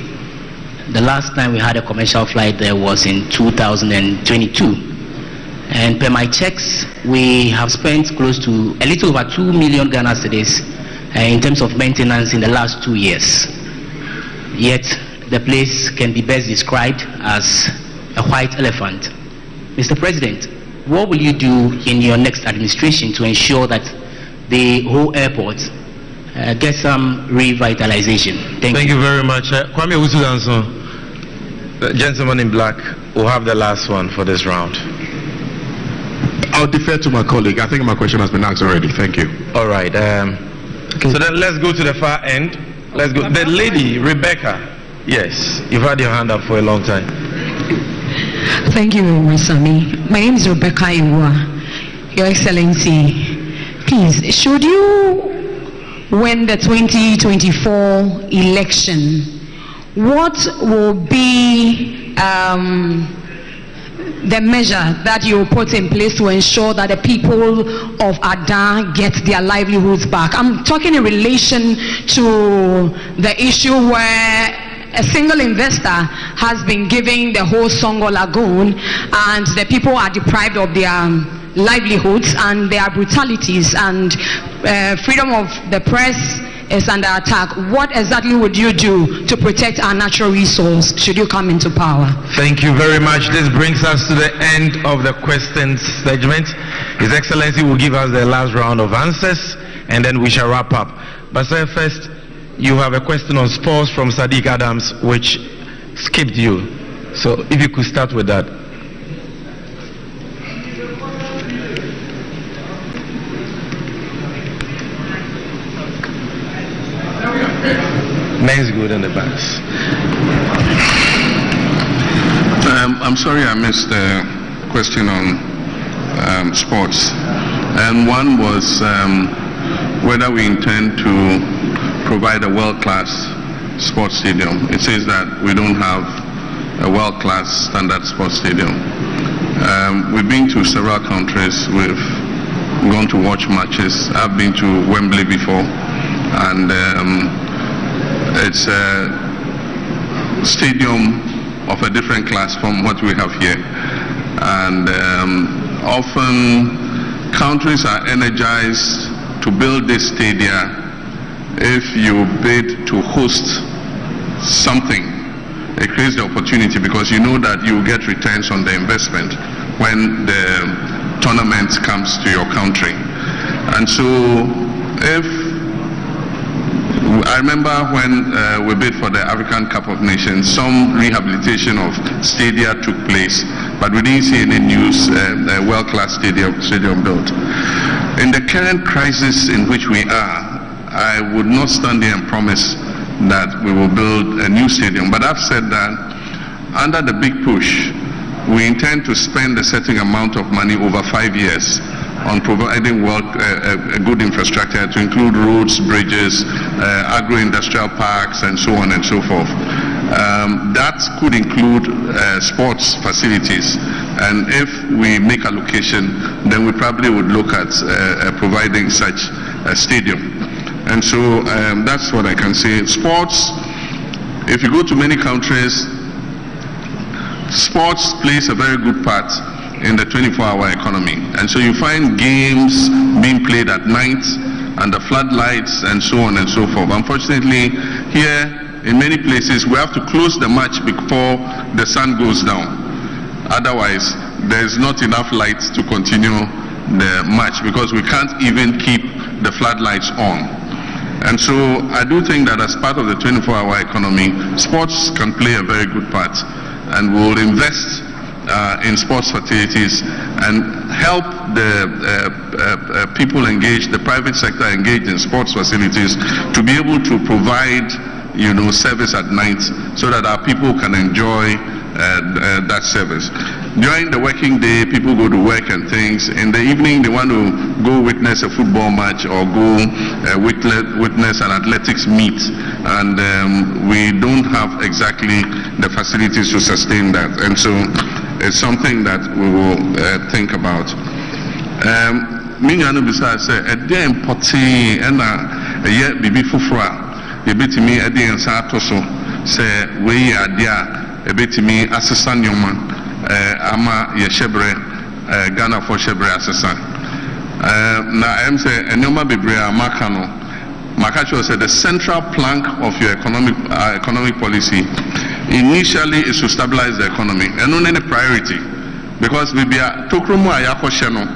The last time we had a commercial flight there was in 2022. And per my checks, we have spent close to a little over 2 million Ghana cedis in terms of maintenance in the last 2 years. Yet, the place can be best described as a white elephant. Mr. President, what will you do in your next administration to ensure that the whole airport gets some revitalization? Thank you very much. Kwame Usudanso, the gentleman in black, will have the last one for this round. I'll defer to my colleague. I think my question has been asked already. Thank you. All right. So then let's go to the far end. Let's go. The lady, Rebecca. Yes, you've had your hand up for a long time. Thank you very much, Sami. My name is Rebecca Iwa. Your Excellency, please, should you win the 2024 election, what will be the measure that you put in place to ensure that the people of Ada get their livelihoods back? I'm talking in relation to the issue where a single investor has been giving the whole Songo Lagoon and the people are deprived of their livelihoods and their brutalities, and freedom of the press is under attack. What exactly would you do to protect our natural resource should you come into power? Thank you very much. This brings us to the end of the questions segment. His Excellency will give us the last round of answers and then we shall wrap up. But sir, first, you have a question on sports from Sadiq Adams, which skipped you. So if you could start with that. Men's good in the backs. I'm sorry I missed the question on sports. And one was whether we intend to provide a world-class sports stadium. It says that we don't have a world-class standard sports stadium. We've been to several countries. We've gone to watch matches. I've been to Wembley before, and it's a stadium of a different class from what we have here. And often countries are energized to build this stadia if you bid to host something. It creates the opportunity because you know that you get returns on the investment when the tournament comes to your country. And so I remember when we bid for the African Cup of Nations, some rehabilitation of stadia took place, but we didn't see any news, a world-class stadium built. In the current crisis in which we are, I would not stand there and promise that we will build a new stadium, but I've said that under the big push, we intend to spend a certain amount of money over 5 years on providing a good infrastructure to include roads, bridges, agro-industrial parks, and so on and so forth. That could include sports facilities, and if we make allocation, then we probably would look at providing such a stadium. And so that's what I can say. Sports, if you go to many countries, sports plays a very good part in the 24-hour economy. And so you find games being played at night under floodlights and so on and so forth. Unfortunately, here in many places we have to close the match before the sun goes down. Otherwise, there's not enough light to continue the match because we can't even keep the floodlights on. And so I do think that as part of the 24-hour economy, sports can play a very good part, and we'll invest in sports facilities and help the people engaged, the private sector engaged in sports facilities, to be able to provide, service at night so that our people can enjoy that service. During the working day, people go to work and things. In the evening, they want to go witness a football match or go witness an athletics meet, and we don't have exactly the facilities to sustain that. And so it's something that we will think about. Minyano bisa say a day important and a year bibi fufra ye betimi e dey nsa atoso say we are there e betimi asesa nyoma ama ye shebre Ghana for shebre asesa na em say nyoma bebre amaka no makacho say the central plank of your economic policy initially is to stabilize the economy, and only a priority, because we be a tokromo ayakoshe no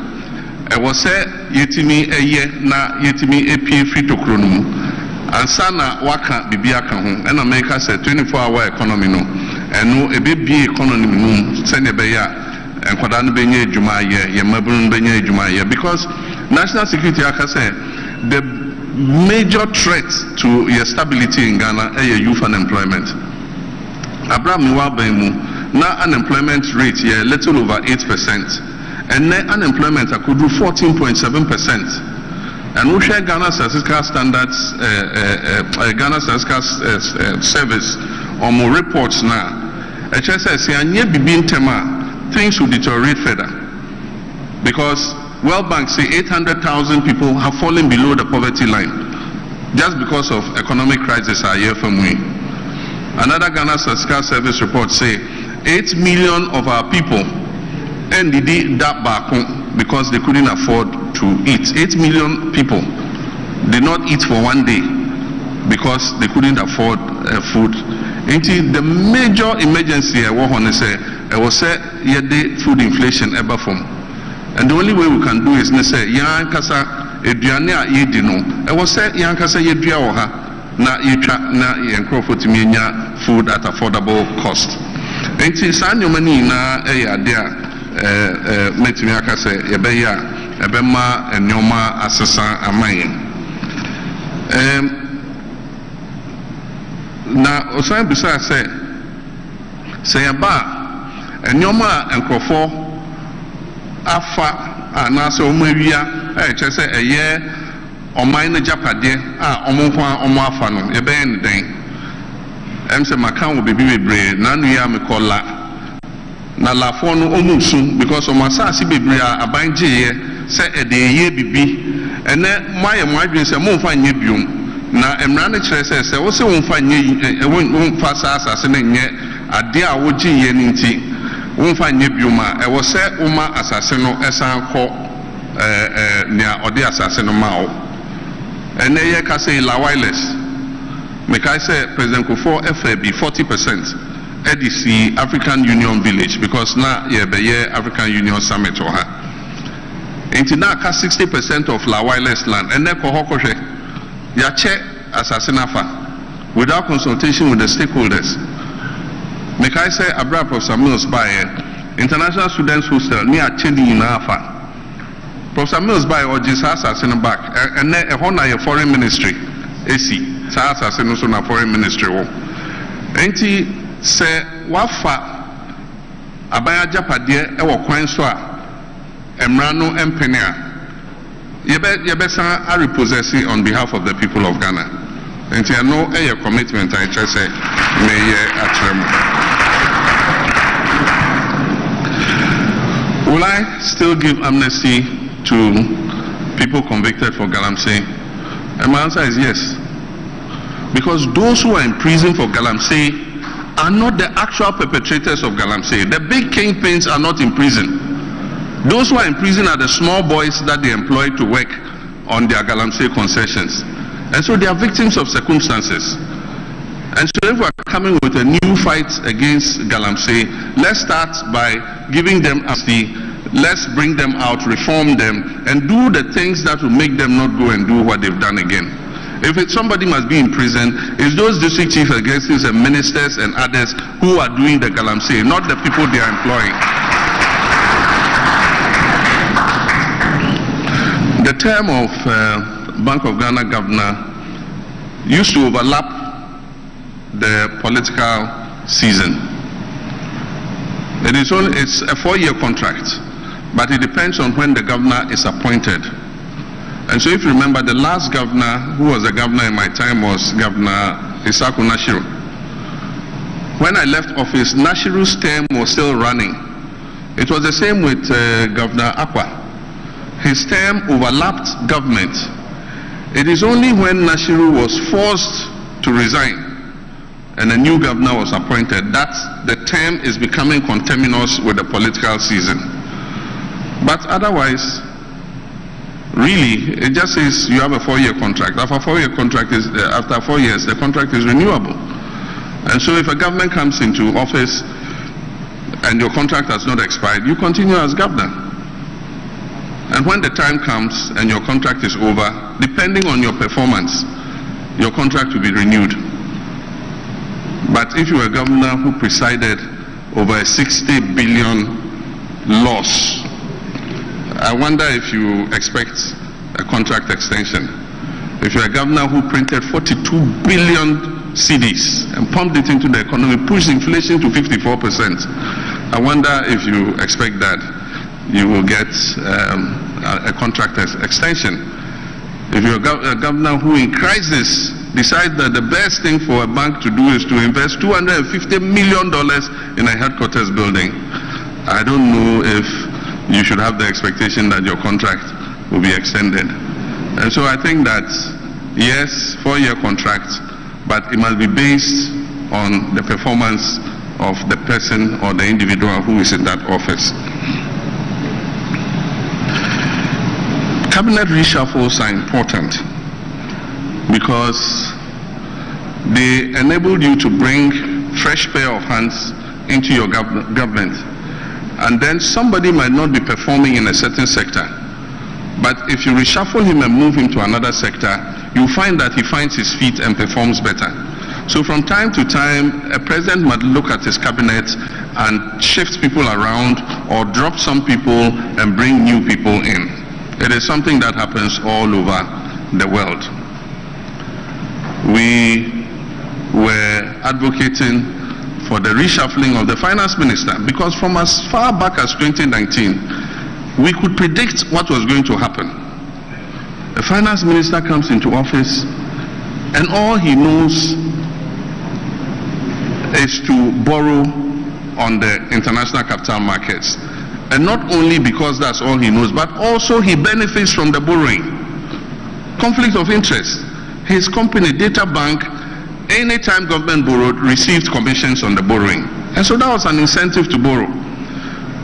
e was say yetimi eye na yetimi apie free tokrono and sana waka bibia ka ho and America say 24-hour economy no eno e be bi economy no se ne be ya enkwada no benye adwuma ye mabunu benye adwuma ye, because national security aka say the major threat to your stability in Ghana is youth unemployment. Abraham Nwabemu, now unemployment rate here little over 8%, and net unemployment could do 14.7%. And we share Ghana Statistical Standards, Ghana Statistical Service, or more reports now. HSS things will deteriorate further, because World Bank say 800,000 people have fallen below the poverty line just because of economic crisis a year from we. Another Ghana Statistical Service report say 8 million of our people ended that back because they couldn't afford to eat. 8 million people did not eat for one day because they couldn't afford food. Until the major emergency I was say food inflation ever from. And the only way we can do is to say, Yankasa, Eduane a yedi no. I was say, Yankasa yedua oha na yetwa na yenkrofo timi nya food at affordable cost. Enti saa nyoma ni na ade a metimi aka say ebe ya ebe ma nyoma asesa amayen. Na osan bisa say yaba nyoma enkrofo afa anaso omawia eche se eye oman na japade omo afa no ebe en den em se makan wo bebi bebre na nu ya mekola na lafo no omusu because omo asase bebre aban gye se ede ye bibi ene maye mo adwen se mo mfa nye biom na emra ne kire se wo se wo mfa nye wo mfa asase na nye ade a wo gye ye nti wonfa nye bioma e wo se uma asase no esan kɔ nia ɔde asase no ma wo ene ye ka say la wireless me ka say President Kufuor FAB 40% EDC African Union Village, because na ye be ye African Union Summit or ha enti na ka 60% of la wireless land ene ko hokɔhwɛ ya che asase nafa without consultation with the stakeholders. Make I say Abra Professor Mills by International Students Hostel near Chedi in Alpha. Professor Mills by or just assassin back and then a honor foreign ministry. AC assassin also na foreign ministry. Ain't he say wafa abaya japade ewo kwan so a emrano empenia yebesa are repossessing on behalf of the people of Ghana. And I know a commitment I just say may will I still give amnesty to people convicted for Galamsey? And my answer is yes. Because those who are in prison for Galamsey are not the actual perpetrators of Galamsey. The big kingpins are not in prison. Those who are in prison are the small boys that they employ to work on their Galamsey concessions. And so they are victims of circumstances. And so if we are coming with a new fight against Galamsey, let's start by giving them amnesty. Let's bring them out, reform them, and do the things that will make them not go and do what they've done again. If somebody must be in prison, it's those district chief executives and ministers and others who are doing the Galamsey, not the people they are employing. The term of Bank of Ghana governor used to overlap the political season. It's a 4-year contract, but it depends on when the governor is appointed. And so if you remember, the last governor who was the governor in my time was Governor Isaku Nashiru. When I left office, Nashiru's term was still running. It was the same with Governor Akwa. His term overlapped government. It is only when Nashiru was forced to resign and a new governor was appointed that the term is becoming conterminous with the political season. But otherwise, really, it just says you have a 4-year contract. After 4 years, the contract is renewable. And so if a government comes into office and your contract has not expired, you continue as governor. And when the time comes and your contract is over, depending on your performance, your contract will be renewed. But if you were a governor who presided over a 60 billion loss, I wonder if you expect a contract extension. If you're a governor who printed 42 billion CDs and pumped it into the economy, pushed inflation to 54%, I wonder if you expect that you will get a contract extension. If you're a governor who in crisis decides that the best thing for a bank to do is to invest $250 million in a headquarters building, I don't know if you should have the expectation that your contract will be extended. And so I think that, yes, 4-year contract, but it must be based on the performance of the person or the individual who is in that office. Cabinet reshuffles are important because they enable you to bring fresh pair of hands into your government. And then somebody might not be performing in a certain sector, but if you reshuffle him and move him to another sector, you find that he finds his feet and performs better. So from time to time, a president might look at his cabinet and shift people around or drop some people and bring new people in. It is something that happens all over the world. We were advocating for the reshuffling of the finance minister because from as far back as 2019, we could predict what was going to happen. The finance minister comes into office and all he knows is to borrow on the international capital markets. And not only because that's all he knows, but also he benefits from the borrowing. Conflict of interest. His company, Data Bank, anytime government borrowed, received commissions on the borrowing. And so that was an incentive to borrow.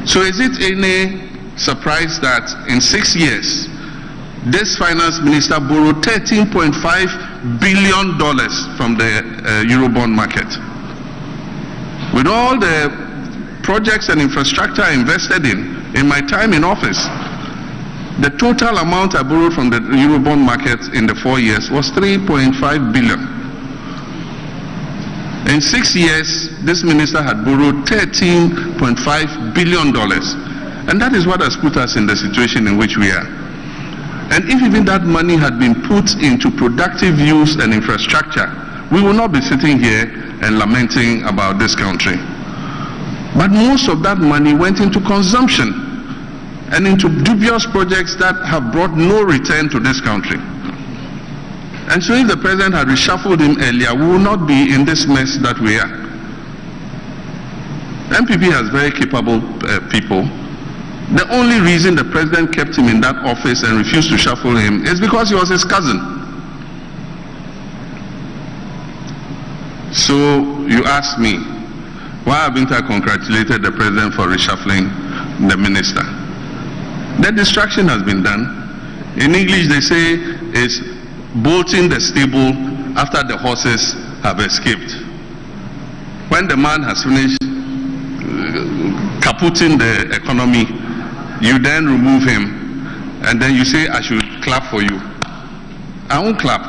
So is it any surprise that in 6 years, this finance minister borrowed $13.5 billion from the Eurobond market? With all the projects and infrastructure I invested in my time in office, the total amount I borrowed from the Eurobond market in the 4 years was $3.5 billion. In 6 years, this minister had borrowed $13.5 billion. And that is what has put us in the situation in which we are. And if even that money had been put into productive use and infrastructure, we will not be sitting here and lamenting about this country. But most of that money went into consumption and into dubious projects that have brought no return to this country. And so if the president had reshuffled him earlier, we will not be in this mess that we are. MPP has very capable people. The only reason the president kept him in that office and refused to shuffle him is because he was his cousin. So you ask me, why haven't I congratulated the president for reshuffling the minister? The distraction has been done. In English, they say it's bolting the stable after the horses have escaped. When the man has finished kaputting the economy, you then remove him, and then you say, I should clap for you. I won't clap.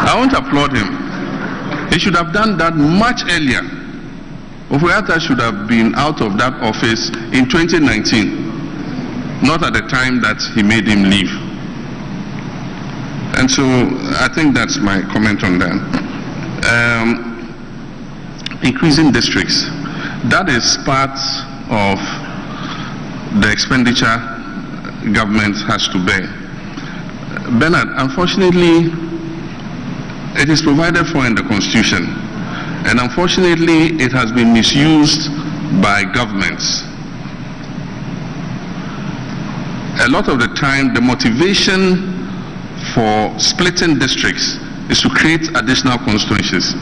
I won't applaud him. He should have done that much earlier. Ofuyata should have been out of that office in 2019, not at the time that he made him leave. And so I think that's my comment on that. Increasing districts. That is part of the expenditure government has to bear. Bernard, unfortunately, it is provided for in the Constitution, and unfortunately, it has been misused by governments. A lot of the time, the motivation for splitting districts is to create additional constituencies.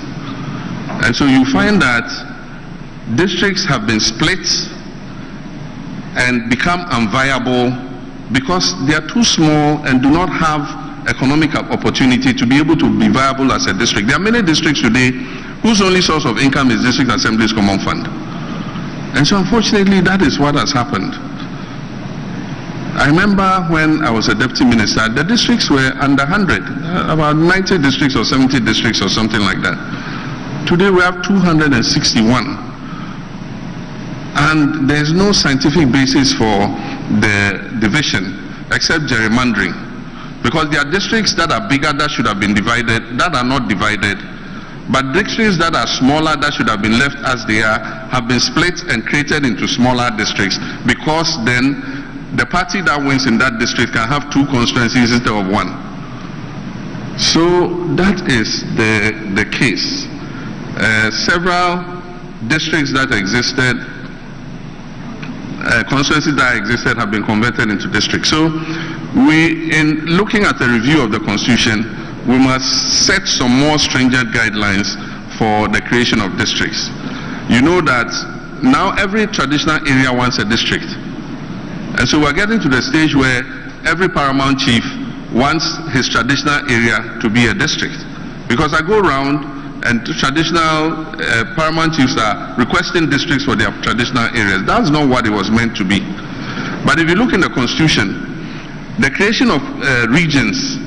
And so you find that districts have been split and become unviable because they are too small and do not have economic opportunity to be able to be viable as a district. There are many districts today whose only source of income is District Assembly's Common Fund. And so unfortunately, that is what has happened. I remember when I was a deputy minister, the districts were under 100, about 90 districts or 70 districts or something like that. Today we have 261. And there's no scientific basis for the division except gerrymandering. Because there are districts that are bigger that should have been divided, that are not divided. But districts that are smaller that should have been left as they are have been split and created into smaller districts, because then the party that wins in that district can have two constituencies instead of one. So that is the case. Several districts that existed, constituencies that existed have been converted into districts. So in looking at the review of the Constitution, we must set some more stringent guidelines for the creation of districts. You know that now every traditional area wants a district. And so we're getting to the stage where every paramount chief wants his traditional area to be a district. Because I go around and traditional paramount chiefs are requesting districts for their traditional areas. That's not what it was meant to be. But if you look in the Constitution, the creation of regions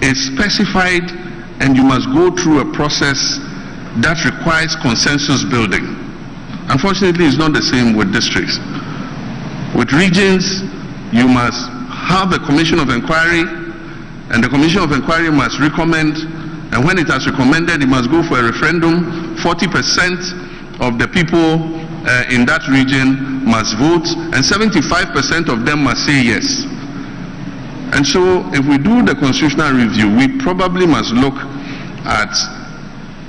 is specified, and you must go through a process that requires consensus building. Unfortunately, it's not the same with districts. With regions, you must have a commission of inquiry, and the commission of inquiry must recommend, and when it has recommended, it must go for a referendum. 40% of the people in that region must vote, and 75% of them must say yes. And so if we do the constitutional review, we probably must look at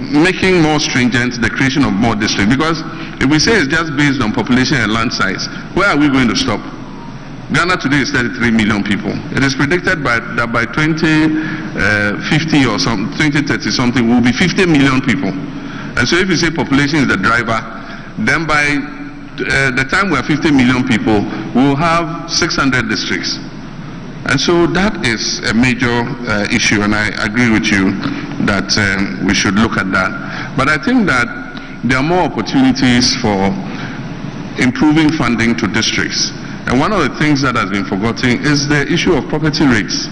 making more stringent the creation of more districts. Because if we say it's just based on population and land size, where are we going to stop? Ghana today is 33 million people. It is predicted that by 2050 or 2030 something, we'll be 50 million people. And so if you say population is the driver, then by the time we are 50 million people, we'll have 600 districts. And so that is a major issue, and I agree with you that we should look at that. But I think that there are more opportunities for improving funding to districts. And one of the things that has been forgotten is the issue of property rates.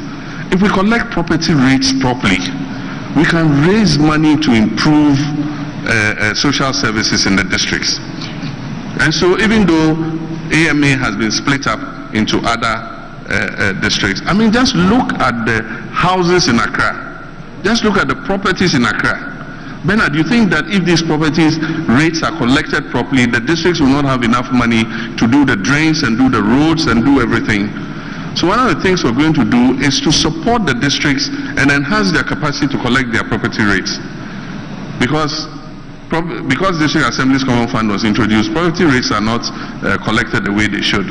If we collect property rates properly, we can raise money to improve social services in the districts. And so even though AMA has been split up into other districts, I mean, just look at the houses in Accra. Just look at the properties in Accra. Bernard, do you think that if these properties rates are collected properly, the districts will not have enough money to do the drains and do the roads and do everything? So one of the things we're going to do is to support the districts and enhance their capacity to collect their property rates. Because District Assembly's Common Fund was introduced, property rates are not collected the way they should.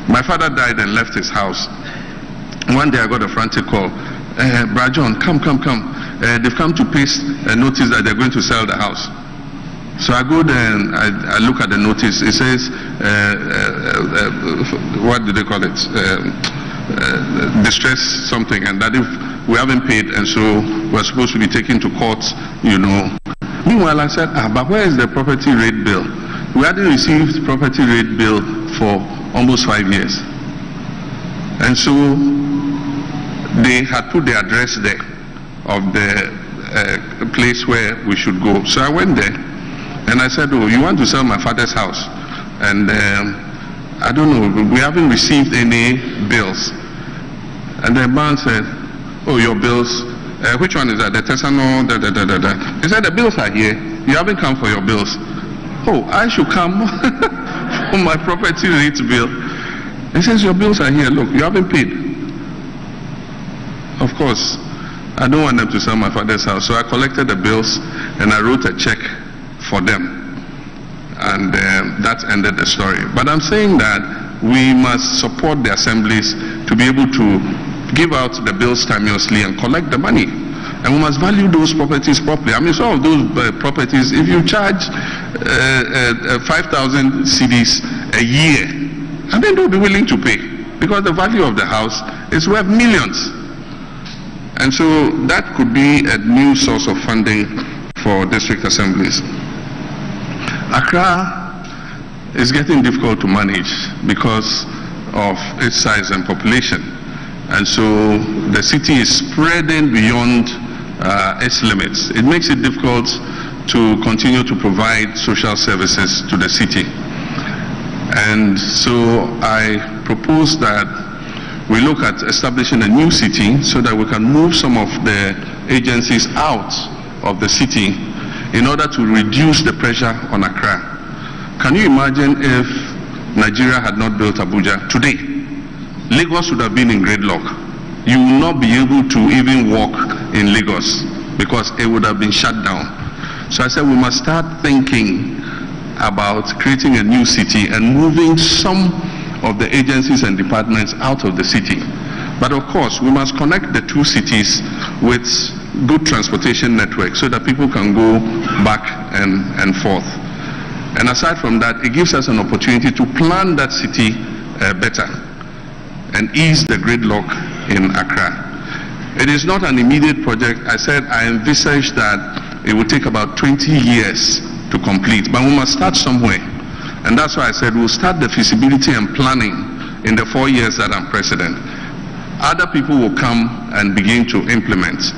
My father died and left his house. One day I got a frantic call. Brad John, come. They've come to paste a notice that they're going to sell the house. So I go there and I look at the notice. It says, what do they call it? Distress something, and that if we haven't paid, and so we're supposed to be taken to court, you know. Meanwhile, I said, but where is the property rate bill? We hadn't received property rate bill for almost 5 years. And so they had put the address there of the place where we should go. So I went there and I said, oh, you want to sell my father's house? And I don't know, we haven't received any bills. And the man said, oh, your bills, which one is that? The Tesano, He said, the bills are here. You haven't come for your bills. Oh, I should come for my property rate bill. He says, your bills are here. Look, you haven't paid. Of course, I don't want them to sell my father's house. So I collected the bills and I wrote a check for them. And that ended the story. But I'm saying that we must support the assemblies to be able to give out the bills timeously and collect the money. And we must value those properties properly. I mean, some of those properties, if you charge 5,000 cedis a year, and then they'll be willing to pay, because the value of the house is worth millions. And so that could be a new source of funding for district assemblies. Accra is getting difficult to manage because of its size and population. And so the city is spreading beyond its limits. It makes it difficult to continue to provide social services to the city. And so I propose that we look at establishing a new city so that we can move some of the agencies out of the city in order to reduce the pressure on Accra. Can you imagine if Nigeria had not built Abuja today? Lagos would have been in gridlock. You will not be able to even walk in Lagos because it would have been shut down. So I said we must start thinking about creating a new city and moving some of the agencies and departments out of the city. But of course, we must connect the two cities with good transportation networks so that people can go back and forth. And aside from that, it gives us an opportunity to plan that city better and ease the gridlock in Accra. It is not an immediate project. I said I envisage that it will take about 20 years to complete, but we must start somewhere. And that's why I said we'll start the feasibility and planning in the 4 years that I'm president. Other people will come and begin to implement.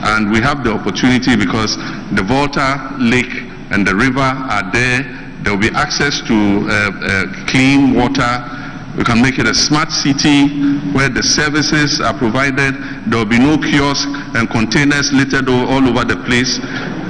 And we have the opportunity because the Volta Lake and the river are there. There will be access to clean water. We can make it a smart city where the services are provided. There will be no kiosks and containers littered all over the place.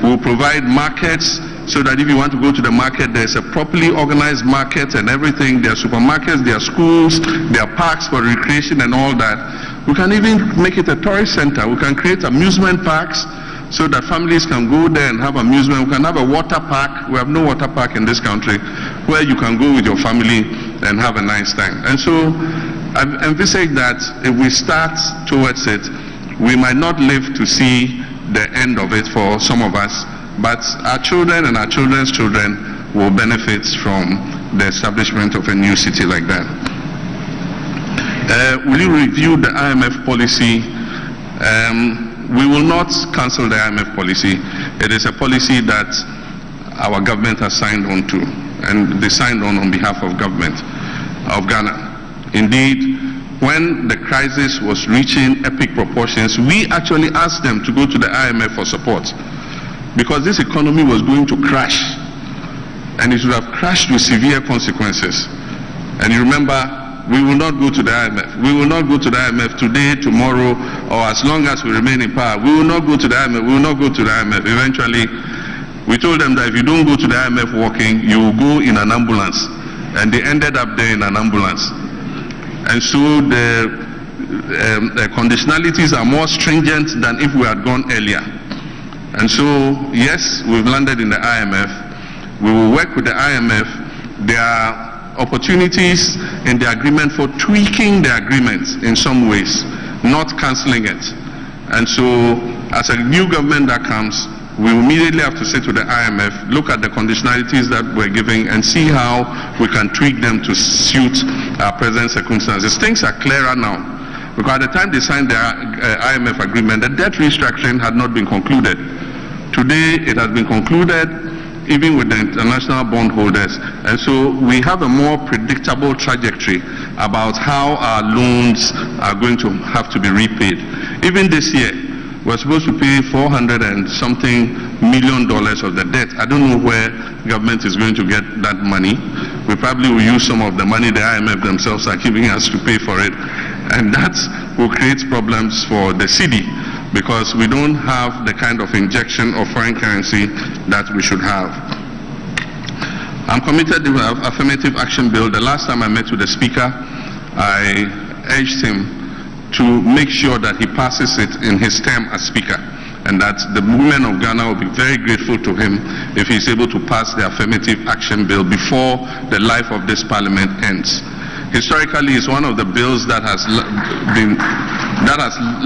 We'll provide markets so that if you want to go to the market, there's a properly organized market and everything. There are supermarkets, there are schools, there are parks for recreation and all that. We can even make it a tourist center. We can create amusement parks so that families can go there and have amusement. We can have a water park. We have no water park in this country where you can go with your family and have a nice time. And so I've envisaged that if we start towards it, we might not live to see the end of it for some of us, but our children and our children's children will benefit from the establishment of a new city like that. Will you review the IMF policy? We will not cancel the IMF policy. It is a policy that our government has signed on to, and they signed on behalf of government of Ghana. Indeed, when the crisis was reaching epic proportions, we actually asked them to go to the IMF for support because this economy was going to crash, and it would have crashed with severe consequences. And you remember, we will not go to the IMF. We will not go to the IMF today, tomorrow, or as long as we remain in power. We will not go to the IMF. We will not go to the IMF. Eventually, we told them that if you don't go to the IMF walking, you will go in an ambulance. And they ended up there in an ambulance. And so the conditionalities are more stringent than if we had gone earlier. And so, yes, we've landed in the IMF. We will work with the IMF. There are opportunities in the agreement for tweaking the agreement in some ways, not cancelling it. And so, as a new government that comes, we immediately have to say to the IMF, look at the conditionalities that we're giving and see how we can tweak them to suit our present circumstances. Things are clearer now, because at the time they signed the IMF agreement, the debt restructuring had not been concluded. Today it has been concluded, even with the international bondholders, and so we have a more predictable trajectory about how our loans are going to have to be repaid. Even this year, we're supposed to pay $400 and something million of the debt. I don't know where government is going to get that money. We probably will use some of the money the IMF themselves are giving us to pay for it, and that will create problems for the city, because we don't have the kind of injection of foreign currency that we should have. I'm committed to the affirmative action bill. The last time I met with the Speaker, I urged him to make sure that he passes it in his term as Speaker, and that the women of Ghana will be very grateful to him if he's able to pass the affirmative action bill before the life of this Parliament ends. Historically, it's one of the bills that has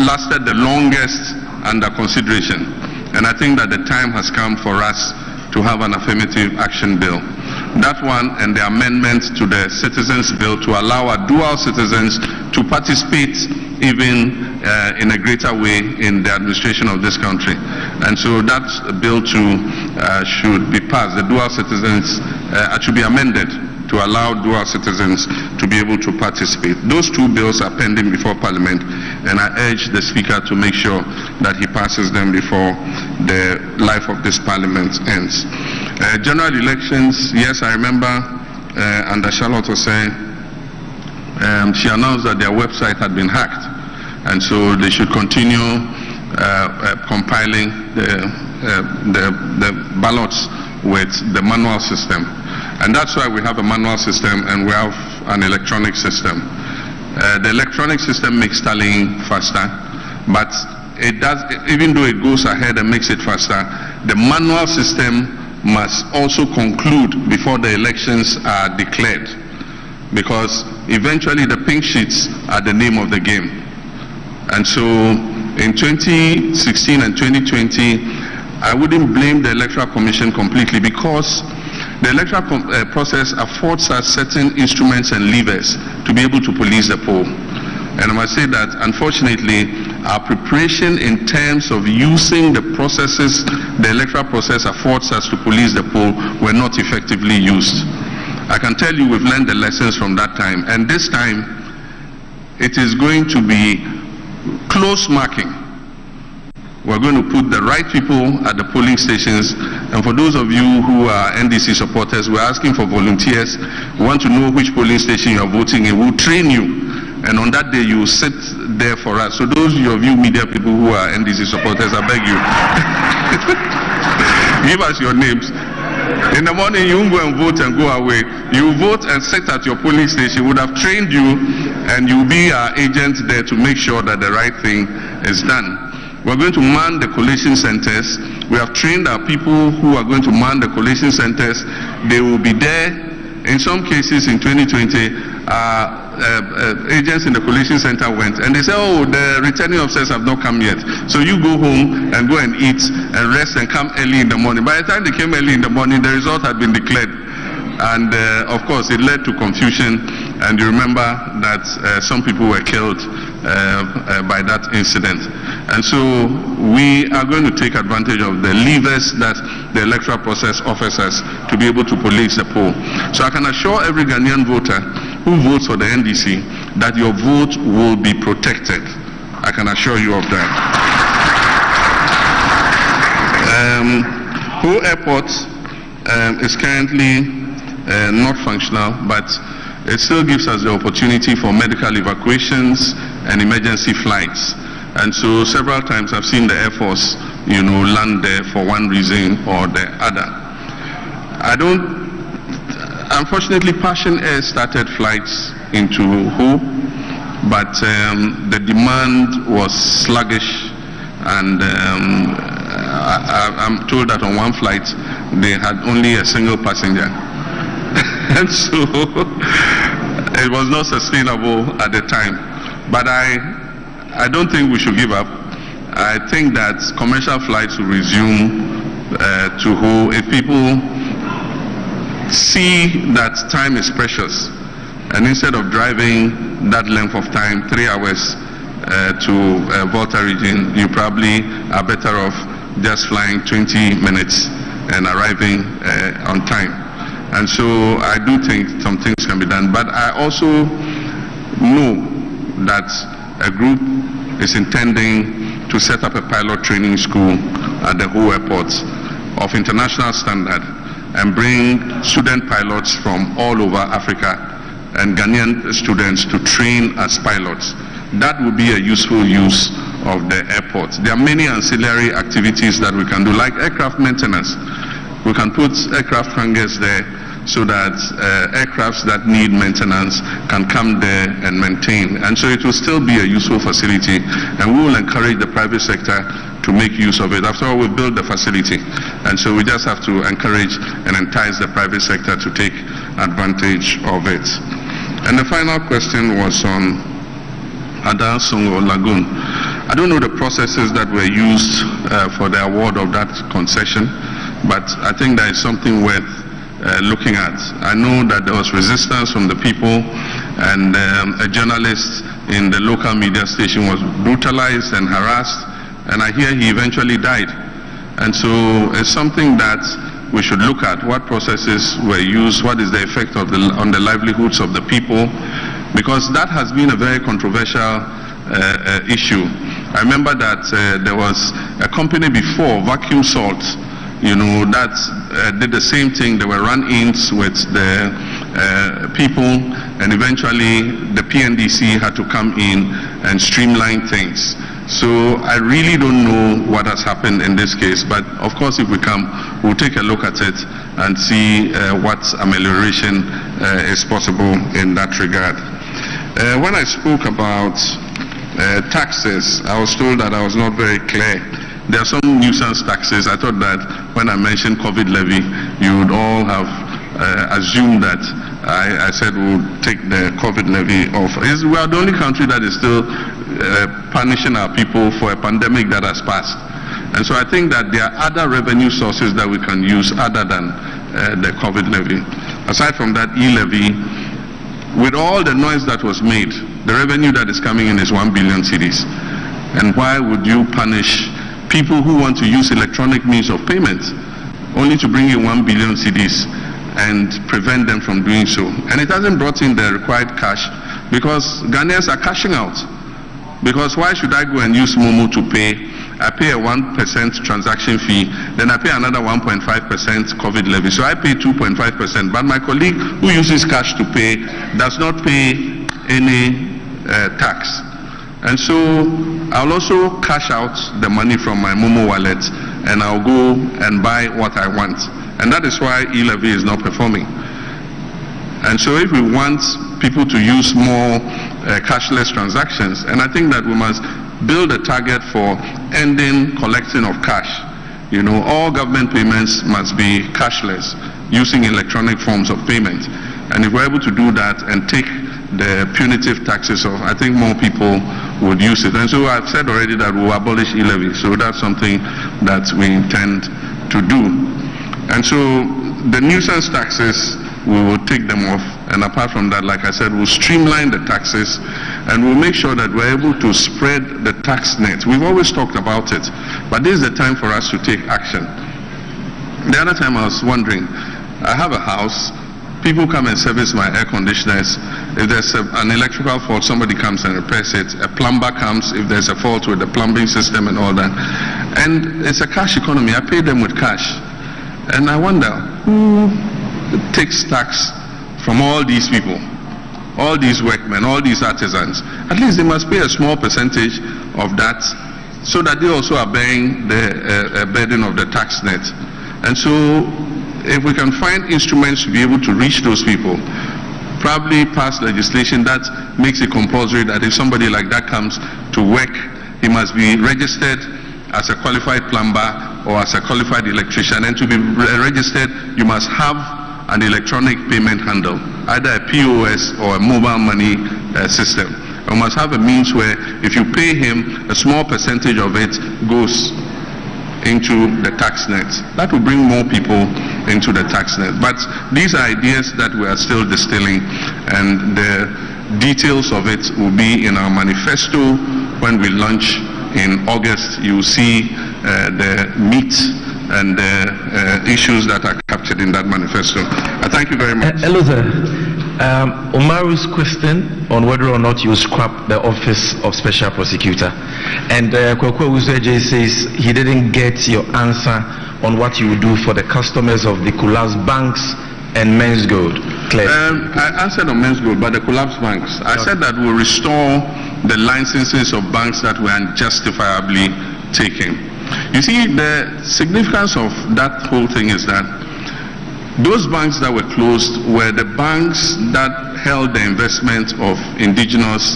lasted the longest under consideration, and I think that the time has come for us to have an affirmative action bill. That one and the amendment to the Citizens Bill to allow our dual citizens to participate even in a greater way in the administration of this country. And so that bill too should be passed. The dual citizens should be amended to allow dual citizens to be able to participate. Those two bills are pending before Parliament, and I urge the Speaker to make sure that he passes them before the life of this Parliament ends. General elections, yes, I remember under Charlotte was saying, she announced that their website had been hacked, and so they should continue compiling the ballots with the manual system. And that's why we have a manual system and we have an electronic system. The electronic system makes tallying faster, but it does, even though it goes ahead and makes it faster, the manual system must also conclude before the elections are declared, because eventually the pink sheets are the name of the game. And so in 2016 and 2020, I wouldn't blame the Electoral Commission completely, because the electoral process affords us certain instruments and levers to be able to police the poll. And I must say that, unfortunately, our preparation in terms of using the processes the electoral process affords us to police the poll were not effectively used. I can tell you we've learned the lessons from that time, and this time it is going to be close marking. We're going to put the right people at the polling stations, and for those of you who are NDC supporters, we're asking for volunteers. We want to know which polling station you are voting in. We'll train you, and on that day you will sit there for us. So those of you media people who are NDC supporters, I beg you, give us your names. In the morning you won't go and vote and go away. You vote and sit at your polling station. We would have trained you, and you'll be our agent there to make sure that the right thing is done. We're going to man the collation centers. We have trained our people who are going to man the collation centers. They will be there. In some cases in 2020, agents in the collation center went and they said, oh, the returning officers have not come yet. So you go home and go and eat and rest and come early in the morning. By the time they came early in the morning, the result had been declared. And of course, it led to confusion. And you remember that some people were killed by that incident. And so we are going to take advantage of the levers that the electoral process offers us to be able to police the poll. So I can assure every Ghanaian voter who votes for the NDC that your vote will be protected. I can assure you of that. Ho Airport is currently not functional, but it still gives us the opportunity for medical evacuations and emergency flights. And so several times I've seen the Air Force, land there for one reason or the other. Unfortunately, Passion Air started flights into Ho, but the demand was sluggish, and I'm told that on one flight they had only a single passenger. And so it was not sustainable at the time. But I don't think we should give up. I think that commercial flights will resume to who, if people see that time is precious, and instead of driving that length of time, 3 hours to Volta region, you probably are better off just flying 20 minutes and arriving on time. And so I do think some things can be done, but I also know that a group is intending to set up a pilot training school at the Ho Airport of international standard and bring student pilots from all over Africa and Ghanaian students to train as pilots. That would be a useful use of the airport. There are many ancillary activities that we can do, like aircraft maintenance. We can put aircraft hangars there so that aircrafts that need maintenance can come there and maintain. And so it will still be a useful facility, and we will encourage the private sector to make use of it. After all, we built the facility, and so we just have to encourage and entice the private sector to take advantage of it. And the final question was on Ada Songo Lagoon. I don't know the processes that were used for the award of that concession, but I think that is something worth looking at. I know that there was resistance from the people, and a journalist in the local media station was brutalized and harassed, and I hear he eventually died. And so it's something that we should look at. What processes were used, what is the effect of on the livelihoods of the people, because that has been a very controversial issue. I remember that there was a company before, Vacuum Salt, that did the same thing. There were run-ins with the people, and eventually the PNDC had to come in and streamline things. So I really don't know what has happened in this case, but of course if we come, we'll take a look at it and see what amelioration is possible in that regard. When I spoke about taxes, I was told that I was not very clear. There are some nuisance taxes. I thought that when I mentioned COVID levy, you would all have assumed that I said we'll take the COVID levy off. We are the only country that is still punishing our people for a pandemic that has passed. And so I think that there are other revenue sources that we can use other than the COVID levy. Aside from that e-levy, with all the noise that was made, the revenue that is coming in is 1 billion cedis. And why would you punish people who want to use electronic means of payment only to bring in 1 billion cedis and prevent them from doing so? And it hasn't brought in the required cash because Ghanaians are cashing out. Because why should I go and use Momo to pay? I pay a 1% transaction fee, then I pay another 1.5% COVID levy. So I pay 2.5%, but my colleague who uses cash to pay does not pay any tax. And so I'll also cash out the money from my Momo wallet and I'll go and buy what I want. And that is why e-levy is not performing. And so if we want people to use more cashless transactions, and I think that we must build a target for ending collecting of cash. All government payments must be cashless, using electronic forms of payment. And if we're able to do that and take the punitive taxes off, I think more people would use it. And so I've said already that we'll abolish e-levy. So that's something that we intend to do. And so the nuisance taxes, we will take them off, and apart from that, like I said, we'll streamline the taxes and we'll make sure that we're able to spread the tax net. We've always talked about it, but this is the time for us to take action. The other time I was wondering, I have a house, people come and service my air conditioners. If there's an electrical fault, somebody comes and repairs it. A plumber comes if there's a fault with the plumbing system and all that. And it's a cash economy. I pay them with cash. And I wonder, who takes tax from all these people, all these workmen, all these artisans? At least they must pay a small percentage of that so that they also are bearing the burden of the tax net. And so if we can find instruments to be able to reach those people, probably pass legislation that makes it compulsory that if somebody like that comes to work, he must be registered as a qualified plumber or as a qualified electrician, and to be registered you must have an electronic payment handle, either a POS or a mobile money system. You must have a means where if you pay him, a small percentage of it goes into the tax net. That will bring more people into the tax net. But these are ideas that we are still distilling, and the details of it will be in our manifesto when we launch in August. You will see the meat and the issues that are captured in that manifesto. Thank you very much. Hello there. Omaru's question on whether or not you scrap the office of special prosecutor, and Kwekwe Uzeje says he didn't get your answer on what you will do for the customers of the collapsed banks and men's gold. I answered on men's gold, but the collapsed banks, I said that we'll restore the licenses of banks that were unjustifiably taken. You see, the significance of that whole thing is that those banks that were closed were the banks that held the investment of indigenous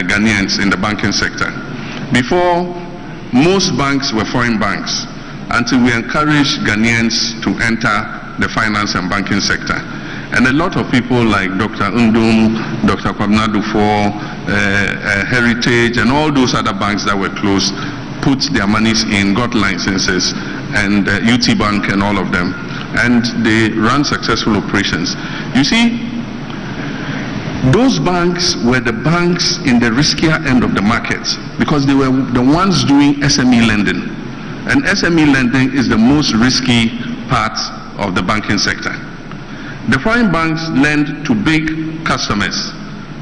Ghanaians in the banking sector. Before, most banks were foreign banks until we encouraged Ghanaians to enter the finance and banking sector. And a lot of people like Dr. Undum, Dr. Kwabena Dufo, Heritage, and all those other banks that were closed put their monies in, got licenses, and UT Bank and all of them. And they run successful operations. You see, those banks were the banks in the riskier end of the market because they were the ones doing SME lending. And SME lending is the most risky part of the banking sector. The foreign banks lend to big customers,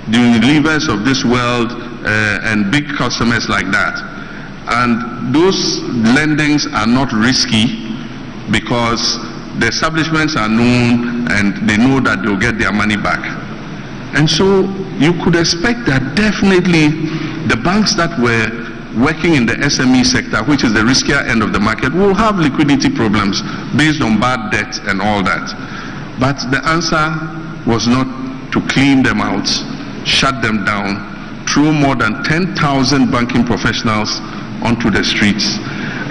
the Unilevers of this world and big customers like that. And those lendings are not risky because the establishments are known and they know that they'll get their money back. And so you could expect that definitely the banks that were working in the SME sector, which is the riskier end of the market, will have liquidity problems based on bad debt and all that. But the answer was not to clean them out, shut them down, throw more than 10,000 banking professionals onto the streets,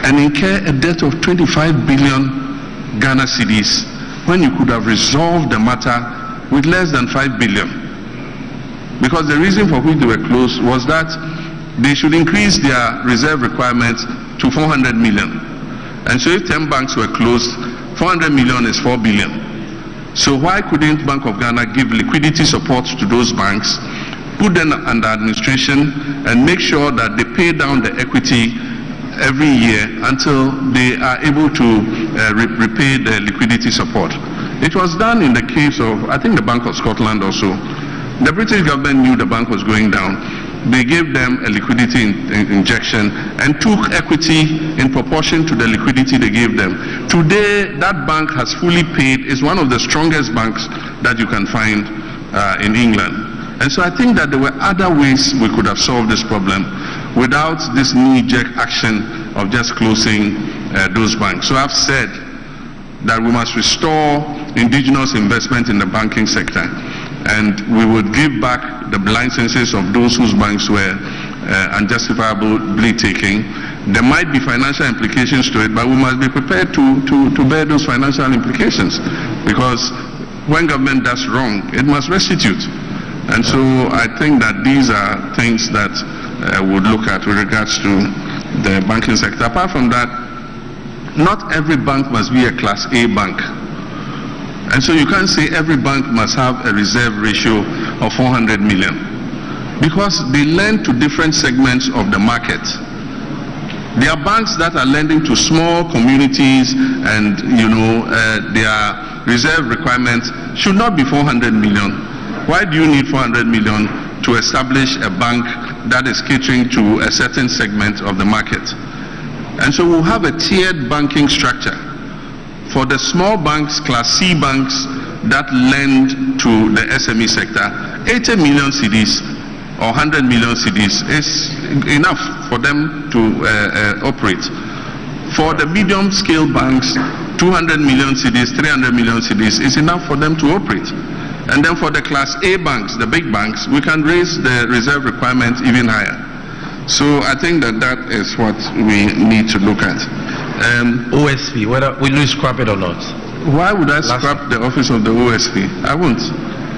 and incur a debt of 25 billion Ghana cedis when you could have resolved the matter with less than 5 billion. Because the reason for which they were closed was that they should increase their reserve requirements to 400 million. And so if 10 banks were closed, 400 million is 4 billion. So why couldn't Bank of Ghana give liquidity support to those banks, put them under administration, and make sure that they pay down the equity every year until they are able to repay the liquidity support? It was done in the case of, I think, the Bank of Scotland also. The British government knew the bank was going down. They gave them a liquidity injection and took equity in proportion to the liquidity they gave them. Today, that bank has fully paid, is one of the strongest banks that you can find in England. And so I think that there were other ways we could have solved this problem without this knee-jerk action of just closing those banks. So I've said that we must restore indigenous investment in the banking sector, and we would give back the licenses of those whose banks were unjustifiably taken. There might be financial implications to it, but we must be prepared to bear those financial implications, because when government does wrong, it must restitute. And so I think that these are things that would look at with regards to the banking sector. Apart from that, not every bank must be a Class A bank. And so you can't say every bank must have a reserve ratio of 400 million, because they lend to different segments of the market. There are banks that are lending to small communities, and their reserve requirements should not be 400 million. Why do you need 400 million to establish a bank that is catering to a certain segment of the market? And so we'll have a tiered banking structure. For the small banks, Class C banks that lend to the SME sector, 80 million cedis or 100 million cedis is enough for them to operate. For the medium scale banks, 200 million cedis, 300 million cedis is enough for them to operate. And then for the Class A banks, the big banks, we can raise the reserve requirements even higher. So I think that that is what we need to look at. OSP, whether will you scrap it or not? Why would I scrap the office of the OSP? I won't.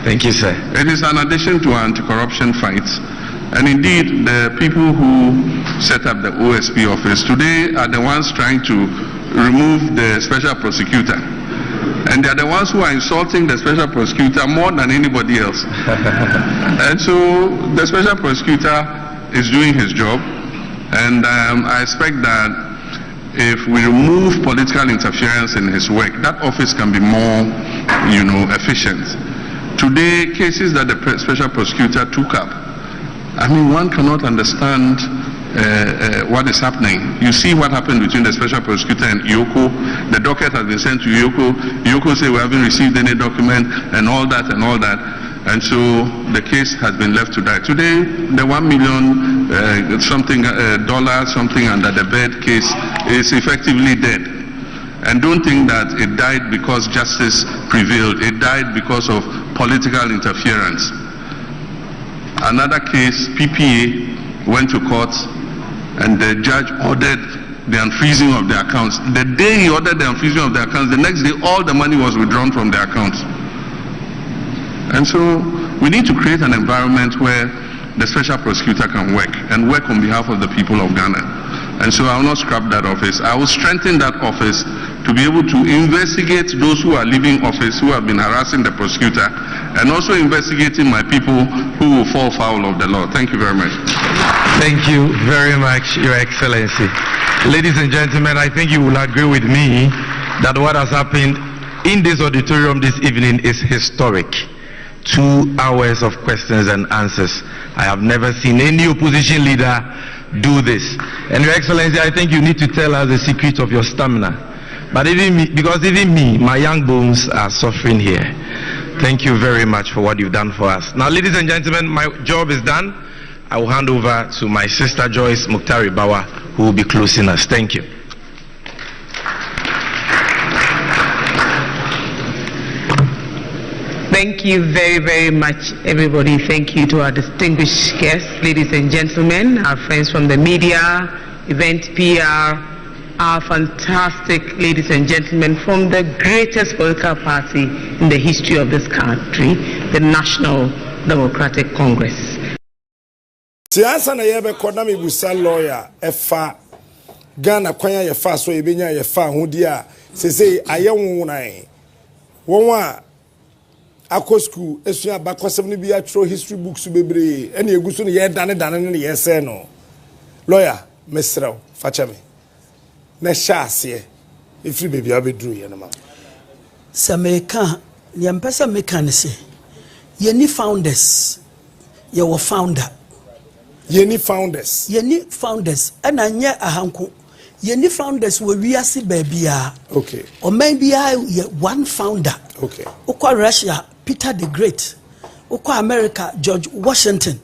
Thank you, sir. It is an addition to our anti-corruption fight. And indeed, the people who set up the OSP office today are the ones trying to remove the special prosecutor. And they are the ones who are insulting the special prosecutor more than anybody else. And so the special prosecutor is doing his job. And I expect that if we remove political interference in his work, that office can be more, efficient. Today, cases that the special prosecutor took up, I mean, one cannot understand what is happening. You see what happened between the special prosecutor and Yoko. The docket has been sent to Yoko. Yoko said we haven't received any document and all that. And so the case has been left to die. Today, the $1 million something under the bed case is effectively dead. And don't think that it died because justice prevailed. It died because of political interference. Another case, PPA, went to court and the judge ordered the unfreezing of the accounts. The day he ordered the unfreezing of the accounts, the next day all the money was withdrawn from the accounts. And so we need to create an environment where the special prosecutor can work and work on behalf of the people of Ghana. And so I will not scrap that office. I will strengthen that office to be able to investigate those who are leaving office, who have been harassing the prosecutor, and also investigating my people who will fall foul of the law. Thank you very much. Thank you very much, Your Excellency. Ladies and gentlemen, I think you will agree with me that what has happened in this auditorium this evening is historic. 2 hours of questions and answers. I have never seen any opposition leader do this. And Your Excellency, I think you need to tell us the secret of your stamina. But even me, because even me, my young bones are suffering here. Thank you very much for what you've done for us. Now, ladies and gentlemen, my job is done. I will hand over to my sister Joyce Muktari Bawa, who will be closing us. Thank you. Thank you very, very much, everybody. Thank you to our distinguished guests, ladies and gentlemen, our friends from the media, event PR, our fantastic ladies and gentlemen from the greatest political party in the history of this country, the National Democratic Congress. Siasa na yebe koda mi busa lawyer efa Ghana kwanya yefa so ebenya yefa hodi a sese ayewu nan wonwa akọ school esu abakosem ne bia tro history books bebre ene eguso ne ye dane ne ye se no lawyer mesrew fachame na shaase ifri bebi abedru ye no ma sameka yempesa mekanise ye ni founders ye wo founder ye ni founders ana nye ahanko ye ni founders we wiase babia okay or maybe I one founder okay ukwa Russia Peter the Great, ukwa America George Washington,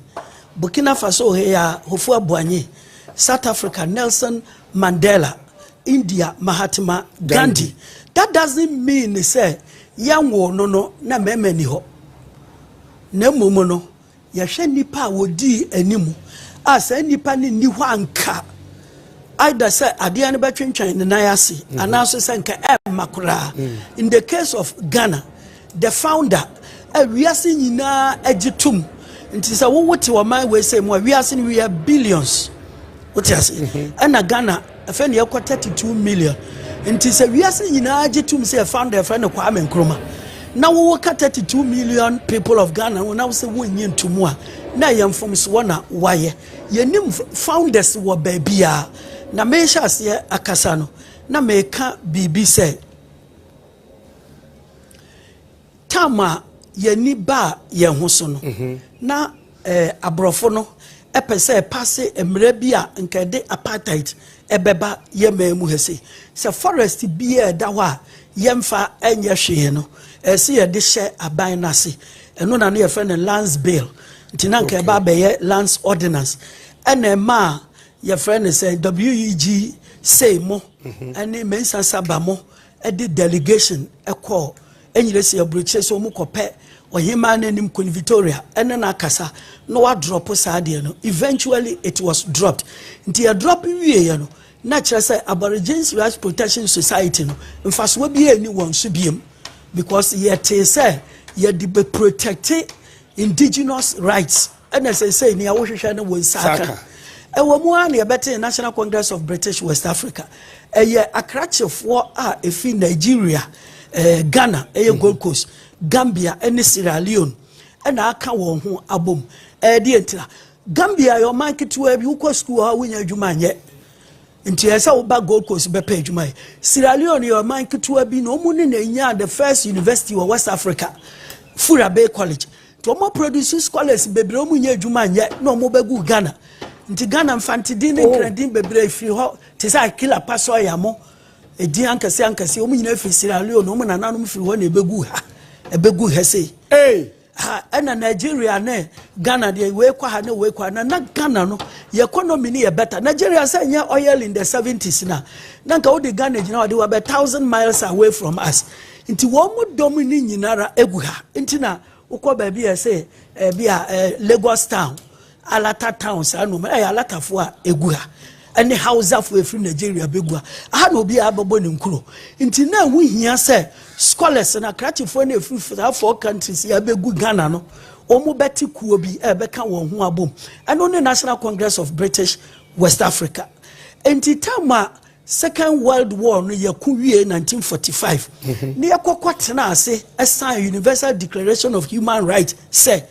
Burkina Faso here Hofua Boigny, South Africa Nelson Mandela, India Mahatma Gandhi. That doesn't mean say young no na memeni ho. Ne mumono yahwe nipa wodi animu asa nipa ni ni hwanka either say ade ne betwentwan ne nayase anaso say nka makura. In the case of Ghana, the founder wiase nyina agitum nti say wo wote wa man we say mo wiase we are billions what you say and Ghana afa ne yakwa 32 million nti say wiase nyina agitum say founder afa ne Kwame Nkrumah na wo ka 32 million people of Ghana na wo say wo nyi ntumu a na yemfom so na waye yenim founders wo babia na me sha se akasa no na me ka bibi say tama yeni ba ye ho so no na abrofo no epese passe emre bia nkede apartheid ebeba ye mamu hese se forest bia da ho a yemfa enye hwe no ese ye de hye aban nase eno na ye friend lands bill ntina nka ba be ye lands ordinance ene ma ye friend say WEG say mo ene mensa saba mo e de delegation e call enyire se abroche so mu kope ohima na nim kun Victoria ene na akasa no wa drop saade no eventually it was dropped nti a drop wie no na kire say Aborigines Rights Protection Society no mfaso bi ani won so biem because yet say ye de protect indigenous rights and as I say near Washington was Saka. A woman a better National Congress of British West Africa. A year a cratch of war if in Nigeria, Ghana, Gold Coast, Gambia, and Sierra Leone, and I can't want who a boom. Gambia, your market to where you cost school when you're Juman yet. Into a South Back Gold Coast be page my Sierra Leone, your market to have been no money in the first university of West Africa, Fura Bay College. To more produce scholars, baby, Juman yet, no more Begu Ghana. Into Ghana, Fantidine, Credin, baby, free hot, tis I kill a passo yamo. A dear Uncle Sanka, Omi Nefi Sierra Leone, no man anonymous one a Begu Hesse. Hey! And a Nigeria ne Ghana de we kwa na Ghana no ye economy ni better. Nigeria say nya oil in the 70s na nanka wo de Ghana gina they were about 1,000 miles away from us. Nti wo mo domini nyinara egu ha. Nti na ukọ ba bia say bia Lagos town, Alata towns anu Alata fo a egu ha. Any house of free Nigeria begua. I no be ababo nkuro. Nti na hu hia say scholars na creative for na free for 4 countries ya begu Ghana no. Omo beti kuo bi beka won ho abom. And on the National Congress of British West Africa. Nti tama Second World War no yaku wie 1945. Ne yakokwatena ase sign Universal Declaration of Human Rights say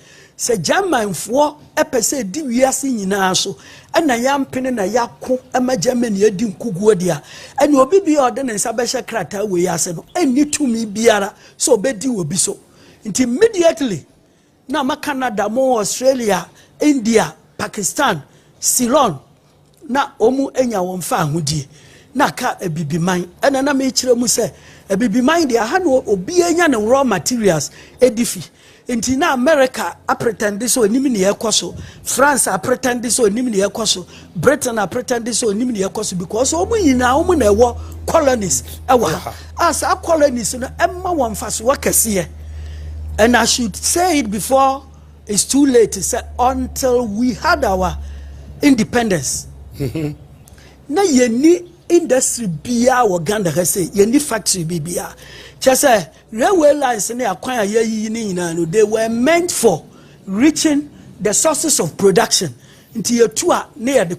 German for epese di wiase nyina so na yampene na yako ama Germany adi nkuguo dia ene obi bi ode ne nsa be krata we ase no eni tumi biara so obedi obi so nti immediately na ma Canada mo Australia India Pakistan Ceylon na omu enya won fa ahodie na ka ebibiman ena na me kire mu se ebibiman dia ha no obi enya ne raw materials edifi. Inti na America a pretend this or nimini ekoso, France a pretend this or nimini ekoso, Britain a pretend this or nimini ekoso because omu na ewo colonies ewa. As our colonies no emma one fast work here. And I should say it before it's too late to say until we had our independence. Na yeni industry bia wo Uganda say yeni factory bia. Just railway lines in the they were meant for reaching the sources of production. Into your tour near the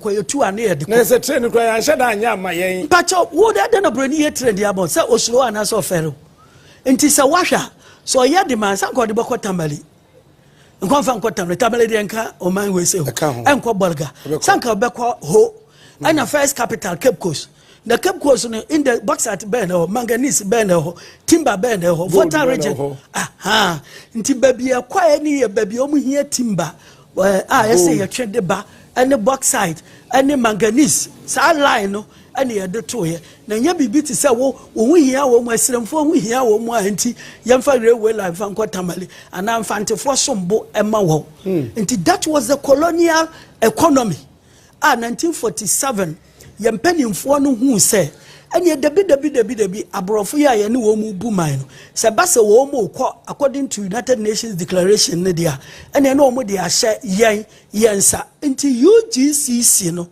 there's a train I said I but what I don't bring here train the about say Oslo and also fellow. Into Sawasha, so I had the man some got the Boko Tamale. And confirm Cotamale Tamale Denka or man will say and Coburga. Sanka Beko Ho and a first capital Cape Coast. The Cape Coast in the bauxite burn or manganese burn or timber burn or water region. Aha, into baby a quiet near baby omu here timber. Where I say a trade the bar and the bauxite and the manganese. Side line no any other toy. Now you be to say, oh, we hear one my son for we hear one more auntie, young for railway line from Quatamali, and I'm fancy for some boat and mawo. Into that was the colonial economy. 1947. Yempeni mfo no hu se ene debi abrofo ya ye ne wo mu bu man no se base wo mu kɔ according to United Nations Declaration ne dia ene na wo de ahye yensa nti UGCC no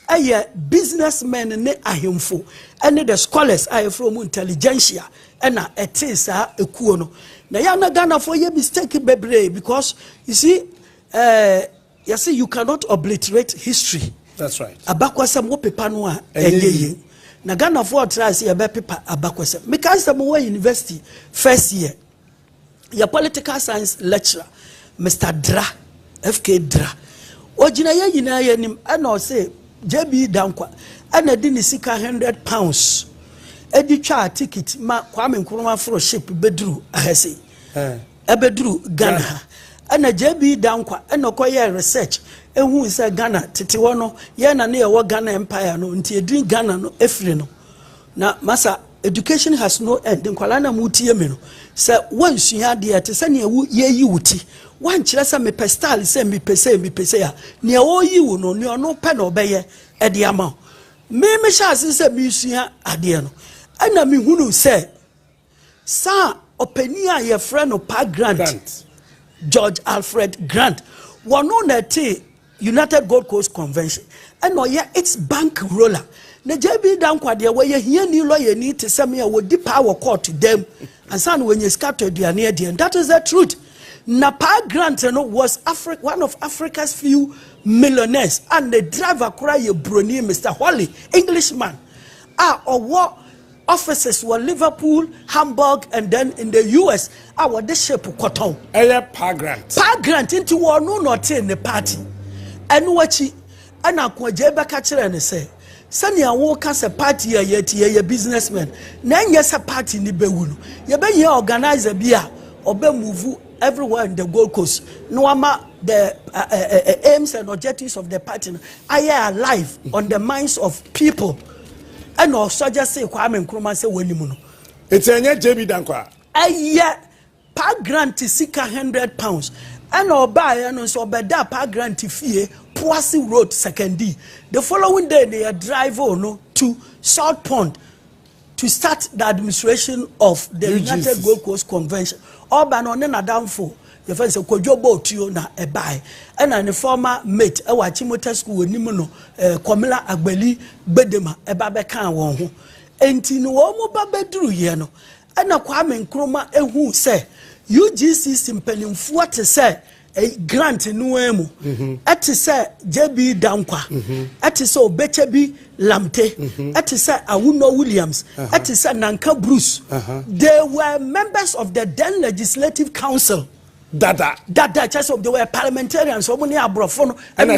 aye businessmen ne ahemfo ene the scholars aye from intelligentsia ena etisa ekuo no na ya na Ghana for ye mistake bebre because you see you cannot obliterate history. That's right. Abakwasa mo pepa no a enye na Ghana for try say be pepa abakwasa because some way university first year your political science lecturer Mr. Dra FK Dra ojina ye yina ye nim ana say JB Dankwa ana di ni sika £100 edi twa ticket ma Kwame Nkrumah for ship bedru ahese ebedru Ghana ana JB Dankwa ana koye research ehu say Ghana tete wono ye na ne wo Ghana empire no nti edin Ghana no efire no na masa education has no end nkwala na mutie me no say wansu ya de ate se ne ye yi wuti wan kire se me pestal se me pese ya ne wo yi wo no ne ono pe na obeye e de ama me sha se me sua ade no ana me hunu se sa opani a ye frɛ no Pa Grant George Alfred Grant one on the United Gold Coast Convention and no yeah it's bank roller na JB Dankwa de we here ni lawyer ni to say me wo di power court to them and san when you scatter their near the and that is the truth Napa Grant was one of Africa's few millionaires, and the driver cry Bruni, Mr. Holly, Englishman. Or what offices were Liverpool, Hamburg, and then in the US, our the shape of cotton. Pa Grant. Pa Grant into one no not in the party. And what he and I could jeba catcher and say, Sanya walk as a party yet ye businessman. Nine years a party in the Bewulu. You be here organize a beer or be move everywhere in the Gold Coast. No ama the aims and objectives of the party are alive on the minds of people. And also just say Kwame Nkrumah say wenimuno. It's a JB Dankwa. Pa Grant seek £100. And buy and so beda pa grant fee Poissy Road second D. The following day they drive on to South Pond to start the administration of the United Gold Coast Convention. All by no na downfall. The first Kojobo to you na a buy. And the former mate our Timothy school nimuno Komila Agbeli Bedema a babekan won. Enti no omo babedru ye no. And Kwame Nkrumah who say UGC simpelimfo te say a grant nuemu ati say JB Dankwa ati say Obechebi Lamte ati say Awuno Williams ati say Nanka Bruce. They were members of the then Legislative Council. Dada just of they were parliamentarians so many abrofono and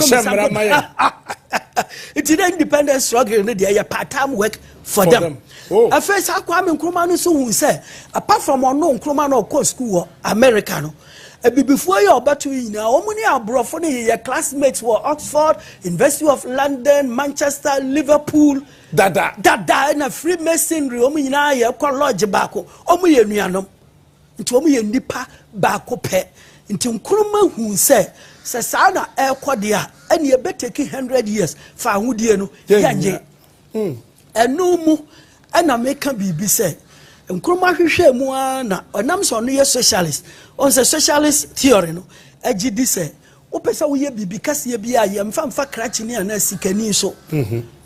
it's an independent struggle they are part-time work for them. At first Kwame Nkrumah no so who say apart from unknown Nkrumah no course school Americano before you about to how many abrofono your classmates were Oxford, University of London, Manchester, Liverpool. Dada and a Freemasonry omina ye college bako omu ye nuanom nti omu ye nipa bako pe nti Nkrumah hu say sa na ekode a ene ye beteki 100 years fa ahudie no yanye enu mu ana meka bibi say Nkrumah hwehwe mu na onam so no ye socialist on the socialist theory no agidi say opesa wo ye bibi kase ye bia ye mfa krachi ni ana sikani so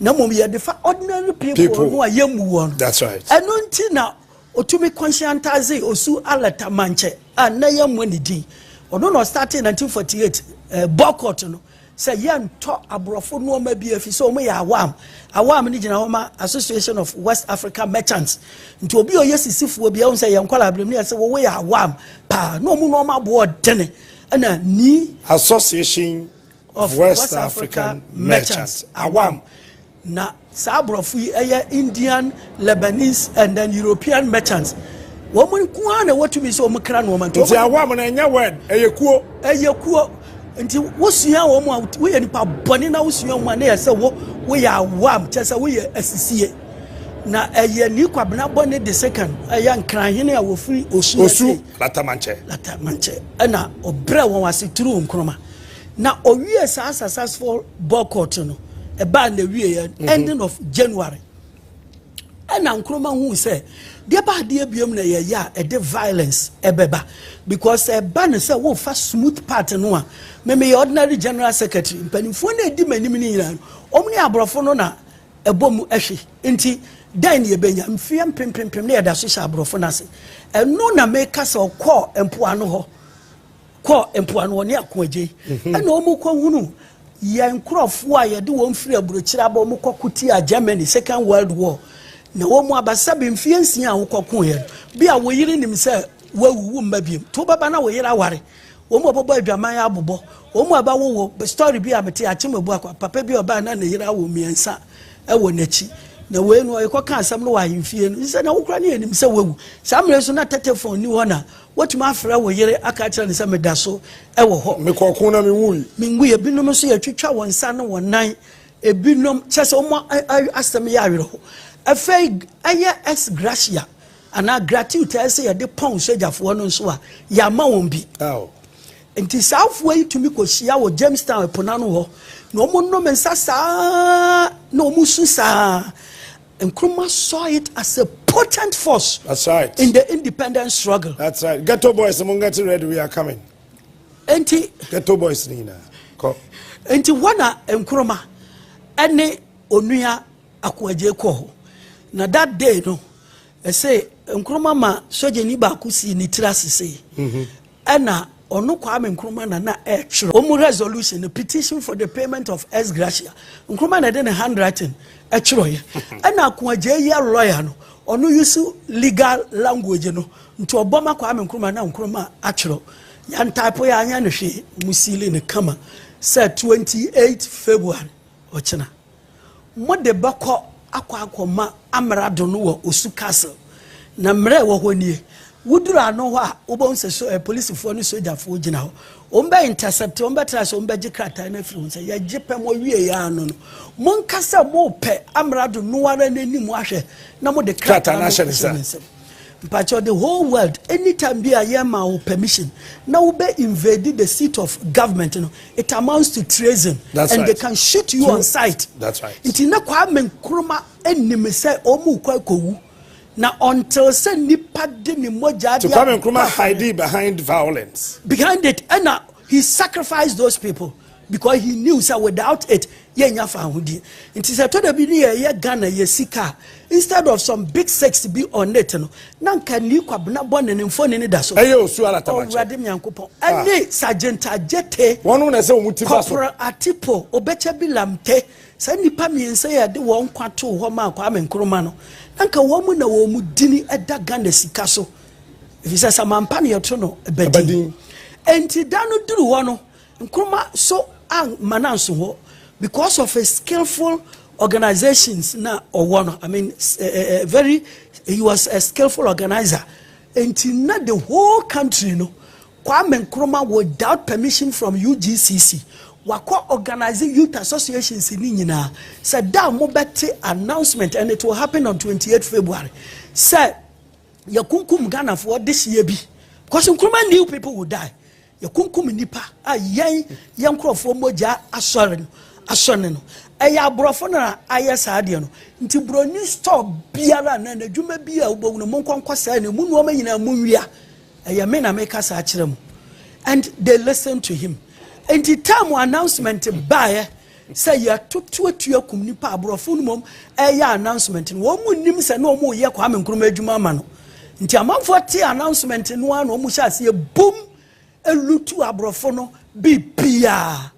na mom ye de fa ordinary people who are yemu won. That's right. Enu nti na otumi conscientize osu alata manche na yemu ni din ono no starting 1948 boycott no say yan to abrofo no ma bi afi so mo ya awam ni gina homa Association of West African Merchants nti obi oyesisifuo bia won say yan kwala abrem ni say wo ya awam pa no mu no ma bo dene na ni Association of West African Merchants awam na sabrofo Indian, Lebanese and then European merchants woman kuana watumi so omkra no man to awam na nya word eyekuo nti wosua wo mu we nipa bone na wosua mu na yese wo ya awam chese wo ye asisie na ni kwabena bone the second nkranhene a wo free osu latamanche na obre won wase turu Nkrumah na owie sa successful boycott no e ba na wie ending of January na Nkrumah hu say de ba de biom na ye ya e de violence ebeba because e ba na say wo fa smooth part no a me ordinary general secretary mpanimfo na edi manim ni yiran omni abrofo no na ebom ehwe nti dan ye benya mfia mpempempem na ye da so sha abrofo na se eno na me ka say call empoano ho call empoano ne akoje na omu ko hunu ye nkrofo a ye de won free aburochira ba omu kokuti a Germany Second World War na womu abasabe mfie nsia ahokoko ye bia wo yiri nim se wawu mbabiem to baba na wo yira ware womu abobo adwaman ya abobo womu aba wo story bia mete achemebu akwa papa bia oba na yira wo miensa e wo nachi na we no ekoka asam no wa himfie no se na wokra ne nim se wawu samre so na telephone ni wona wotuma afra wo yire aka kira ne se medaso e wo ho mekoko na menwu ebinom so ya twitwa wonsa no wonan ebinom chese omo asem ya awere ho afei aya ex gratia ana gratuity say de pound sojafo no so a ya ma won bi nti saafo yi tumi ko hia wo Jamestown epona no ho na omo no mensa saa na omo su saa Nkrumah saw it as a potent force. That's right. In the independence struggle. That's right. Ghetto boys, among get ready, we are coming. Enti Ghetto boys Nina. Come. Enti wana Nkrumah ene onuya akwaje ko. Na that day no I say Nkrumah ma soje ni ba kusi ni trasise. Ena ono Kwame Nkrumah na etro omu resolution a petition for the payment of ex gratia Nkrumah na den handwriting etro ye na ko aje lawyer no ono use legal language no nto oboma Kwame Nkrumah na Nkrumah atro yan type ya anya no hwe musili ne kama say 28 February ochina mo de bako akwa amrado no wo Osu Castle na mre wo honie wudura ano ho a wobonse so police fo no soldier fo gina ho omba intercept omba trace omba gikrata na firi unse ya gepem wo wie ya no mon kasa mo pe amrado no wara nanim ahwe na mo de krata na hye but the whole world anytime be a yema or permission now we invade the seat of government, you know, it amounts to treason. That's and right. They can shoot you on sight. That's right. It is not Kwame Nkrumah enemy say omu kwa na until say nipa de ni moja to Kwame Nkrumah hiding behind violence. Behind it, and he sacrificed those people because he knew that without it, yenya fahudi. It is a total be near Ghana yesika. Instead of some big sex to be on it, no, nan can you kwabna born and phone in the so. Ayo suala tabacha. Radim Yankupo. Any Sergeant Ajete. One who say umutifaso. Corporal Atipo. Obecha bilamte. Sani pami and say I do one kwato homa Kwame Nkrumah no. Nanka woman na womu dini eda Ghana sikaso. If he says a mampani yotono ebedi. Enti danu duru wano. Nkrumah so ang manansu ho because of a skillful organizations na or one. I mean, he was a skillful organizer. Until now, the whole country, you know, Kwame Nkrumah without permission from UGCC, wako organizing youth associations in Nina. Said that mobile announcement, and it will happen on 28 February. Said, Yakunkum Ghana for this year be. Because Nkrumah knew people would die. Yakunkum nipa, young crop for moja assorting. Aya brofo na aya saade no nti broni store biara na adwuma bia ubo no monkon kwasa na mu no ma nyina munwia aya me na make sa akire mu and they listened to him nti time announcement bae say ya tutu kum nipa brofo no mom aya announcement no mu nim se na omu ye Kwame Nkrumah adwuma ma no nti amanfo te announcement no an omu sha se boom elutu abrofo no bibia.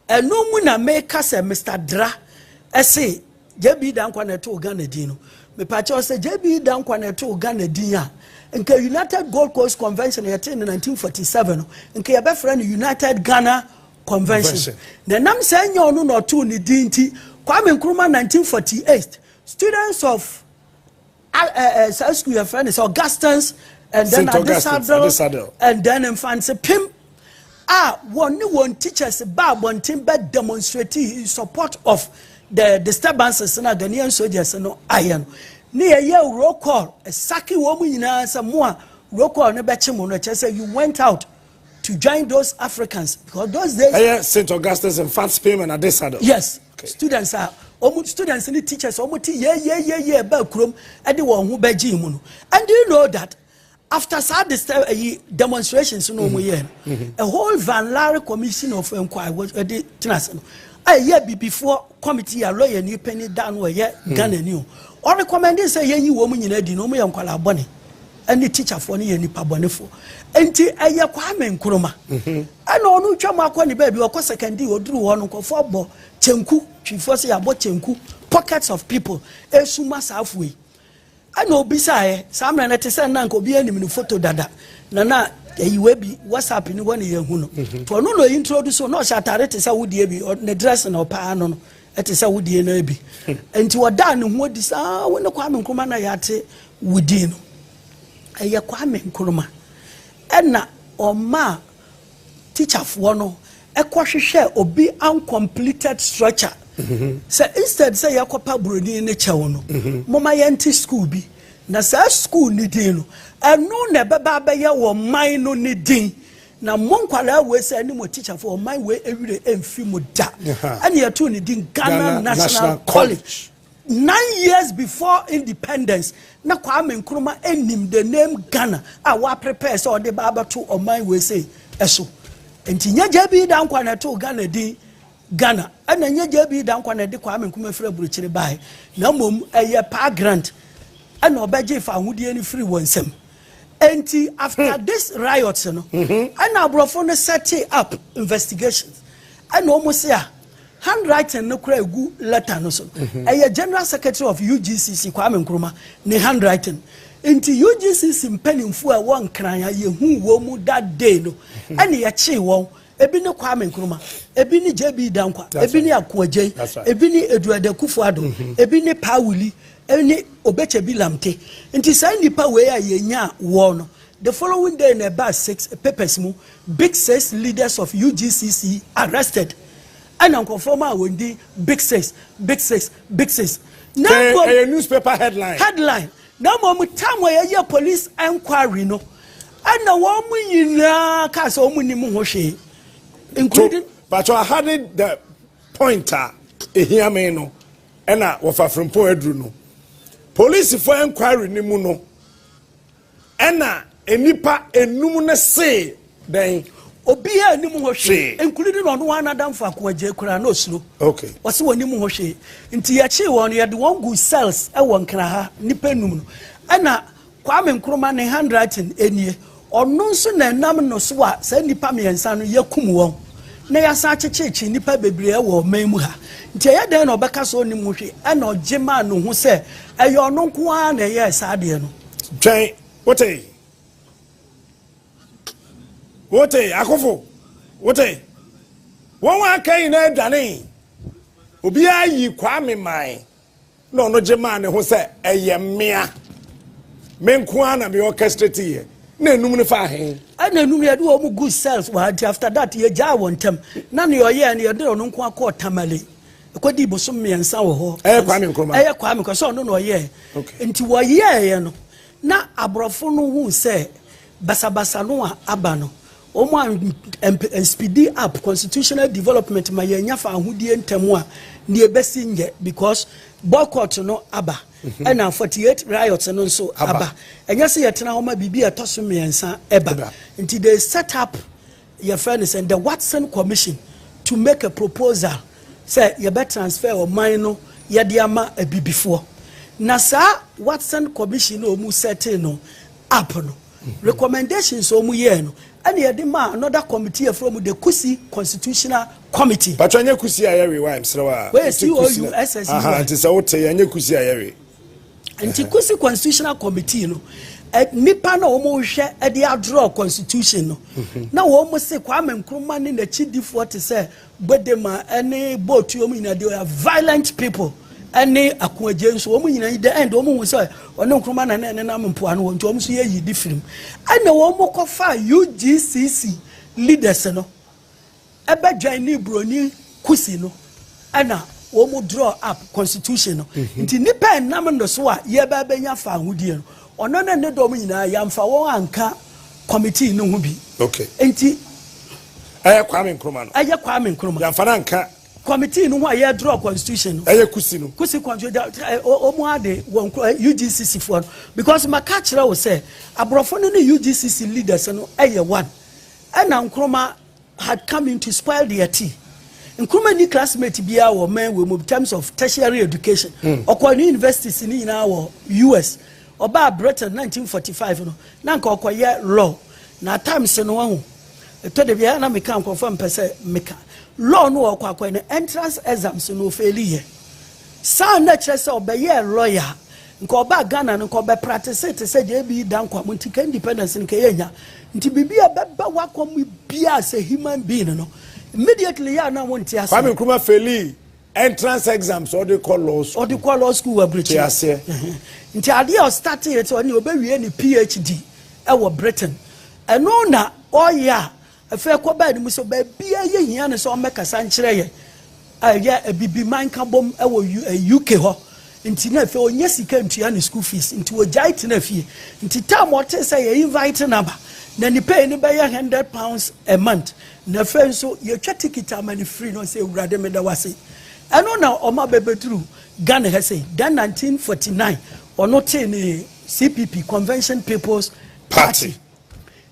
And no muna make us a Mr. Dra. I say, JB Dankwana to Ghana Dino. Me Pacho say, JB Dankwana to Ghana Dia. And the United Gold Coast Convention attended in 1947. And the friend United Ghana Convention. The name saying you no two ni dinti. Kwame Nkrumah 1948. Students of South School your friend is Augustins and then Adesadel and then in fancy Pim. One teachers one team bed demonstrating in support of the disturbances in Ghanaian soldiers no iron. Near year roll call a saki woman in some more roll call never say you went out to join those Africans because those days St. Augustus and Fats Payment at this side. Yes, okay. Students are almost students and the teachers almost Belkrum and the one who beji muno. And do you know that after sad demonstrations, a whole Van Larry Commission of Inquiry was a year before committee a lawyer new penny down where Ghana knew. Or recommending say any woman in a dinomy and Kwalaboni, and the teacher for any pabonefo. And a year Kwame Nkrumah. I know no chama kwani baby or second or drew one for bo Chenku, she first year about Chenku, pockets of people, a sumas halfway. I know beside some men at a nanko be any photo dada. Nana, you will be what's happening 1 year. For no introduce or not shattered to Saudi or the dress and or pan at a Saudi Nabi. And to a done what this when the Kwame Nkrumah yate within a Kwame Nkrumah. And na or ma teacher for no a question share or be uncompleted structure. So instead say yakopa broni ne chewo no mama yenti school bi na sa school ni din no enu na beba ya wo man no ni din na monkwala we say ni mo teacher for man we ewire emfi mo da and ya to ni din Ghana National College 9 years before independence na Kwame Nkrumah enim the name Ghana wa prepare so de baba to o man we say eso enti nya jabi da nkwa na to Ghana din Ghana and then you be down when I Kwame Nkrumah free bruchiri by no mum a year pa grant and no budget for woody any free one sem And after this riot, and our brother set up investigations. And almost here, handwriting no cry good letter no so. A general secretary of UGCC Kwame Nkrumah, ne handwriting. Into UGCC penning for one cry, you who womu that day no. And ye chi won. Ebini Kwame Nkrumah, ebini JB Dankwa, ebini Akwaje, ebini Edward Kufuado, ebini Pawuli, ebini Obeche Bilamte. Nti say nipa we a yenya wono. The following day in about 6 papers mu, big 6 leaders of UGCC arrested. And Uncle Former Wendy big 6. Now a newspaper headline. Now time where your police inquiry no. And the woman you na cast omuni including but I had the pointer here me no and I wafa from Poedru no police for inquiry ni mu no and enipa enum na say then obia enimu ho hwe including on one adam for akwaje kura no suro okay wase wonimu ho hwe nti ya chi won ye de one good cells e won kra ha nipa enum no ana Kwame Nkrumah ne handwriting enie ono nso na nam no so a sa nipa miensa no yakum won na ya sa chechechi nipa bebre e wo man mu ha nti ya den no beka so ni mu hwe e na ogema no hu se e yo no nko a na ye sa de no twen wote akofo wote won wa kan na adwane obi ayi Kwame man no no gema ne hu se eye mmea menko a na me orchestrate here na enum ne fa hen ana enum ye do o good cells wa after that ye ja won tem na ne oye ne ye de no nko akọ tamale ekodi bosom miensa wo ho Kwame Nkrumah Kwame ko so no no ye nti wo ye no na abrofo no hu se basabasa no aba no omo speedy up constitutional development ma ye nya fa ahudie ntemu a ne ebesi nge because boycott no aba and 48 riots no so aba enya se yetena homa bibi etoso miensa eba until they set up your friends and the Watson Commission to make a proposal say you better transfer or mine ye de ama abibifo na sa Watson Commission no mu setting no up no recommendations o mu ye no and ye de ma another committee from the Kusi Constitutional Committee but anya Kusi ayere wa msrewa where see you SSU anti say wote anya Kusi ayere anti Kusi Constitutional Committee no nipa na omo hwe e de draw constitution no na wo mo se Kwame Nkrumah ni na chidifo te say bodema any boat yo mu ina they are violent people any akwaje nso wo mu nyina the end wo mu hu say ono Nkrumah na na mpo ano nti wo mu so ye yi different ana wo mu kofa UGCC leaders no ebe dwan ni broni Kusi no ana wo mu draw up constitution no nti nipa nam ndo so a ye ba benya fa ahudie no ono na ne do mu nyina ya mfa wo anka committee no hu bi okay nti Kwame Nkrumah no Kwame Nkrumah ya mfa na anka committee no who draw constitution Kusi no Kusi constitution omo ade won UGCC for because my catcher will say abrofo no UGCC leaders no one and Nkrumah had come in to spoil their tea. Nkrumah ni classmate bia wo men we in terms of tertiary education okwa universities ni na wo US oba Britain 1945 no na nka okoye law na times no ho to de bia na meka confirm pese meka law no okwa no entrance exams no failure sa na chere se obeye lawyer nka oba Ghana no nka oba practice te se je bi dan kwa muntika independence nka yenya nti bibia beba wakom bia as a human being no immediately ya na wonti ase Kwame Nkrumah faili entrance exams or they call law school wa Britain ase nti ade o start it oni obawie ni PhD e wo Britain eno na oya afa ko ba ni muso ba bia ye hia ne so o mekasa nkire ye aya bibi man ka bom e wo UK ho nti na afa onye sika ntua ne school fees nti wo jait na fie nti time what say ye invite number na ni pay ni buy £100 a month na friend so ye twa ticket amani free no say urade me da wase eno na o ma bebetru Ghana has say then 1949 or not in CPP Convention People's Party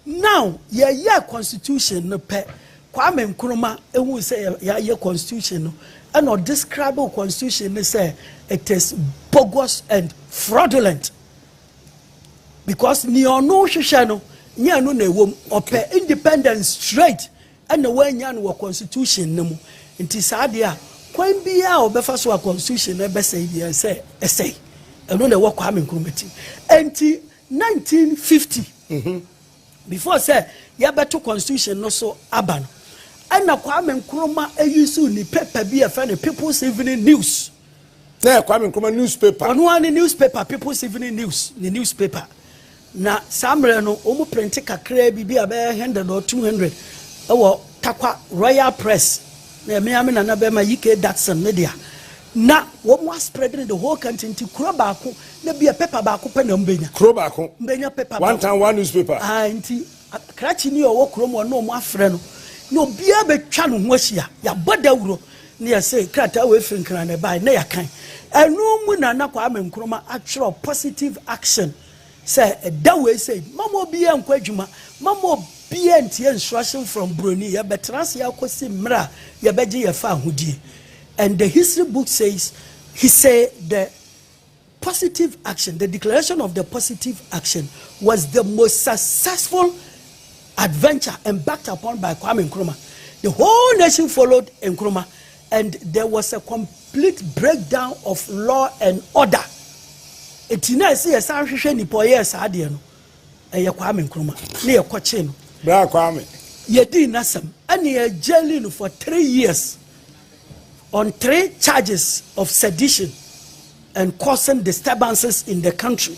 now ye constitution no pe Kwame Nkrumah ehu say ye constitution no and or describe constitution say it is bogus and fraudulent because ni ono hwehwe no nya no na ewom ope independence straight and the way nya no constitution no mu nti saade a kwan bia obefa so a constitution na be say bia say essay eno na wo Kwame Nkrumah enti 1950 before say ya beto constitution no so aba no and Kwame Nkrumah use ni paper bi afa ne People's Evening News na Kwame Nkrumah newspaper ono ani newspaper People's Evening News ni newspaper na samre no omu print kakra bi abe 100 or 200 ewo takwa Royal Press na me na be ma UK Datsun media na wo mo spreading the whole country nti kuro baako na bi paper baako pe na mbenya kuro baako mbenya paper one time one newspaper nti krachi ni owo kuro mo no mo afre no no bia betwa no ho ahia ya bodawuro na ya say krata we finkran na bai na ya kan enu mu na Kwame Nkrumah actual positive action say that way say mama bia nkwa adwuma mama bia ntie instruction from Broni ya betrans ya kosi mra ya beje ya fa ahodie. And the history book says, he said the positive action, the declaration of the positive action was the most successful adventure embarked upon by Kwame Nkrumah. The whole nation followed Nkrumah, and there was a complete breakdown of law and order. Etina see a sanhwehwe ni poye saade no eye Kwame Nkrumah na ye kwache no bra Kwame ye di nasam and ye jailing for 3 years on 3 charges of sedition and causing disturbances in the country.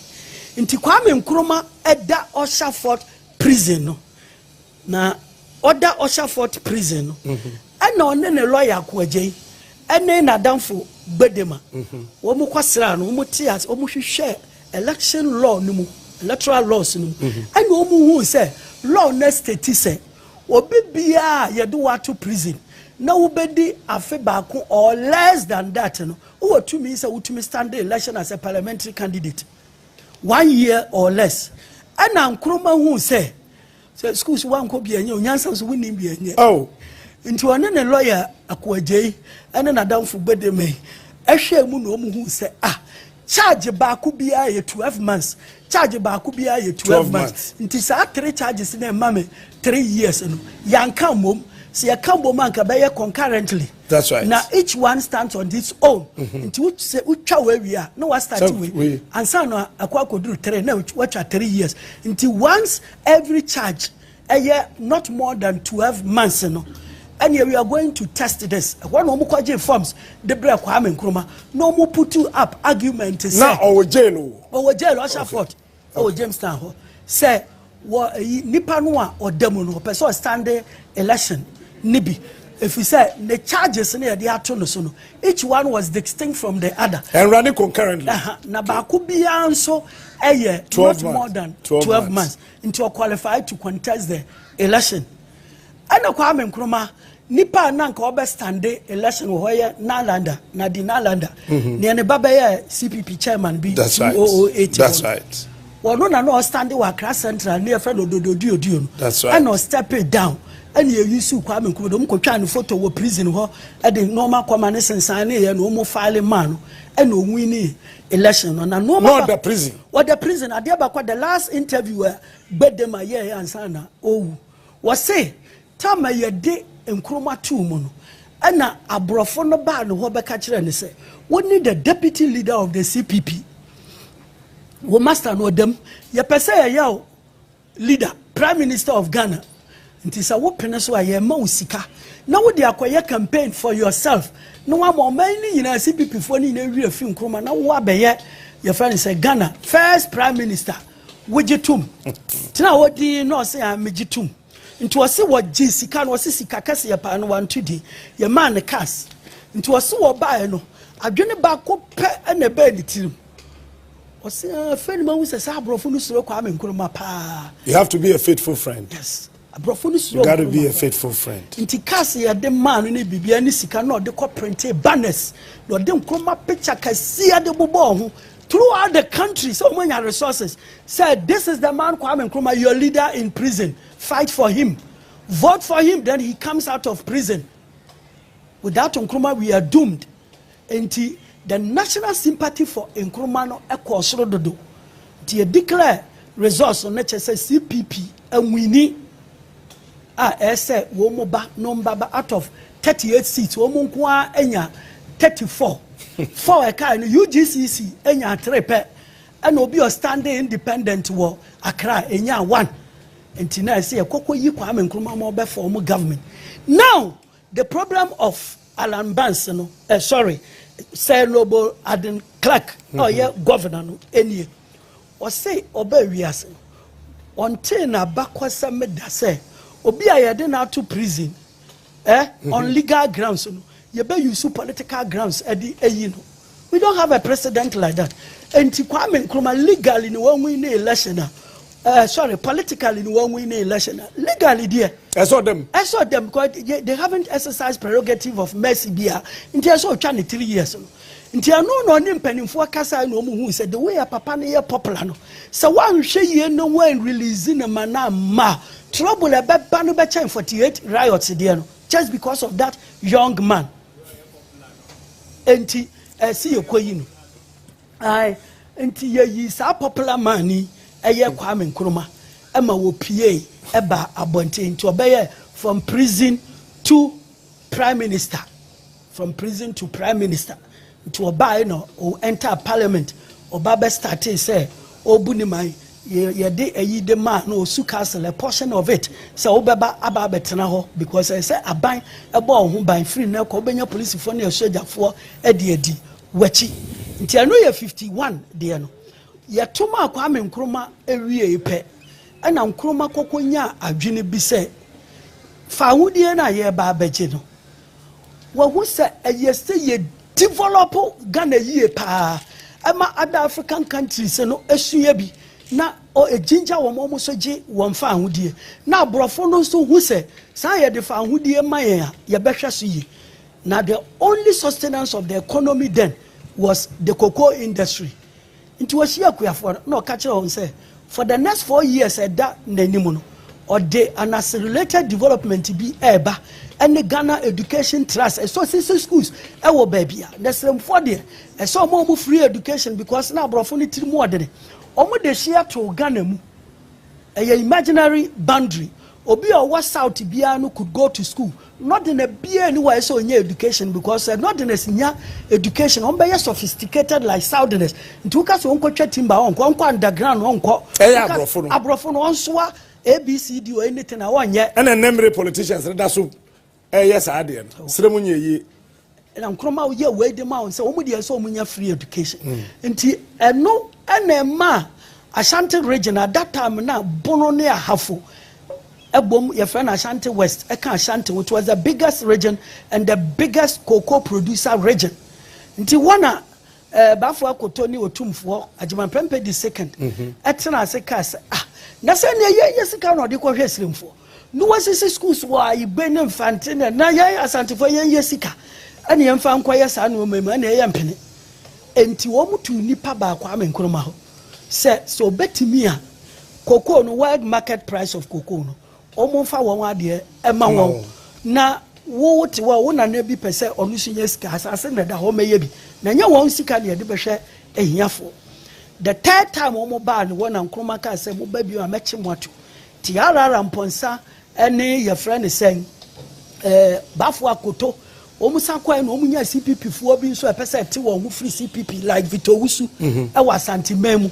Inti Kwame Nkrumah eda Osherford prison no. Na oda Osherford prison no. Ana one ne lawyer kwaje. Ene na damfo Bedema. Wo mu kwasra no mu tias wo mu hwehwe election law no mu electoral laws no. Ana wo mu hu say law na state say obi bia ye do wato prison. Na ubedi afe baako or less than that no who to me say utumi stand the election as a parliamentary candidate 1 year or less and Nkrumah who say schools one ko bia nya onyansa so woni bia nya oh into one ne lawyer akwaje and na damfo Bedeme ehwe mu no mu hu say charge baako bia ye 12 months charge baako bia ye 12 months into sa 3 charges na mame 3 years no yanka mom. See a combo man can buy concurrently. That's right. Now each one stands on its own. Until we say where we are. No one starting with. And so now a could do 3 now watch at 3 years. Until once every charge a year not more than 12 months. No. And here we are going to test this. One more kwaje forms the break Kwame Nkrumah. No more put you up argument. Now our jail. Our jail Osherford. Our James Town. Say what nipa no or demo no person stand election. Nibi, if we say the charges near the atono, each one was distinct from the other and running concurrently. Nabaku be also a year, not more than 12 months until qualified to contest the election. And Kwame Nkrumah, Nipa Nanka Obe stand election where Nalanda, Nadi Nalanda, near the Babaya CPP chairman be 2008. That's right. Well, no, standing wa class central near fellow do. That's right. And no step it down. And you use Kwame Nkrumah ko twa no photo wo prison ho e de normal command sensan na ye no mo file man and no win election na normal not the prison what the prison ade ba the last interview Bedema ye ansa na oh was say time ye de Nkrumah tu mu no na abrofo no ba no ho be ka kire ne say what need the deputy leader of the CPP wo master no dem ye pese ye leader prime minister of Ghana. It is a whooping so I am Mosika. Now they acquire campaign for yourself. No one more mainly in a CPP for in a real film chroma. Now what be your friend say Ghana first prime minister Wijitum. Now what do you know say I'm Wijitum? Into a see what Jessica was Sika Cassia pan 1 today. Your man the cast. Into a so buy no. I've done a back up and a bed team. Or say a friend who says Abro Funus Kwame Nkrumah pa. You have to be a faithful friend. Yes. You got to be a faithful friend. Inti kasi ya de man ni bibia ni sika no de ko print banners no de Nkrumah picture kasi ya de bobo throughout the country. So many resources said this is the man Kwame Nkrumah, your leader in prison. Fight for him, vote for him. Then he comes out of prison. Without Nkrumah, we are doomed. The national sympathy for Nkrumah no ekosoro dodo. They declare resource on CPP and we need say womoba number out of 38 seats womunkwa enya 34 4 eka no UGCC enya 3 pe and obi o standing independent wo Accra enya 1 enti na say ekoko yi Kwame Nkrumah mo be form government. Now the problem of Alan Banks no sorry say Lobo Aden Clark or yeah governor no enie or say oba wiase until na bakwasa meda say obi a yede na to prison on legal grounds no you be use political grounds edi eyi no. We don't have a precedent like that. And Kwame Nkrumah legally in one win election politically in one win election legally there I saw them because they haven't exercised prerogative of mercy bia until so 3 years until no impending for kasa no who said the way a papa na popular no so one hwe no when releasing a man ma trouble a beba no be 48 riots there no just because of that young man enti see yokoyi no ai enti yi sa popular man ni eye Kwame Nkrumah ema wo pie eba abonte nti obeye from prison to prime minister to oba no o enter parliament oba be start say obuni man ye de ayi de man no su castle a portion of it so obeba aba betena ho because I say aban ebo ho ban free na ko obenya police for na soldier for edi wachi nti anu ye 51 de no ye tuma Kwame Nkrumah ewie pe na Nkrumah kokonya adwene bi se fa hudie na ye ba abeje no wo hu se ye say ye develop Ghana yie pa ama other African countries no esua bi na o ejinja wo mo so gi wo mfa ahudie na abrofo no so hu se san ye de fa ahudie mayen a ye behwe so yi na the only sustenance of the economy then was the cocoa industry into a share for no catch on say for the next 4 years that nanimu no or they an accelerated development be eba and the Ghana education trust so schools ewo baby the same for there so more free education because now opportunity more than omo de share to Ghana mu a imaginary boundary obi or what south bia no could go to school not in a bia anywhere so in education because not in a senior education on be sophisticated like southerners into case on ko timber on ko underground on ko abrofo no on so ABCD or anything I want yet and memory politicians that so yes I did ceremony ye and Nkrumah ye we dem out say omo dey so omunya free education nti eno enema Ashanti region at that time na bono ne ahafo ebom your friend Ashanti West Ashanti which was the biggest region and the biggest cocoa producer region nti wana bafo akoto ni otumfo Ajiman Prempeh the second etena aseka na say ne ye sika no de ko hwe srimfo no wasisi schools wa ibene mfante na ye Ashanti fo ye sika ane yemfa nkoye sa na omema na ye mpene enti wo mutu nipa ba Kwame Nkrumah ho so betimi a cocoa no world market price of cocoa no omonfa won ade ema won na wo ti wo na na bi pese onu sunye sika asase na da ho meye bi na nya won sika na de behwe ehiafo the third time omo ba ne wona Nkrumah ka se mo ba bi a mechi moto ti arara mponsa ene ye friend sen bafo akoto omusa kwa na omunya CPP fuo bi nso epese ti won ho free CPP like Victor Wusu e wa santimemu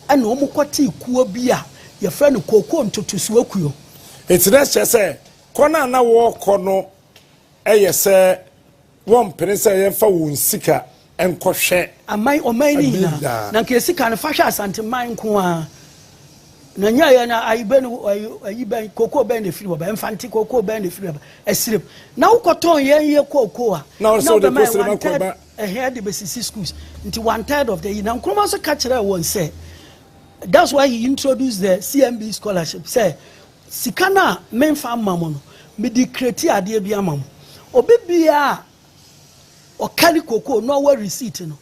ena omukoti kuo bi a ye friend kokoo ntotosu akuyo it's not say kona na wo kono se won prince yemfa won sika enkohwe amai omani na nke sika na fasha santimai nko a na nya ya na ayiben kokoo ben de free baba emfanti kokoo ben de free baba esirem na ukoton ye kokoo a na so the president ko ba here the basic schools into 1/3 of the year na Nkrumah so catch won say that's why he introduced the CMB scholarship say sikana menfa mamo no me di create ade bia mamo obibia o kali kokoo no wa receipt no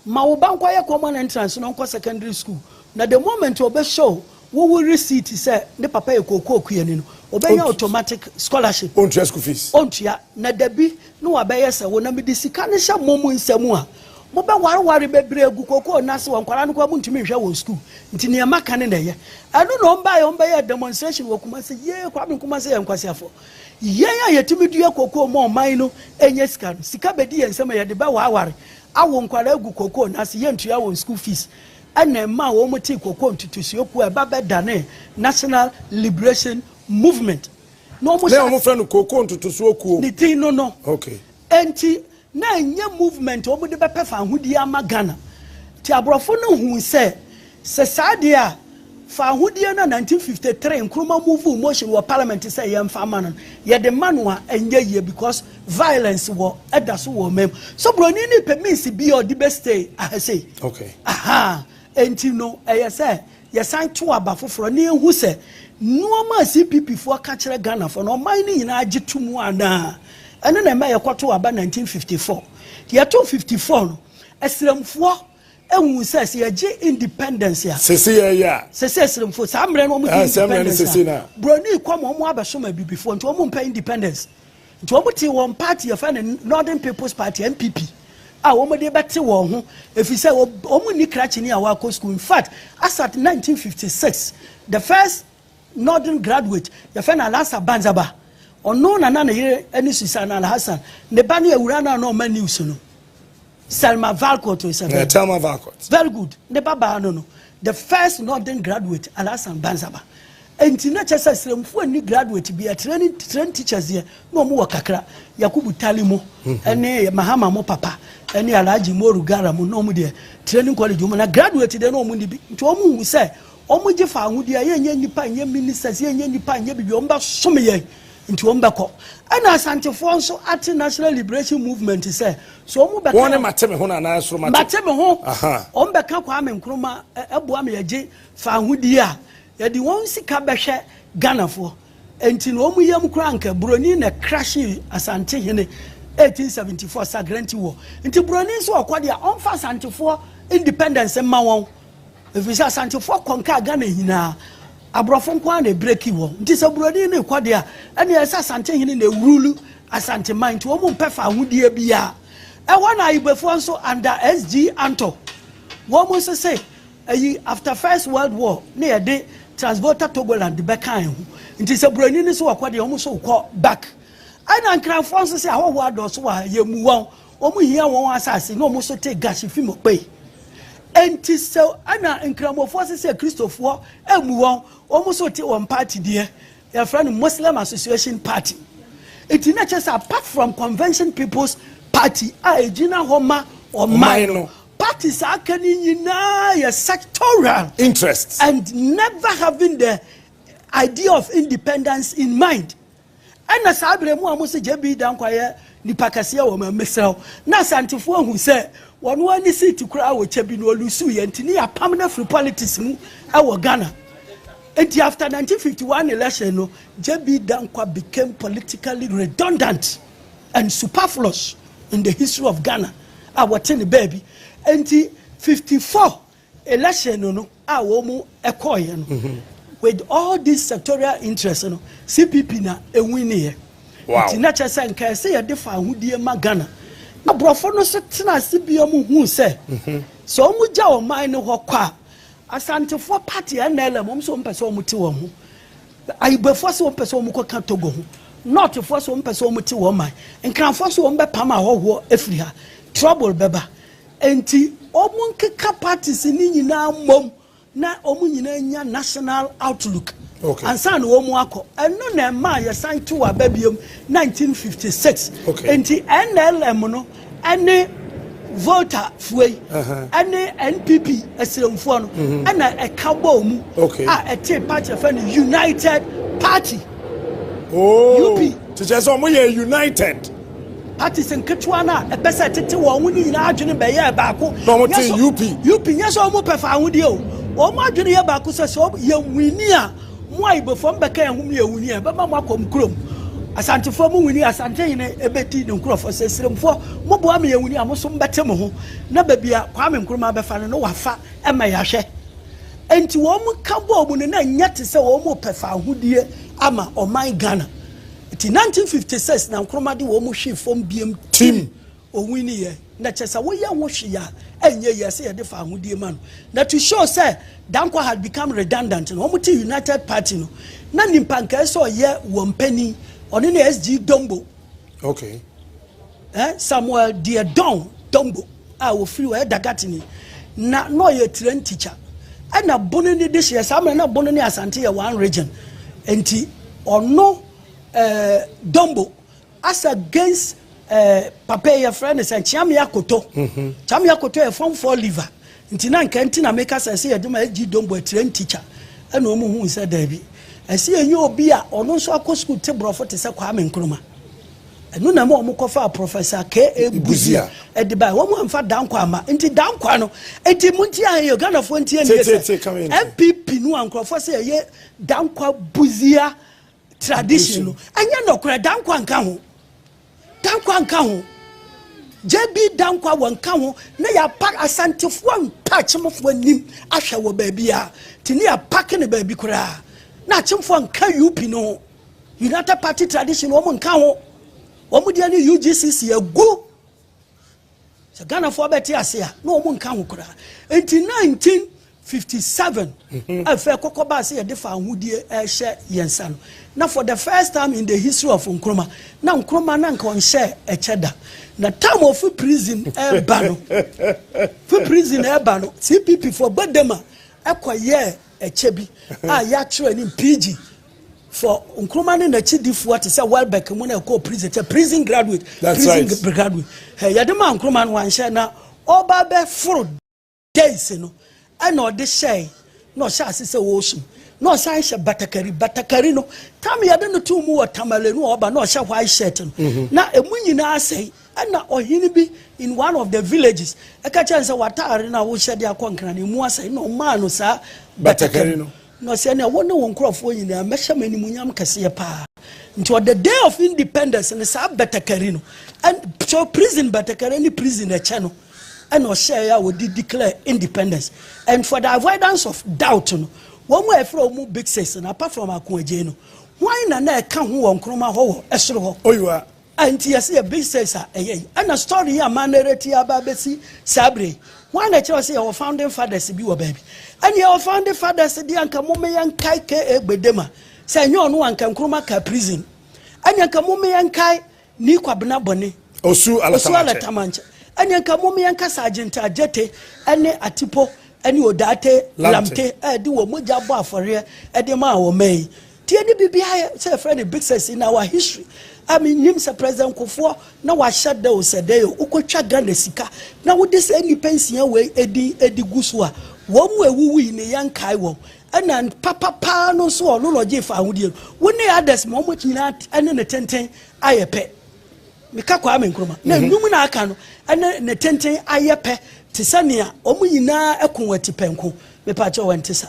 ma wo banko ye common entrance no nko secondary school na the moment obe show wo will receipt say ne papa ye kokoo kuyani no obenya automatic scholarship on school fees on tua na dabi no wa be ye se wo na me di sikana sha momu nsemu a moba ware bebre gu koko na se wonkwara no kwa muntimi hwe won school nti ne maka ne ye anu no omba ye demonstration wo kuma se ye kwa kuma se yankwasiafo ye ya yetimi dua koko mo man no enye sika bedi ye nsema ye de ba ware awo nkwara gu koko na se ye ntua won school fees ana ma wo moti koko ntutusi oku e ba beda ne National Liberation Movement no mo le mo friend koko ntutusi oku ni tin no okay enti na nye movement omo de bepe fa ahudi ama Ghana ti abrofo no hu se sade a fa ahudi na 1953 nkruma move motion wo parliament say ye mfa ma no ye de manua enye ye because violence wo edaso wo mem so broni ni permits bi o de be stay I say okay aha enti no eye say ye san to aba foforo ni hu se no ma CPP fo ka kire Ghana fo no man ni nyina agetumu ana ene na me yekoto aba 1954 ye 254 no esremfo ehun se ye ge independence ya sese ya sese esremfo sa mre no mo independence broni kwam mo abesoma bibifo nti mo mpa independence nti mo ti won party of Northern People's Party NPP a wo mo de bete wo ho efise wo mo ni krachi ni awa ko school in fact as at 1956 the first Northern graduate ye fe na Lasa Banzaba ono na yire eni Susan Al Hassan ne ba ne awura na no ma news no Selma Valcott is a Selma Valcott very good ne baba no the first Northern graduate Al Hassan Banzaba enti na chesa sremfo ni graduate bi training teachers here no mo kakra Yakubu Talimo ene Mahama mo papa ene Alhaji Moru Gara mo no mo de training college mo na graduate de no mo ni bi nti o mo hu say o mo je fa ahudi ye nya nipa nya ministers ye nya nipa nya bibi o mba some ye nti o mbeko ana asantefo nso at National Liberation Movement say so o mo beka won mateme ho na na soro mateme ho o mbeka kwa me nkroma eboa me ye fa ahudi a ye di won sika behwe Ghana fo enti no mu yam kranka broni na crash asante hene 1874 sagranti war enti broni so okwade a onfa asantefo independence ma won efisa asantefo konka Ghana hina abrofo kwa na breaki wo nti se broni na kwade a ene esa asante hene na rule asante mind wo mu pefa ahudie bia e wona ibefo nso under H.E Anto wo mu se say after First World War na ye de Transvolta Togoland the bekan hu nti se broni ni so akwade o mu so ko back ana nkranfo nso se awo ado so wa ye mu won o mu hia won asase na o mu so te gashi fi mo pe enti so ana nkramofo se Christopher emu won o mu so te won party there your friend Muslim Association Party enti na chesa apart from Convention People's Party a ejina homa o mine parties are a sectoral interests and never having the idea of independence in mind. And as I believe, I must be down quiet. Ni pakasia wo mesel na santifo hu se won wani see to cry wo chebi no lusu ye ntini ya permanent free politics mu e Ghana. And after 1951 election no JB Dankwa became politically redundant and superfluous in the history of Ghana. Our tiny baby and 54 election no wo mu ekoye no with all these sectorial interests no CPP na ewin here. Wow. Tina chese nka se ye defa ahudie ma Ghana. Na brofo no so tena sibia mu hu se. So mu gya o man no hokwa. Asantefo party NLM mo so mpese o muti wo ho. Aibefo so mpese o mukoka Togo ho. Not for so mpese o muti wo man. Nkranfo so o mbepam ahoho efiri ha. Trouble beba. Enti omu nkeka parties ni nyina mom na omu nyina nya national outlook. Okay. And son omu akọ eno na ma ye san to ababiom 1956. Okay. Enti NLM no ene voter fuei ene NPP esremfo no ena ekabo mu a ete party of any United Party. Oh. UP. To just omu ye united. Parties in Kitwana, a person titi one winning in Bay Baku. No, UP. UP, yes, or more profound with you. Or Marjorie Baku says, so young Winia, why before Becca whom you win, but Mamma come crum. As Antiform winning as Antane, a betty, no Crawford says, for Mobuami, when you are some better mo, never be a Kwame Kruma Befan, no fat, and my ashe. And to woman come when and yet to say, or more profound who dear Ama or my Ghana. In 1956 na Nkrumah di wo mu hwe from BM team owini ye na chesa wo ya wohwe ya enye ye se ye de fa ahodie ma no na to show say Dankwa had become redundant no omuti United Party no na nimpanka so ye wompani oni na SG Dombo okay Samuel Dear Dombo wo free we dagatini na no ye train teacher ana bono ni this year Samuel na bono ni Asante ye one region enti ono Dombo as against papa your friend is Chiam Yakoto Chiam Yakoto a form 4 liver nti na nkanti na make us say ye ma H.E Dombo train teacher ana omo hu say Dabi ese enye obi a ono nso akọ school tebro for te se Kwame Nkrumah enu na mo kofa Professor K.A. Buzia ediba wo mo amfa Dankwa ama nti Dankwa no enti munti an Uganda fo nti en MPP no ankrofo say ye Dankwa Buzia tradition no anya no kura Dankwa nka ho JB Dankwa wanka ho na ya pack asantefo npa chemfo nim ahwe wo ba bia tini ya pack ne ba bi kura na chemfo nka UP no United Party tradition wo mo nka ho wo mo dia ni UGCC egu se Ghana fo beti ase a na wo mo nka ho kura enti 1957 afa kokoba se ye de fa ahudie ehye yensa no na for the first time in the history of Nkrumah na Nkrumah na nka on share echeda na time of prison bano CPP for Badema ekoye echebi ya tro ni PG for Nkrumah na chidifo ati say Welbeck mu na ko prison graduate graduate ya de ma Nkrumah no wan share na oba be furu days no and or this say no sha se wo sum no san she batakari no tam ya de no tu mu watamale no oba no sha white shirt no na emu nyina asai na ohini bi in one of the villages eka chance watare na wo shede akonkran na emu asai no ma no sa batakari no se na wo ne won krofo nyina mehya manimunyam kase pa nti on the day of independence and sa batakari no and so prison batakari ni prison e che no and Australia would declare independence. And for the avoidance of doubt, one way from big says, and apart from Akuajeno, why not come who on Kroma Ho, Esro? Oh, you are. And yes, a big says, and a story here, Manereti Ababesi, Sabri. Why not you say our founding fathers be a baby? And your founding fathers, the Ankamume and Kaike Bedema, say no one can Kroma prison. And Yankamume and Kai, Nikwa Bnaboni, Osu Alatamancha. And Yankamomi and Sergeant Ajete, any Atipo, any Odate, Lamte, do a Mujaba for here, Edema or May. TNB say friendly big says in our history. I mean, him say President Kufuor, now I shut down said they Ukocha Gandesika. Now with this any pension away, Eddie Guswa, one way we in a young Kaiwo. And then Papa no so no logic for Audio. When they others moment not and then a 10 I pay. Mikako Kwame Nkrumah na num na aka no ene ne tenten ayepe tisania omu nyina ekunwati penko me pa che wante sa